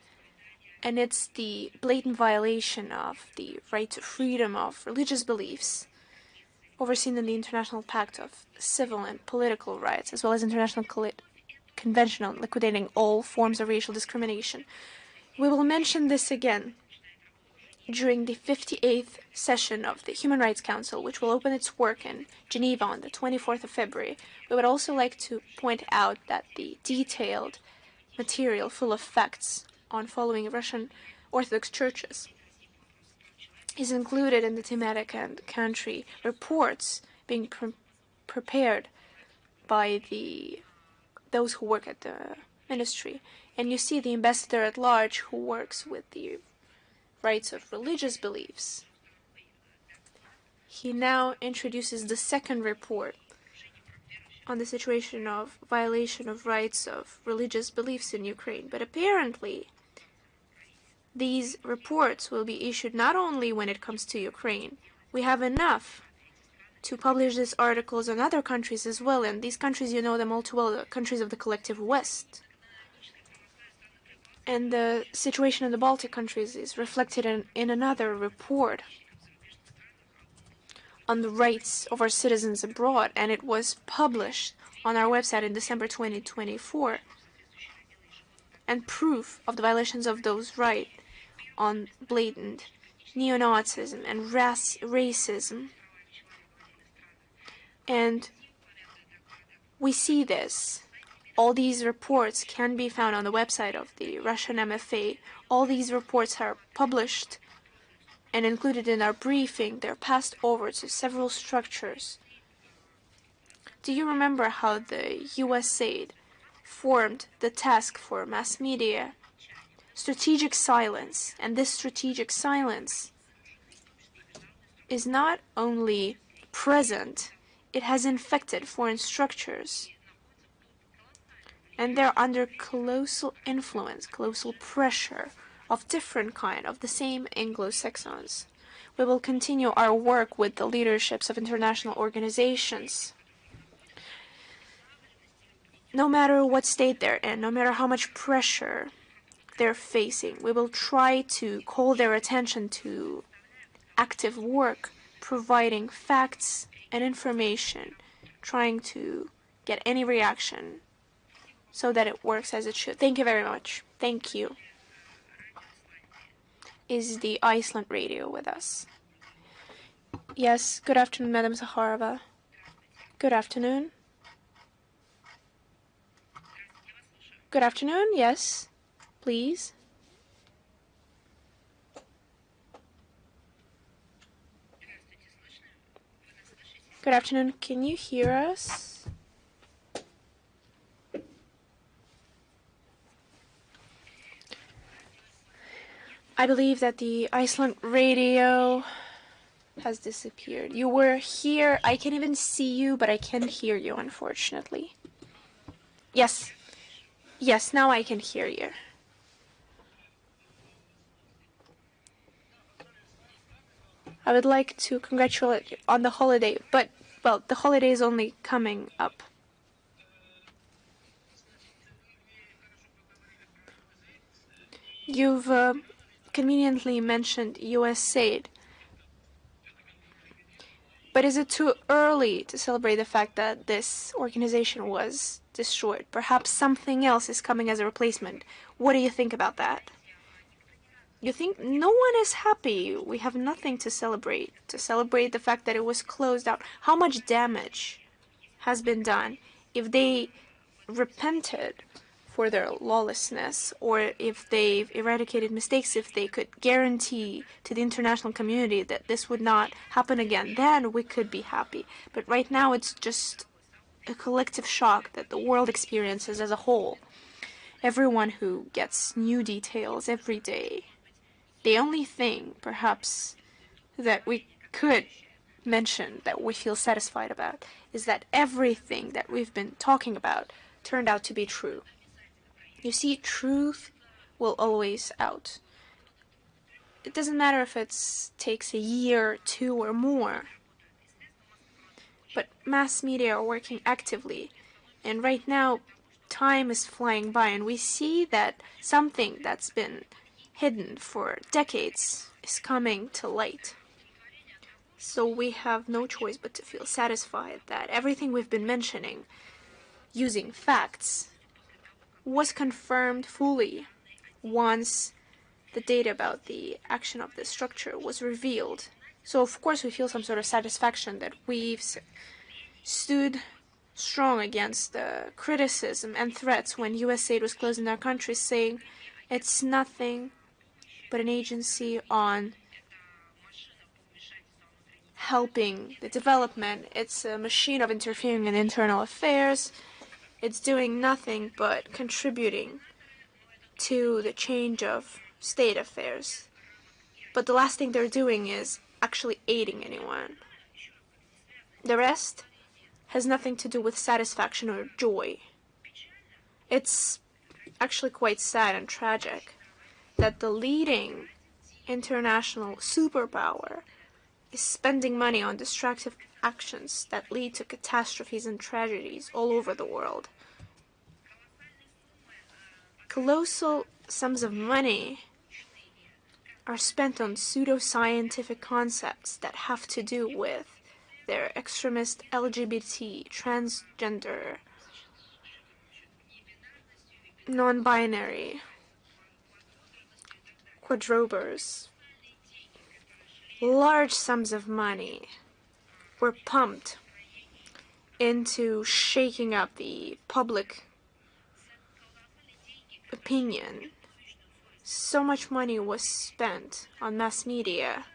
S1: and it's the blatant violation of the right to freedom of religious beliefs overseen in the International Pact of Civil and Political Rights, as well as International Convention on Liquidating All Forms of Racial Discrimination. We will mention this again during the 58th session of the Human Rights Council, which will open its work in Geneva on the 24th of February. We would also like to point out that the detailed material full of facts on following Russian Orthodox churches is included in the thematic and country reports being prepared by those who work at the ministry. And you see the ambassador at large who works with the rights of religious beliefs. He now introduces the second report on the situation of violation of rights of religious beliefs in Ukraine. But apparently, these reports will be issued not only when it comes to Ukraine. We have enough to publish these articles on other countries as well, and these countries, you know them all too well, the countries of the collective West. And the situation in the Baltic countries is reflected in another report on the rights of our citizens abroad, and it was published on our website in December 2024. And proof of the violations of those rights on blatant neo-Nazism and racism. And we see this. All these reports can be found on the website of the Russian MFA. All these reports are published and included in our briefing. They're passed over to several structures. Do you remember how the USAID formed the task for mass media? Strategic silence. And this strategic silence is not only present, it has infected foreign structures. And they're under colossal influence, colossal pressure of different kind, of the same Anglo-Saxons. We will continue our work with the leaderships of international organizations. No matter what state they're in, no matter how much pressure they're facing, we will try to call their attention to active work, providing facts and information, trying to get any reaction so that it works as it should. Thank you very much. Thank you. Is the Iceland radio with us? Yes, good afternoon, Madam Zakharova. Good afternoon. Good afternoon, yes, please. Good afternoon, can you hear us? I believe that the Iceland radio has disappeared. You were here, I can even see you, but I can't hear you, unfortunately. Yes. Yes, now I can hear you. I would like to congratulate you on the holiday, but, well, the holiday is only coming up. You've conveniently mentioned USAID. But is it too early to celebrate the fact that this organization was destroyed? Perhaps something else is coming as a replacement. What do you think about that? You think no one is happy? We have nothing to celebrate. To celebrate the fact that it was closed out. How much damage has been done? If they repented for their lawlessness, or if they've eradicated mistakes, if they could guarantee to the international community that this would not happen again, then we could be happy. But right now it's just a collective shock that the world experiences as a whole. Everyone who gets new details every day. The only thing, perhaps, that we could mention that we feel satisfied about is that everything that we've been talking about turned out to be true. You see, truth will always out. It doesn't matter if it takes a year, 2, or more. But mass media are working actively, and right now time is flying by, and we see that something that's been hidden for decades is coming to light. So we have no choice but to feel satisfied that everything we've been mentioning, using facts, was confirmed fully once the data about the action of this structure was revealed. So of course we feel some sort of satisfaction that we've stood strong against the criticism and threats when US aid was closed in our country, saying it's nothing but an agency on helping the development. It's a machine of interfering in internal affairs. It's doing nothing but contributing to the change of state affairs. But the last thing they're doing is actually aiding anyone. The rest has nothing to do with satisfaction or joy. It's actually quite sad and tragic that the leading international superpower is spending money on destructive actions that lead to catastrophes and tragedies all over the world. Colossal sums of money are spent on pseudo-scientific concepts that have to do with their extremist LGBT, transgender, non-binary, quadroberes. Large sums of money were pumped into shaking up the public opinion. So much money was spent on mass media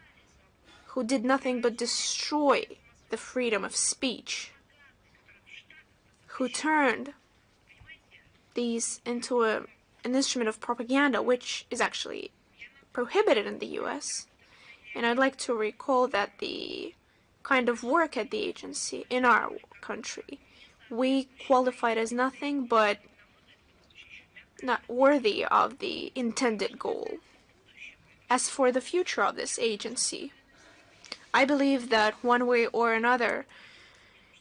S1: who did nothing but destroy the freedom of speech, who turned these into an instrument of propaganda, which is actually prohibited in the US. And I'd like to recall that the kind of work at the agency in our country, we qualified as nothing but not worthy of the intended goal. As for the future of this agency, I believe that one way or another,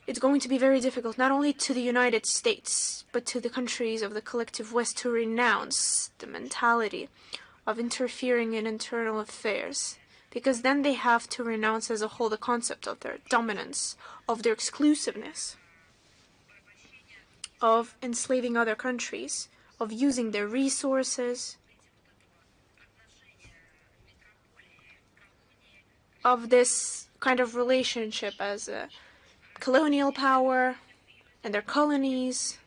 S1: it's going to be very difficult, not only to the United States, but to the countries of the collective West to renounce the mentality of interfering in internal affairs, because then they have to renounce as a whole the concept of their dominance, of their exclusiveness, of enslaving other countries, of using their resources, of this kind of relationship as a colonial power and their colonies.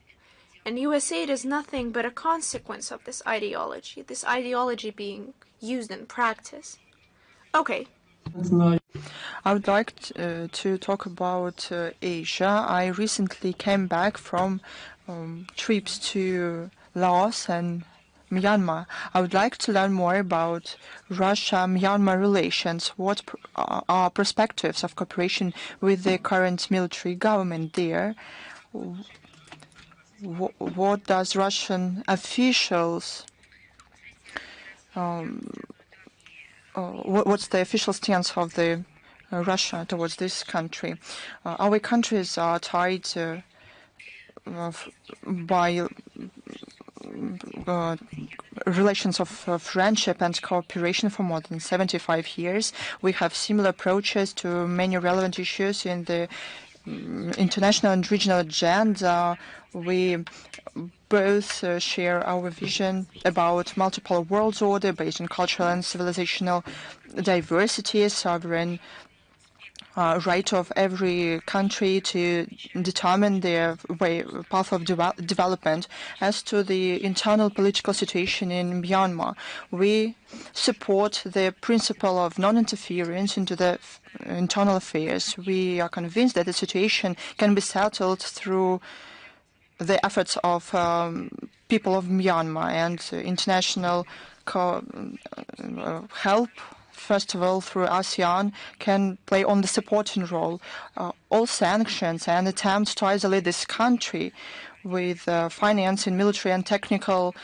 S1: And USA is nothing but a consequence of this ideology being used in practice. Okay.
S3: I would like to talk about Asia. I recently came back from trips to Laos and Myanmar. I would like to learn more about Russia-Myanmar relations. What are perspectives of cooperation with the current military government there? What does Russian officials what's the official stance of the Russia towards this country? Our countries are tied by relations of friendship and cooperation for more than 75 years. We have similar approaches to many relevant issues in the international and regional agenda. We both share our vision about multiple world order based on cultural and civilizational diversity, sovereign right of every country to determine their path of development. As to the internal political situation in Myanmar, we support the principle of non-interference into the internal affairs. We are convinced that the situation can be settled through the efforts of people of Myanmar and international help. First of all, through ASEAN, can play on the supporting role. All sanctions and attempts to isolate this country with financing, military and technical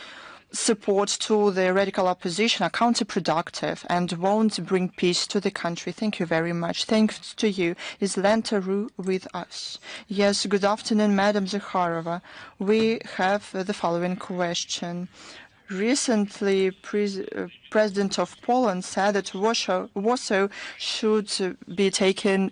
S3: support to the radical opposition are counterproductive and won't bring peace to the country. Thank you very much. Thanks to you. Is Lentaru with us? Yes, good afternoon, Madam Zakharova. We have the following question. Recently, President of Poland said that Warsaw should be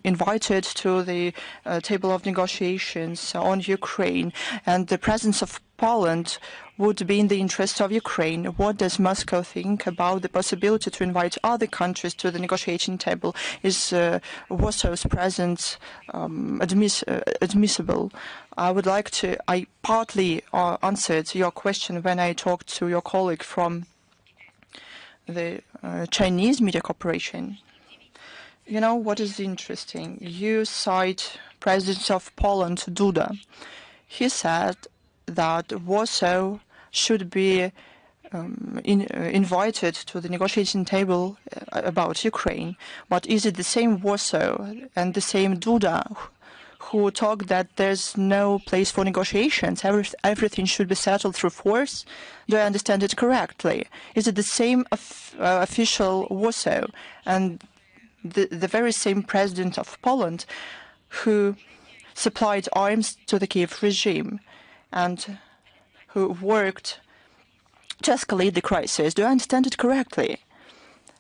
S3: invited to the table of negotiations on Ukraine, and the presence of Poland would be in the interest of Ukraine. What does Moscow think about the possibility to invite other countries to the negotiating table? Is Warsaw's presence admissible? I partly answered your question when I talked to your colleague from the Chinese Media Corporation. You know what is interesting? You cite President of Poland, Duda. He said that Warsaw should be invited to the negotiating table about Ukraine. But is it the same Warsaw and the same Duda who talk that there's no place for negotiations, everything should be settled through force? Do I understand it correctly? Is it the same official Warsaw and the very same president of Poland who supplied arms to the Kiev regime and who worked to escalate the crisis? Do I understand it correctly?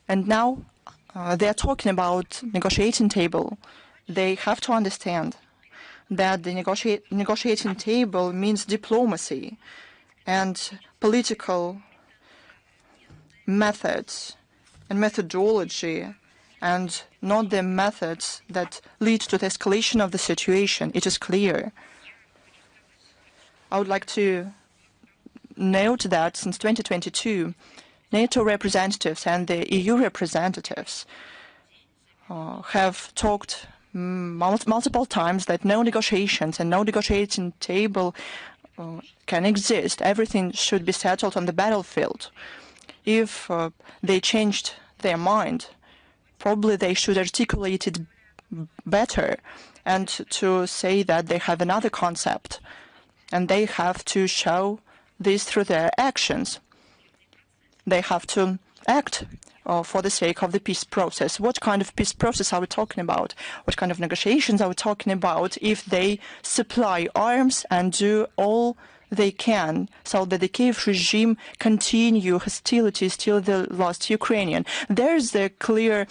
S3: And now they are talking about negotiating table. They have to understand that the negotiating table means diplomacy and political methods and methodology, and not the methods that lead to the escalation of the situation. It is clear. I would like to note that since 2022, NATO representatives and the EU representatives have talked multiple times that no negotiations and no negotiating table can exist. Everything should be settled on the battlefield. If they changed their mind, probably they should articulate it better and to say that they have another concept, and they have to show this through their actions. They have to act for the sake of the peace process. What kind of peace process are we talking about? What kind of negotiations are we talking about if they supply arms and do all they can so that the Kiev regime continue hostilities till the last Ukrainian? There's a clear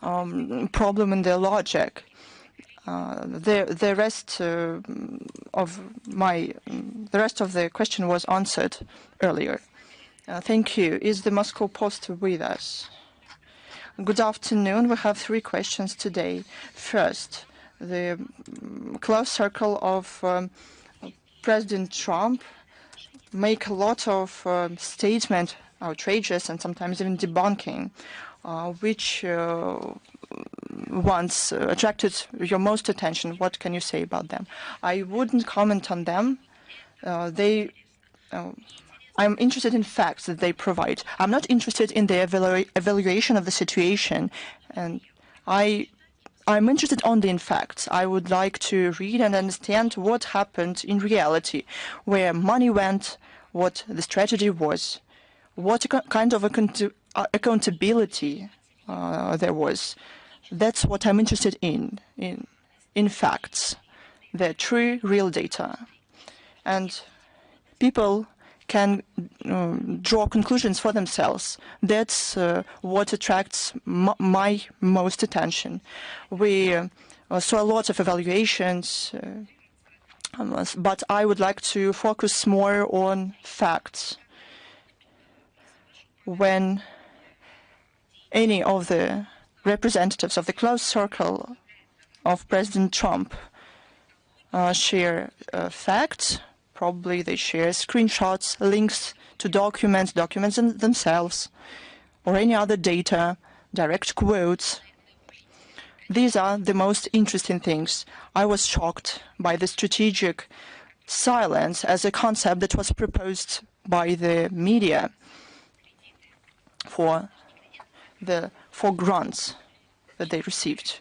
S3: problem in their logic. The rest of the question was answered earlier. Thank you. Is the Moscow Post with us? Good afternoon. We have 3 questions today. First, the close circle of President Trump make a lot of statements, outrageous and sometimes even debunking, which ones attracted your most attention? What can you say about them? I wouldn't comment on them. I'm interested in facts that they provide. I'm not interested in the evaluation of the situation, and I'm interested only in facts. I would like to read and understand what happened in reality, where money went, what the strategy was, what kind of accountability there was. That's what I'm interested in facts, the true, real data. And people can draw conclusions for themselves. That's what attracts my most attention. We saw a lot of evaluations, but I would like to focus more on facts. When any of the representatives of the close circle of President Trump share facts. Probably they share screenshots, links to documents themselves, or any other data, direct quotes. These are the most interesting things. I was shocked by the strategic silence as a concept that was proposed by the media for grants that they received.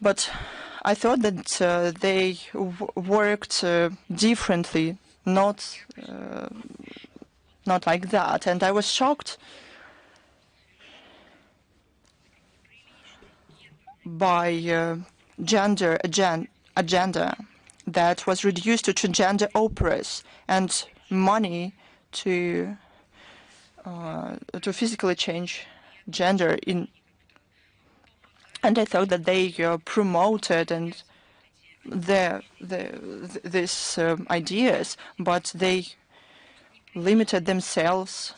S3: But I thought that they worked differently, not like that, and I was shocked by gender agenda that was reduced to transgender operas and money to physically change gender and I thought that they promoted and these ideas, but they limited themselves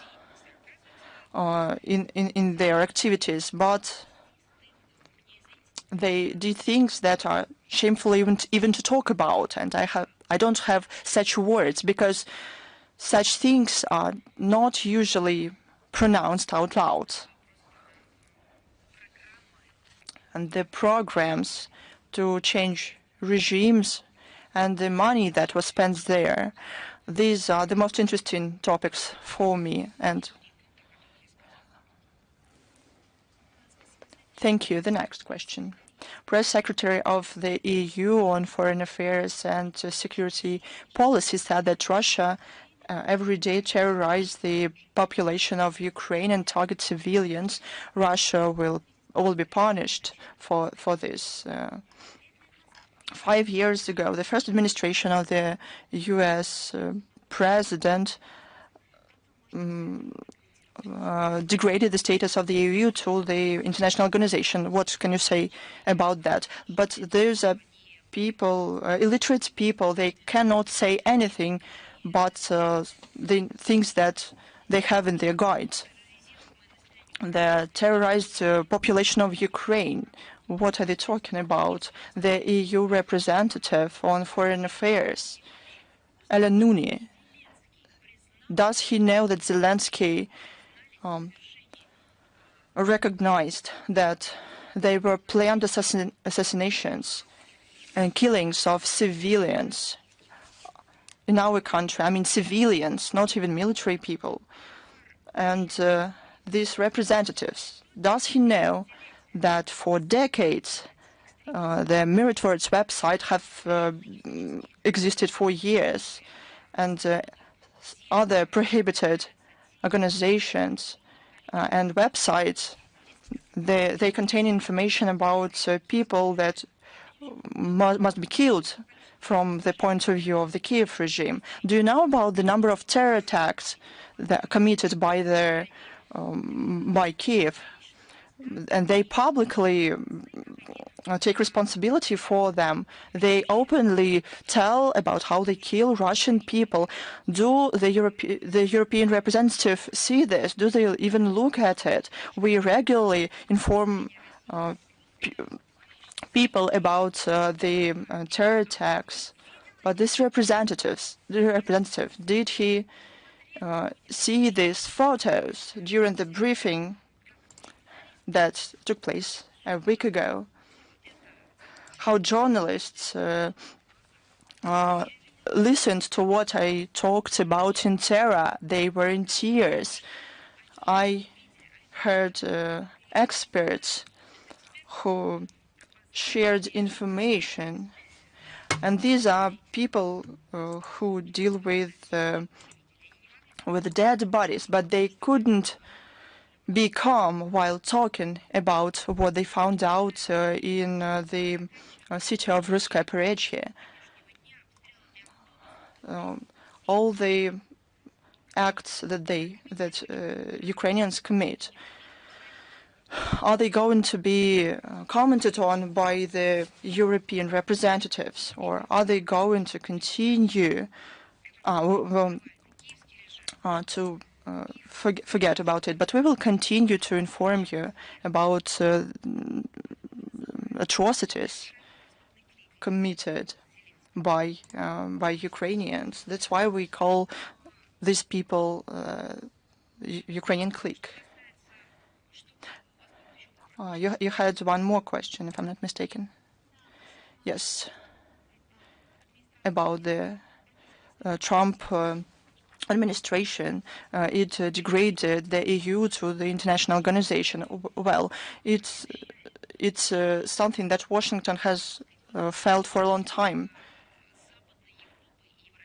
S3: in their activities. But they did things that are shameful even to talk about, and I don't have such words because such things are not usually pronounced out loud. And the programs to change regimes and the money that was spent there, these are the most interesting topics for me. And thank you. The next question. Press Secretary of the EU on Foreign Affairs and Security Policy said that Russia every day terrorizes the population of Ukraine and targets civilians. Russia will be punished for this. 5 years ago, the first administration of the U.S. President degraded the status of the EU to the international organization. What can you say about that? But those are people, illiterate people, they cannot say anything but the things that they have in their guides. The terrorized population of Ukraine, what are they talking about? The EU representative on foreign affairs, Ellen Nooney, does he know that Zelensky recognized that they were planned assassinations and killings of civilians in our country? I mean civilians, not even military people. And these representatives, does he know that for decades the Meritorious website have existed for years, and other prohibited organizations and websites, they contain information about people that must be killed from the point of view of the Kiev regime? Do you know about the number of terror attacks that committed by by Kiev? And they publicly take responsibility for them. They openly tell about how they kill Russian people. Do the European representatives see this? Do they even look at it? We regularly inform people about the terror attacks. But this representative, did he see these photos during the briefing that took place a week ago? How journalists listened to what I talked about in terror. They were in tears. I heard experts who shared information, and these are people who deal with dead bodies, but they couldn't be calm while talking about what they found out in the city of Ruskaya Porечье. All the acts that Ukrainians commit, are they going to be commented on by the European representatives, or are they going to continue to forget about it. But we will continue to inform you about atrocities committed by Ukrainians. That's why we call these people Ukrainian clique. You had one more question, if I'm not mistaken. Yes, about the Trump administration. It degraded the EU to the international organization. Well, it's something that Washington has felt for a long time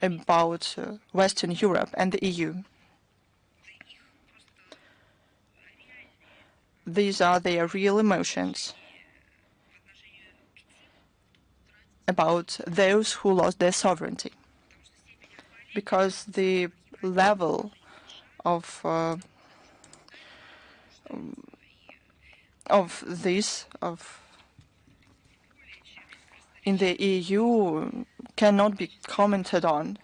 S3: about Western Europe and the EU. These are their real emotions about those who lost their sovereignty, because the level of in the EU cannot be commented on.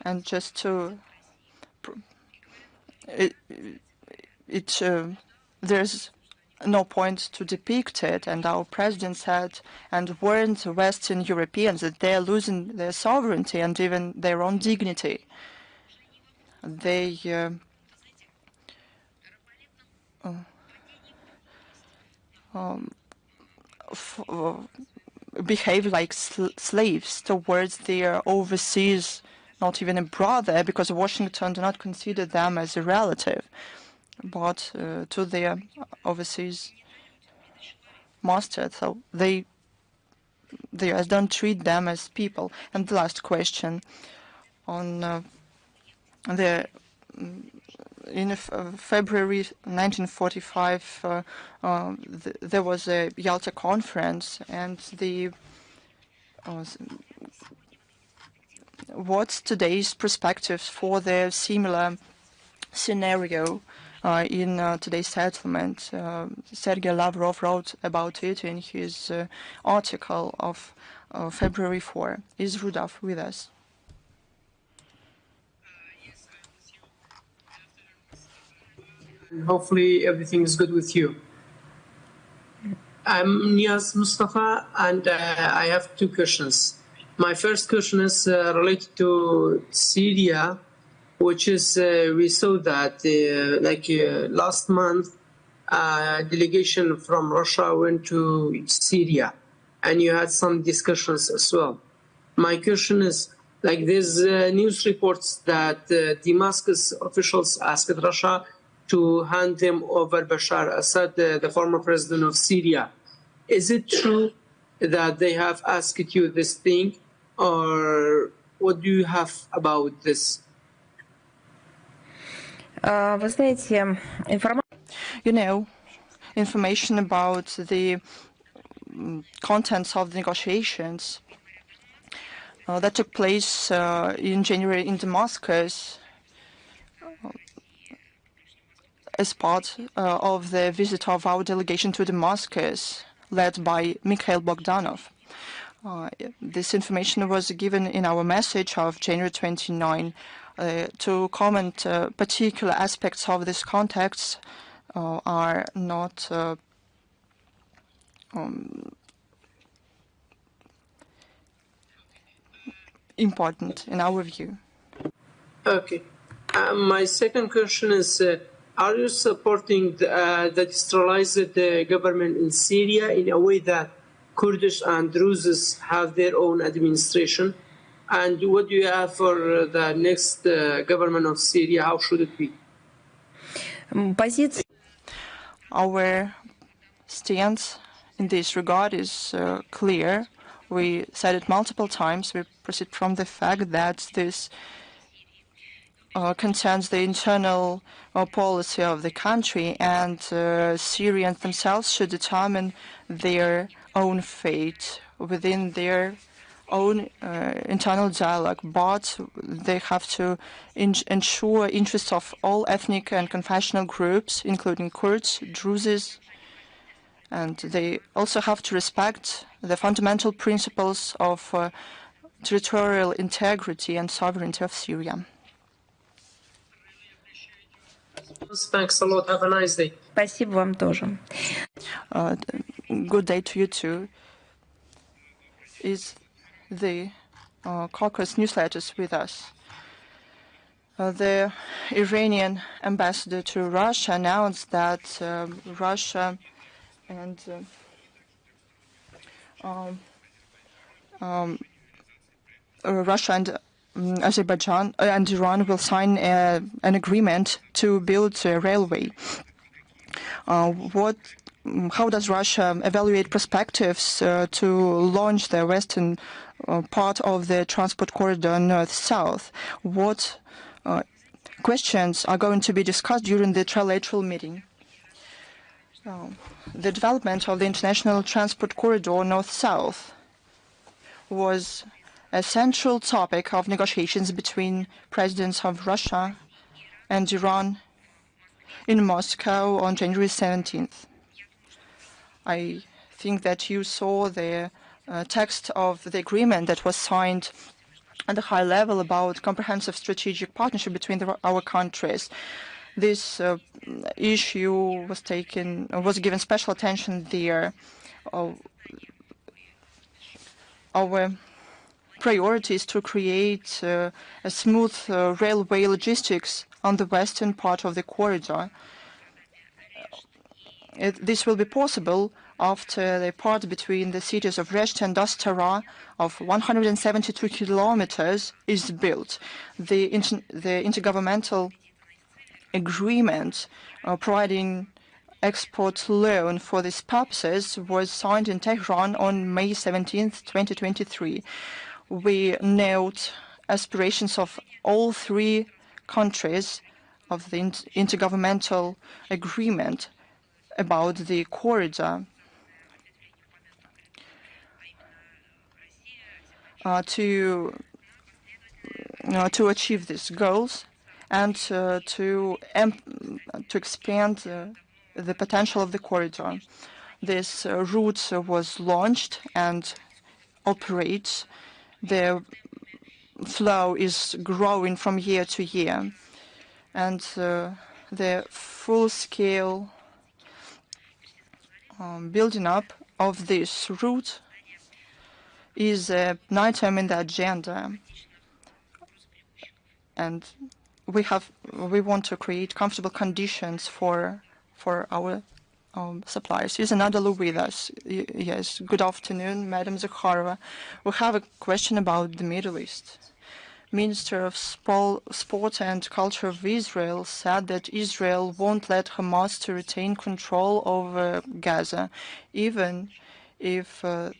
S3: And just to there's no point to depict it, and our president said and warned Western Europeans that they are losing their sovereignty and even their own dignity. They behave like slaves towards their overseas, not even a brother, because Washington do not consider them as a relative, but to their overseas master. So they don't treat them as people. And the last question on in February 1945, there was a Yalta conference, and what's today's perspectives for the similar scenario in today's settlement? Sergei Lavrov wrote about it in his article of February 4. Is Rudolf with us?
S5: Hopefully everything is good with you. I'm Niaz Mustafa, and I have two questions. My first question is related to Syria, which is we saw that last month a delegation from Russia went to Syria, and you had some discussions as well. My question is, there's news reports that Damascus officials asked Russia to hand them over Bashar Assad, the former president of Syria. Is it true that they have asked you this thing, or what do you have about this?
S2: Вы знаете,
S3: information about the contents of the negotiations that took place in January in Damascus as part of the visit of our delegation to Damascus, led by Mikhail Bogdanov. This information was given in our message of January 29. To comment particular aspects of this context are not important in our view.
S5: Okay. My second question is, are you supporting the decentralized government in Syria in a way that Kurdish and Druzes have their own administration? And what do you have for the next government of Syria? How should it be?
S3: Our stance in this regard is clear. We said it multiple times. We proceed from the fact that this concerns the internal policy of the country, and Syrians themselves should determine their own fate within their own internal dialogue, but they have to ensure interests of all ethnic and confessional groups, including Kurds, Druzes, and they also have to respect the fundamental principles of territorial integrity and sovereignty of Syria.
S5: Thanks a lot. Have a nice day.
S2: Спасибо вам тоже.
S3: Good day to you too. Is the Caucasus newsletters with us? The Iranian ambassador to Russia announced that Russia and Azerbaijan and Iran will sign an agreement to build a railway. How does Russia evaluate perspectives to launch the western part of the transport corridor north-south? What questions are going to be discussed during the trilateral meeting? The development of the international transport corridor north-south was a central topic of negotiations between presidents of Russia and Iran in Moscow on January 17th. I think that you saw the text of the agreement that was signed at a high level about comprehensive strategic partnership between our countries. This issue was given special attention there. Our priority is to create a smooth railway logistics on the western part of the corridor. This will be possible after the part between the cities of Resht and Astara of 172 kilometers is built. The intergovernmental agreement providing export loan for these purposes was signed in Tehran on May 17th, 2023. We note aspirations of all three countries of the intergovernmental agreement about the corridor to achieve these goals and to expand the potential of the corridor. This route was launched and operates. The flow is growing from year to year, and the full-scale building up of this route is an item in the agenda, and we want to create comfortable conditions for our suppliers. Is Anadolu with us? Yes. Good afternoon, Madam Zakharova. We have a question about the Middle East. Minister of Sport and Culture of Israel said that Israel won't let Hamas to retain control over Gaza, even if the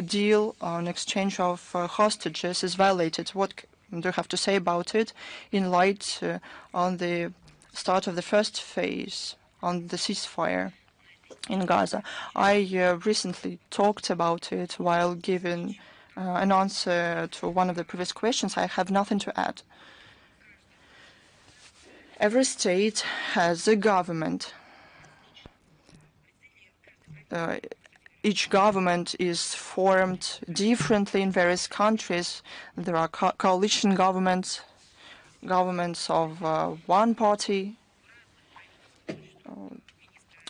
S3: deal on exchange of hostages is violated. What do you have to say about it in light on the start of the first phase on the ceasefire in Gaza? I recently talked about it while giving an answer to one of the previous questions. I have nothing to add. Every state has a government. Each government is formed differently in various countries. There are coalition governments, governments of one party.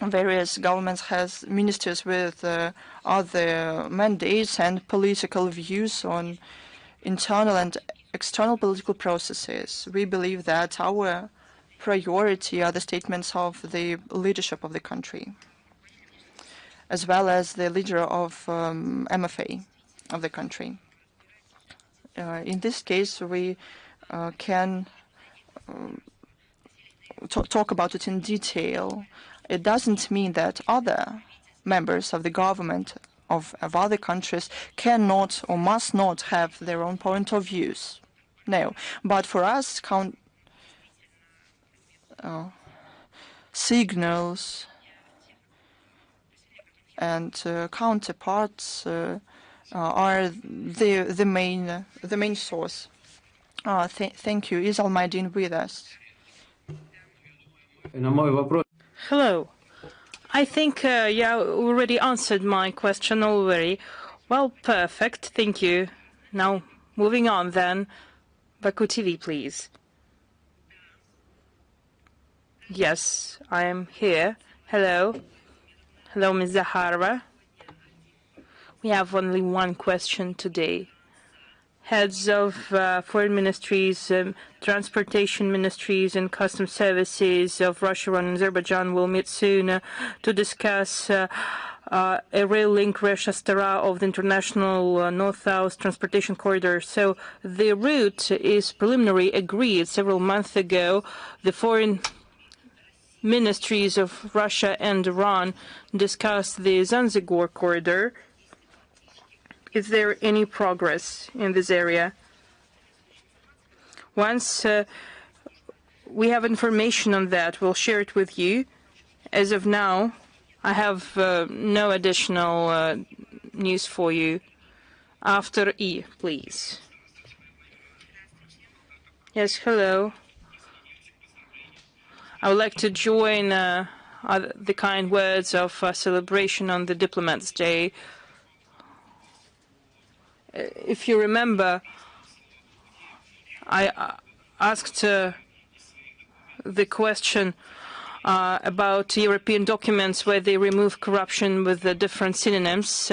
S3: Various governments has ministers with other mandates and political views on internal and external political processes. We believe that our priority are the statements of the leadership of the country, as well as the leader of MFA of the country. In this case, we can talk about it in detail. It doesn't mean that other members of the government of other countries cannot or must not have their own point of views. No. But for us, signals and counterparts are the main source. Thank you. Is Almaydin with us?
S4: Hello. I think you already answered my question already. Well, perfect. Thank you. Now, moving on then. Baku TV, please. Yes, I am here. Hello. Hello, Ms. Zakharova. We have only one question today. Heads of foreign ministries, transportation ministries, and customs services of Russia and Azerbaijan will meet soon to discuss a rail link Russia-Stara of the international north-south transportation corridor. So the route is preliminary agreed several months ago. The foreign ministries of Russia and Iran discussed the Zanzibar corridor. Is there any progress in this area? Once we have information on that, we'll share it with you. As of now, I have no additional news for you. After E, please. Yes, hello. I would like to join the kind words of celebration on the Diplomats' Day. If you remember, I asked the question about European documents where they remove corruption with the different synonyms.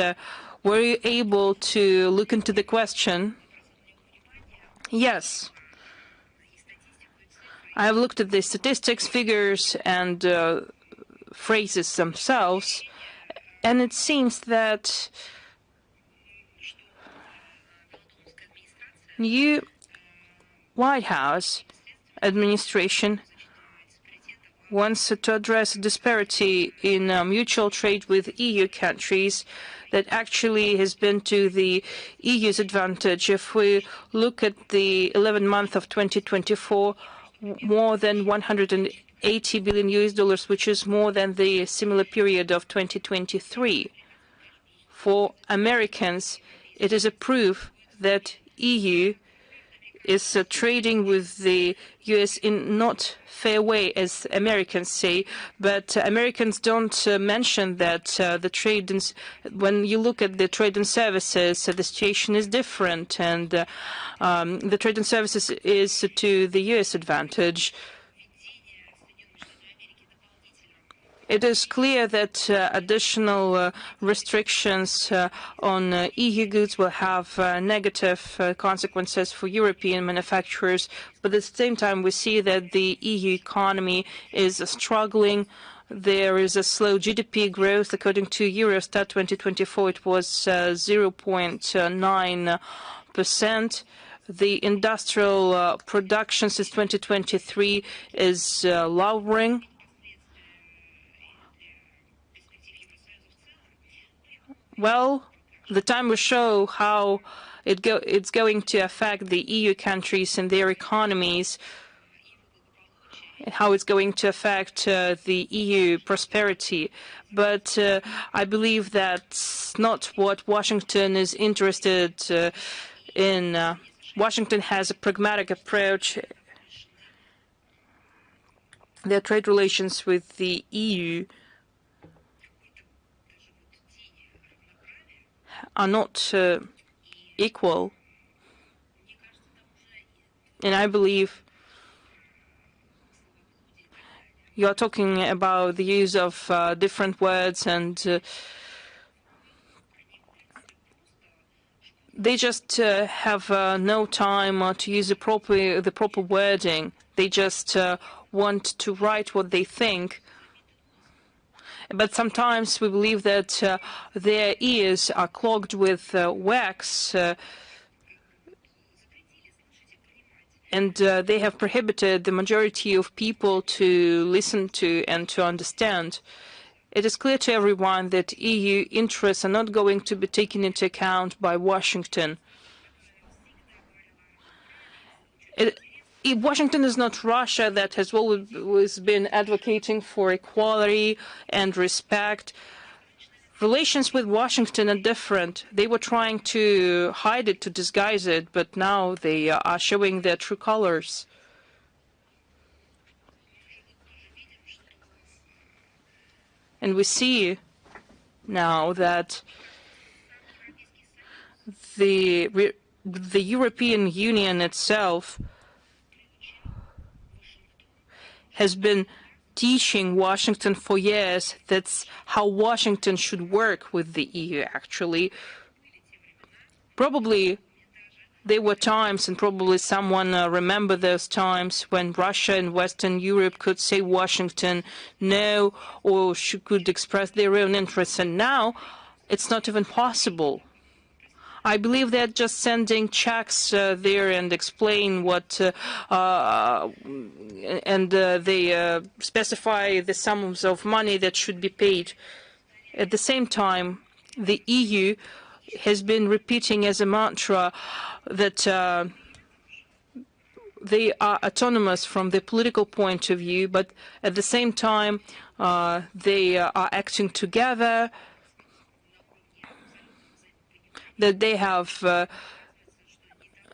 S4: Were you able to look into the question? Yes. I have looked at the statistics, figures, and phrases themselves, and it seems that new White House administration wants to address a disparity in mutual trade with EU countries that actually has been to the EU's advantage. If we look at the 11th month of 2024, more than 180 billion US dollars, which is more than the similar period of 2023. For Americans, it is a proof that EU is trading with the US in not fair way, as Americans say, but Americans don't mention that the trade, when you look at the trade and services, the situation is different, and the trade and services is to the US advantage. It is clear that additional restrictions on EU goods will have negative consequences for European manufacturers, but at the same time we see that the EU economy is struggling. There is a slow GDP growth. According to Eurostat 2024, it was 0.9%. The industrial production since 2023 is lowering. Well, the time will show how it's going to affect the EU countries and their economies, and how it's going to affect the EU prosperity. But I believe that's not what Washington is interested in. Washington has a pragmatic approach. Their trade relations with the EU are not equal, and I believe you are talking about the use of different words, and they just have no time to use the proper wording. They just want to write what they think. But sometimes we believe that their ears are clogged with wax, and they have prohibited the majority of people to listen to and to understand. It is clear to everyone that EU interests are not going to be taken into account by Washington. Washington is not Russia, that has always been advocating for equality and respect. Relations with Washington are different. They were trying to hide it, to disguise it, but now they are showing their true colors. And we see now that the European Union itself has been teaching Washington for years that's how Washington should work with the EU, actually. Probably there were times, and probably someone remember those times, when Russia and Western Europe could say Washington no, or could express their own interests, and now it's not even possible. I believe they're just sending checks there and explain what, and they specify the sums of money that should be paid. At the same time, the EU has been repeating as a mantra that they are autonomous from the political point of view, but at the same time, they are acting together, that they have a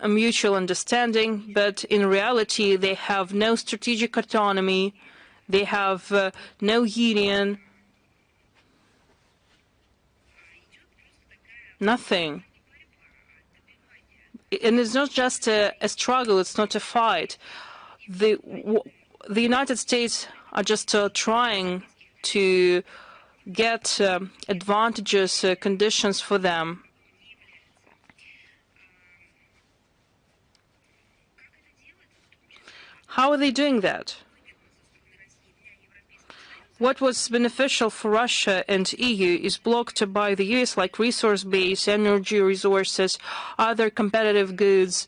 S4: mutual understanding, but in reality they have no strategic autonomy, they have no union, nothing. And it's not just a struggle, it's not a fight. The United States are just trying to get advantageous conditions for them. How are they doing that? What was beneficial for Russia and EU is blocked by the US, like resource base, energy resources, other competitive goods.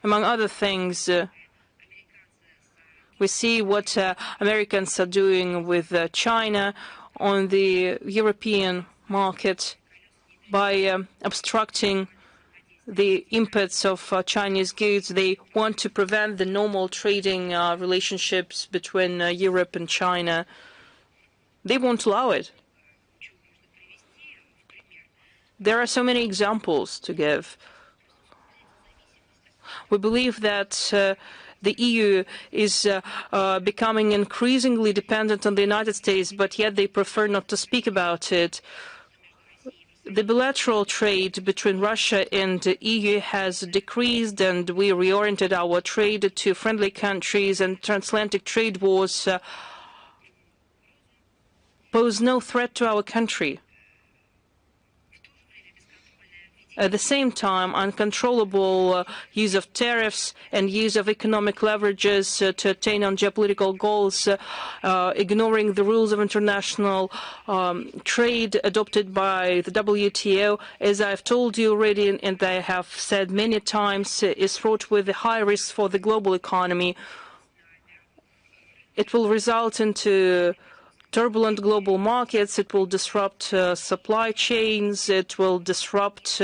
S4: Among other things, we see what Americans are doing with China on the European market by obstructing the imports of Chinese goods. They want to prevent the normal trading relationships between Europe and China. They won't allow it. There are so many examples to give. We believe that the EU is becoming increasingly dependent on the United States, but yet they prefer not to speak about it. The bilateral trade between Russia and the EU has decreased, and we reoriented our trade to friendly countries, and transatlantic trade wars pose no threat to our country. At the same time, uncontrollable use of tariffs and use of economic leverages to attain on geopolitical goals, ignoring the rules of international trade adopted by the WTO, as I've told you already and I have said many times, is fraught with high risks for the global economy. It will result into turbulent global markets, it will disrupt supply chains, it will disrupt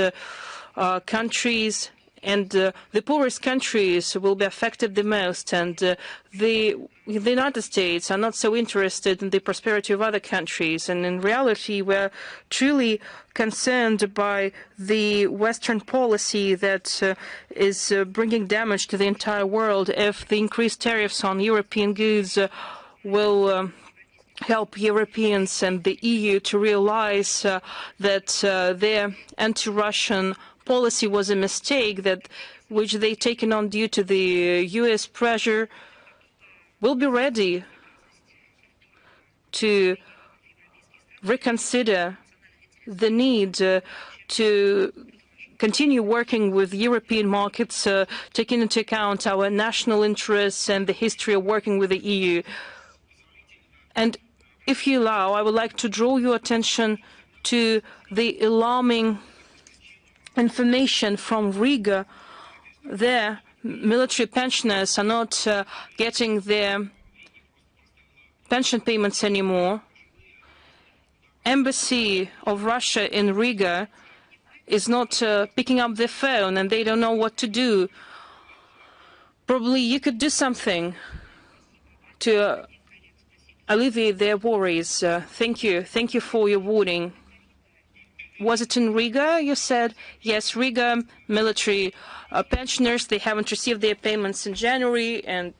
S4: countries, and the poorest countries will be affected the most, and the United States are not so interested in the prosperity of other countries, and in reality we're truly concerned by the Western policy that is bringing damage to the entire world. If the increased tariffs on European goods will help Europeans and the EU to realize that their anti-Russian policy was a mistake, that which they taken on due to the US pressure, will be ready to reconsider the need to continue working with European markets, taking into account our national interests and the history of working with the EU. And if you allow, I would like to draw your attention to the alarming information from Riga. There, military pensioners are not getting their pension payments anymore. Embassy of Russia in Riga is not picking up the phone, and they don't know what to do. Probably you could do something to alleviate their worries. Thank you. Thank you for your warning. Was it in Riga, you said? Yes, Riga, military pensioners, they haven't received their payments in January, and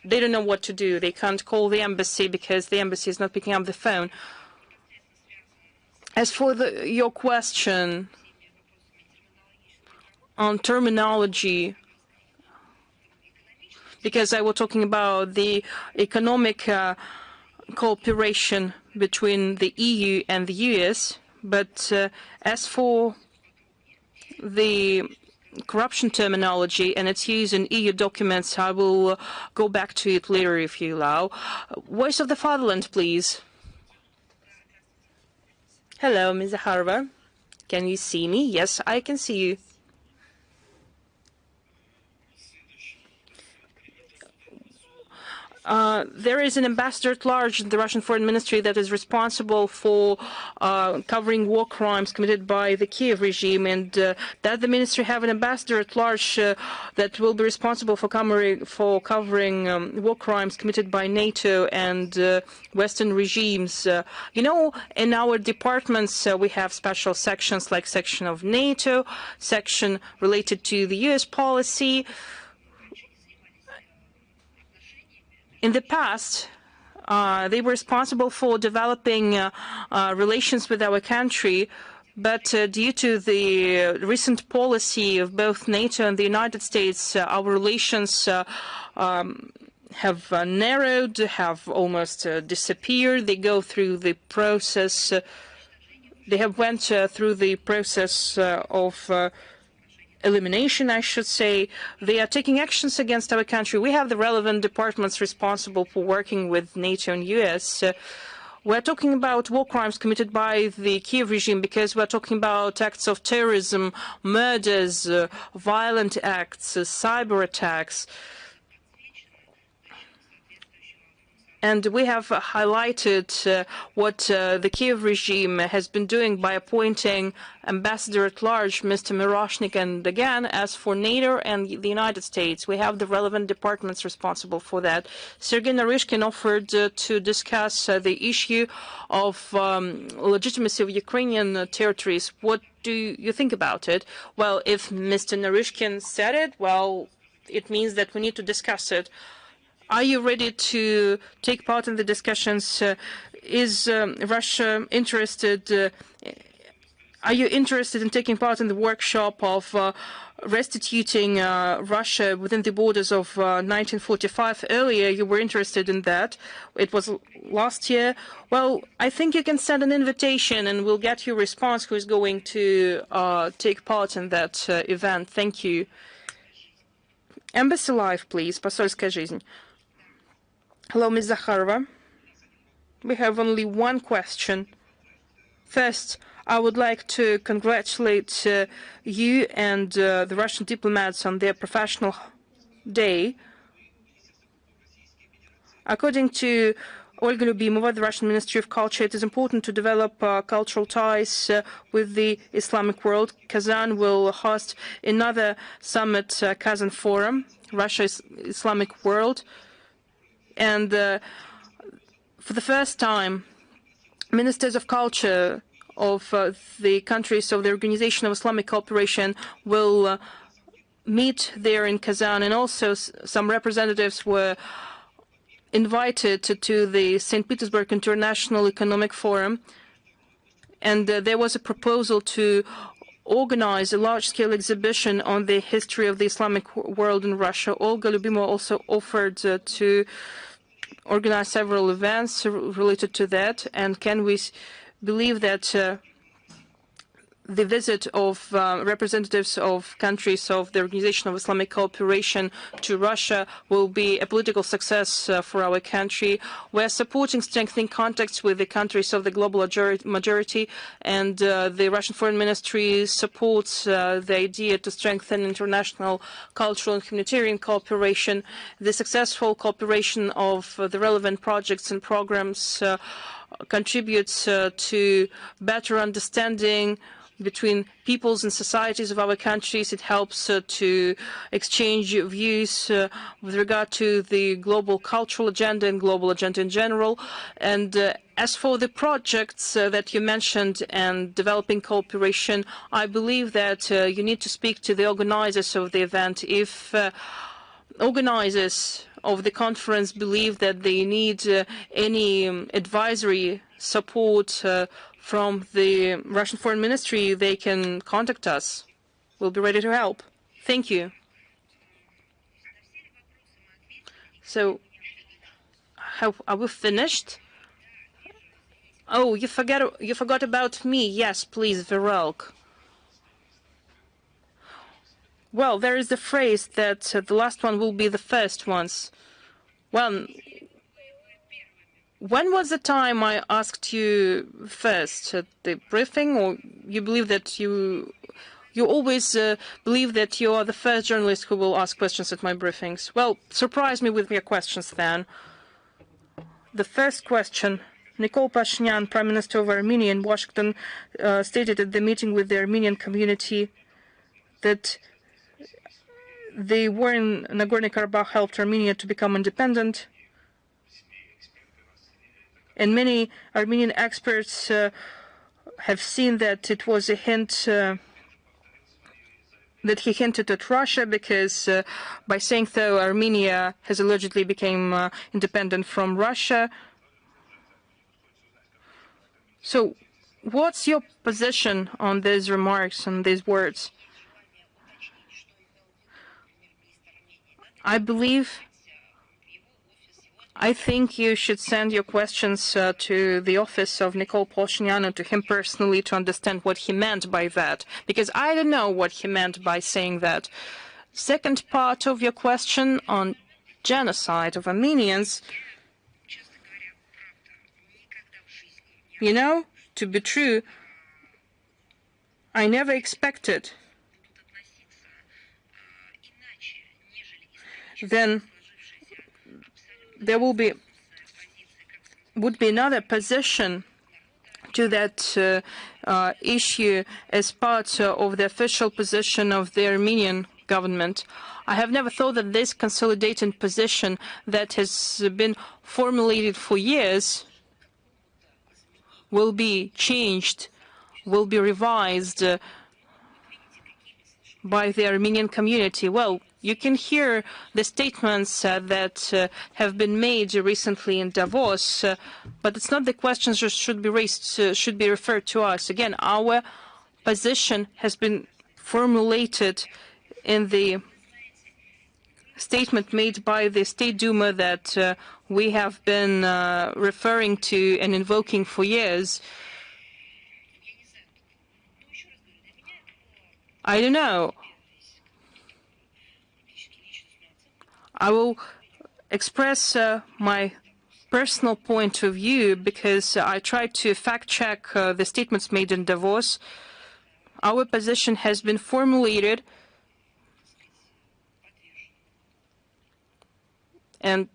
S4: they don't know what to do. They can't call the embassy because the embassy is not picking up the phone. As for your question on terminology, because I was talking about the economic cooperation between the EU and the US. But as for the corruption terminology and its use in EU documents, I will go back to it later if you allow. Voice of the Fatherland, please. Hello, Ms. Zakharova. Can you see me? Yes, I can see you. There is an ambassador at large in the Russian Foreign Ministry that is responsible for covering war crimes committed by the Kiev regime, and that the ministry have an ambassador at large that will be responsible for covering war crimes committed by NATO and Western regimes. You know, in our departments we have special sections like section of NATO, section related to the US policy. In the past, they were responsible for developing relations with our country, but due to the recent policy of both NATO and the United States, our relations have narrowed, have almost disappeared. They go through the process. They have went through the process of elimination, I should say. They are taking actions against our country. We have the relevant departments responsible for working with NATO and US. We're talking about war crimes committed by the Kiev regime because we're talking about acts of terrorism, murders, violent acts, cyber attacks. And we have highlighted what the Kiev regime has been doing by appointing Ambassador at Large, Mr. Miroshnik. And again, as for NATO and the United States, we have the relevant departments responsible for that. Sergei Naryshkin offered to discuss the issue of legitimacy of Ukrainian territories. What do you think about it? Well, if Mr. Naryshkin said it, well, it means that we need to discuss it. Are you ready to take part in the discussions? Is Russia interested? Are you interested in taking part in the workshop of restituting Russia within the borders of 1945? Earlier, you were interested in that. It was last year. Well, I think you can send an invitation and we'll get your response who is going to take part in that event. Thank you. Embassy Live, please. Посольская жизнь. Hello, Ms. Zakharova. We have only one question. First, I would like to congratulate you and the Russian diplomats on their professional day. According to Olga Lyubimova, the Russian Ministry of Culture, it is important to develop cultural ties with the Islamic world. Kazan will host another summit, Kazan Forum, Russia's Islamic world. And for the first time, ministers of culture of the countries of the Organization of Islamic Cooperation will meet there in Kazan, and also some representatives were invited to the St. Petersburg International Economic Forum, and there was a proposal to organize a large-scale exhibition on the history of the Islamic world in Russia. Olga Lyubimova also offered to organize several events related to that, and can we believe that the visit of representatives of countries of the Organization of Islamic Cooperation to Russia will be a political success for our country? We're supporting strengthening contacts with the countries of the global majority, and the Russian Foreign Ministry supports the idea to strengthen international cultural and humanitarian cooperation. The successful cooperation of the relevant projects and programs contributes to better understanding between peoples and societies of our countries. It helps to exchange views with regard to the global cultural agenda and global agenda in general. And as for the projects that you mentioned and developing cooperation, I believe that you need to speak to the organizers of the event. If organizers of the conference believe that they need any advisory support from the Russian Foreign Ministry, they can contact us. We'll be ready to help. Thank you. So, are we finished? Oh, you forgot about me. Yes, please, Virolk. Well, there is the phrase that the last one will be the first ones. Well, when was the time I asked you first at the briefing, or you believe that you always believe that you are the first journalist who will ask questions at my briefings? Well, surprise me with your questions then. The first question. Nikol Pashinyan, Prime Minister of Armenia in Washington, stated at the meeting with the Armenian community that the war in Nagorno-Karabakh helped Armenia to become independent. And many Armenian experts have seen that it was a hint that he hinted at Russia, because by saying so, Armenia has allegedly become independent from Russia. So what's your position on these remarks and these words? I think you should send your questions to the office of Nikol Pashinyan and to him personally to understand what he meant by that, because I don't know what he meant by saying that. Second part of your question on genocide of Armenians. You know, to be true, I never expected then there would be another position to that issue as part of the official position of the Armenian government. I have never thought that this consolidating position that has been formulated for years will be changed, will be revised by the Armenian community. Well, you can hear the statements that have been made recently in Davos, but it's not the questions that should be raised, should be referred to us. Again, our position has been formulated in the statement made by the State Duma that we have been referring to and invoking for years. I don't know. I will express my personal point of view because I tried to fact-check the statements made in Davos. Our position has been formulated and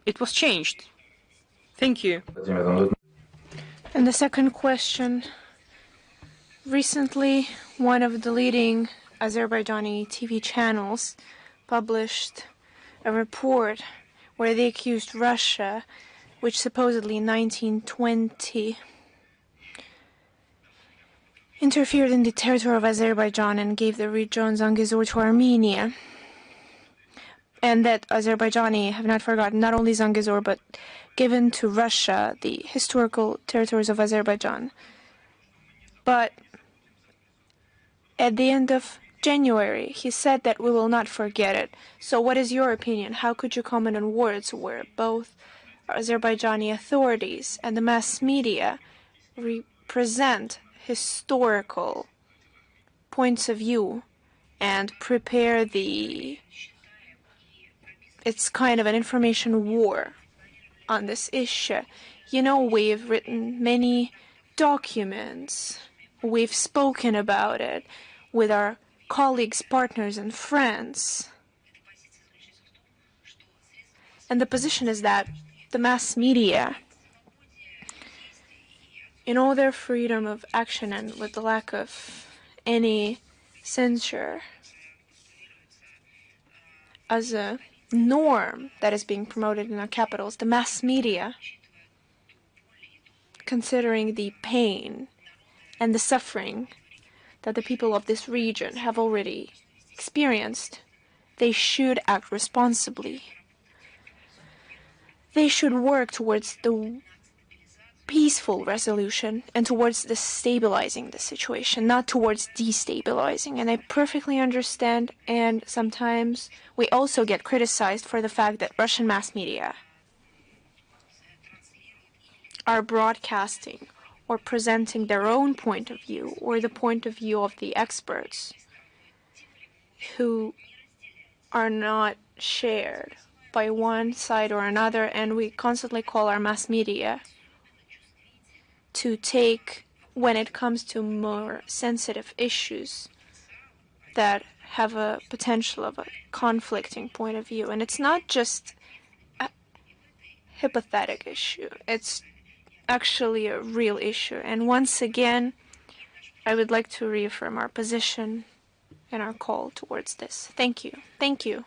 S4: it was changed. Thank you.
S1: And the second question. Recently, one of the leading Azerbaijani TV channels published a report where they accused Russia, which supposedly in 1920 interfered in the territory of Azerbaijan and gave the region Zangezur to Armenia. And that Azerbaijani have not forgotten not only Zangezur, but given to Russia the historical territories of Azerbaijan. But at the end of January, he said that we will not forget it. So what is your opinion? How could you comment on words where both Azerbaijani authorities and the mass media represent historical points of view and prepare it's kind of an information war on this issue? You know, we've written many documents. We've spoken about it with our colleagues, partners, and friends. And the position is that the mass media, in all their freedom of action and with the lack of any censure, as a norm that is being promoted in our capitals, the mass media, considering the pain and the suffering that the people of this region have already experienced, they should act responsibly. They should work towards the peaceful resolution and towards stabilizing the situation, not towards destabilizing. And I perfectly understand, and sometimes we also get criticized for the fact that Russian mass media are broadcasting or presenting their own point of view or the point of view of the experts who are not shared by one side or another. And we constantly call our mass media to take, when it comes to more sensitive issues that have a potential of a conflicting point of view. And it's not just a hypothetical issue, it's actually a real issue. And once again, I would like to reaffirm our position and our call towards this. Thank you. Thank you.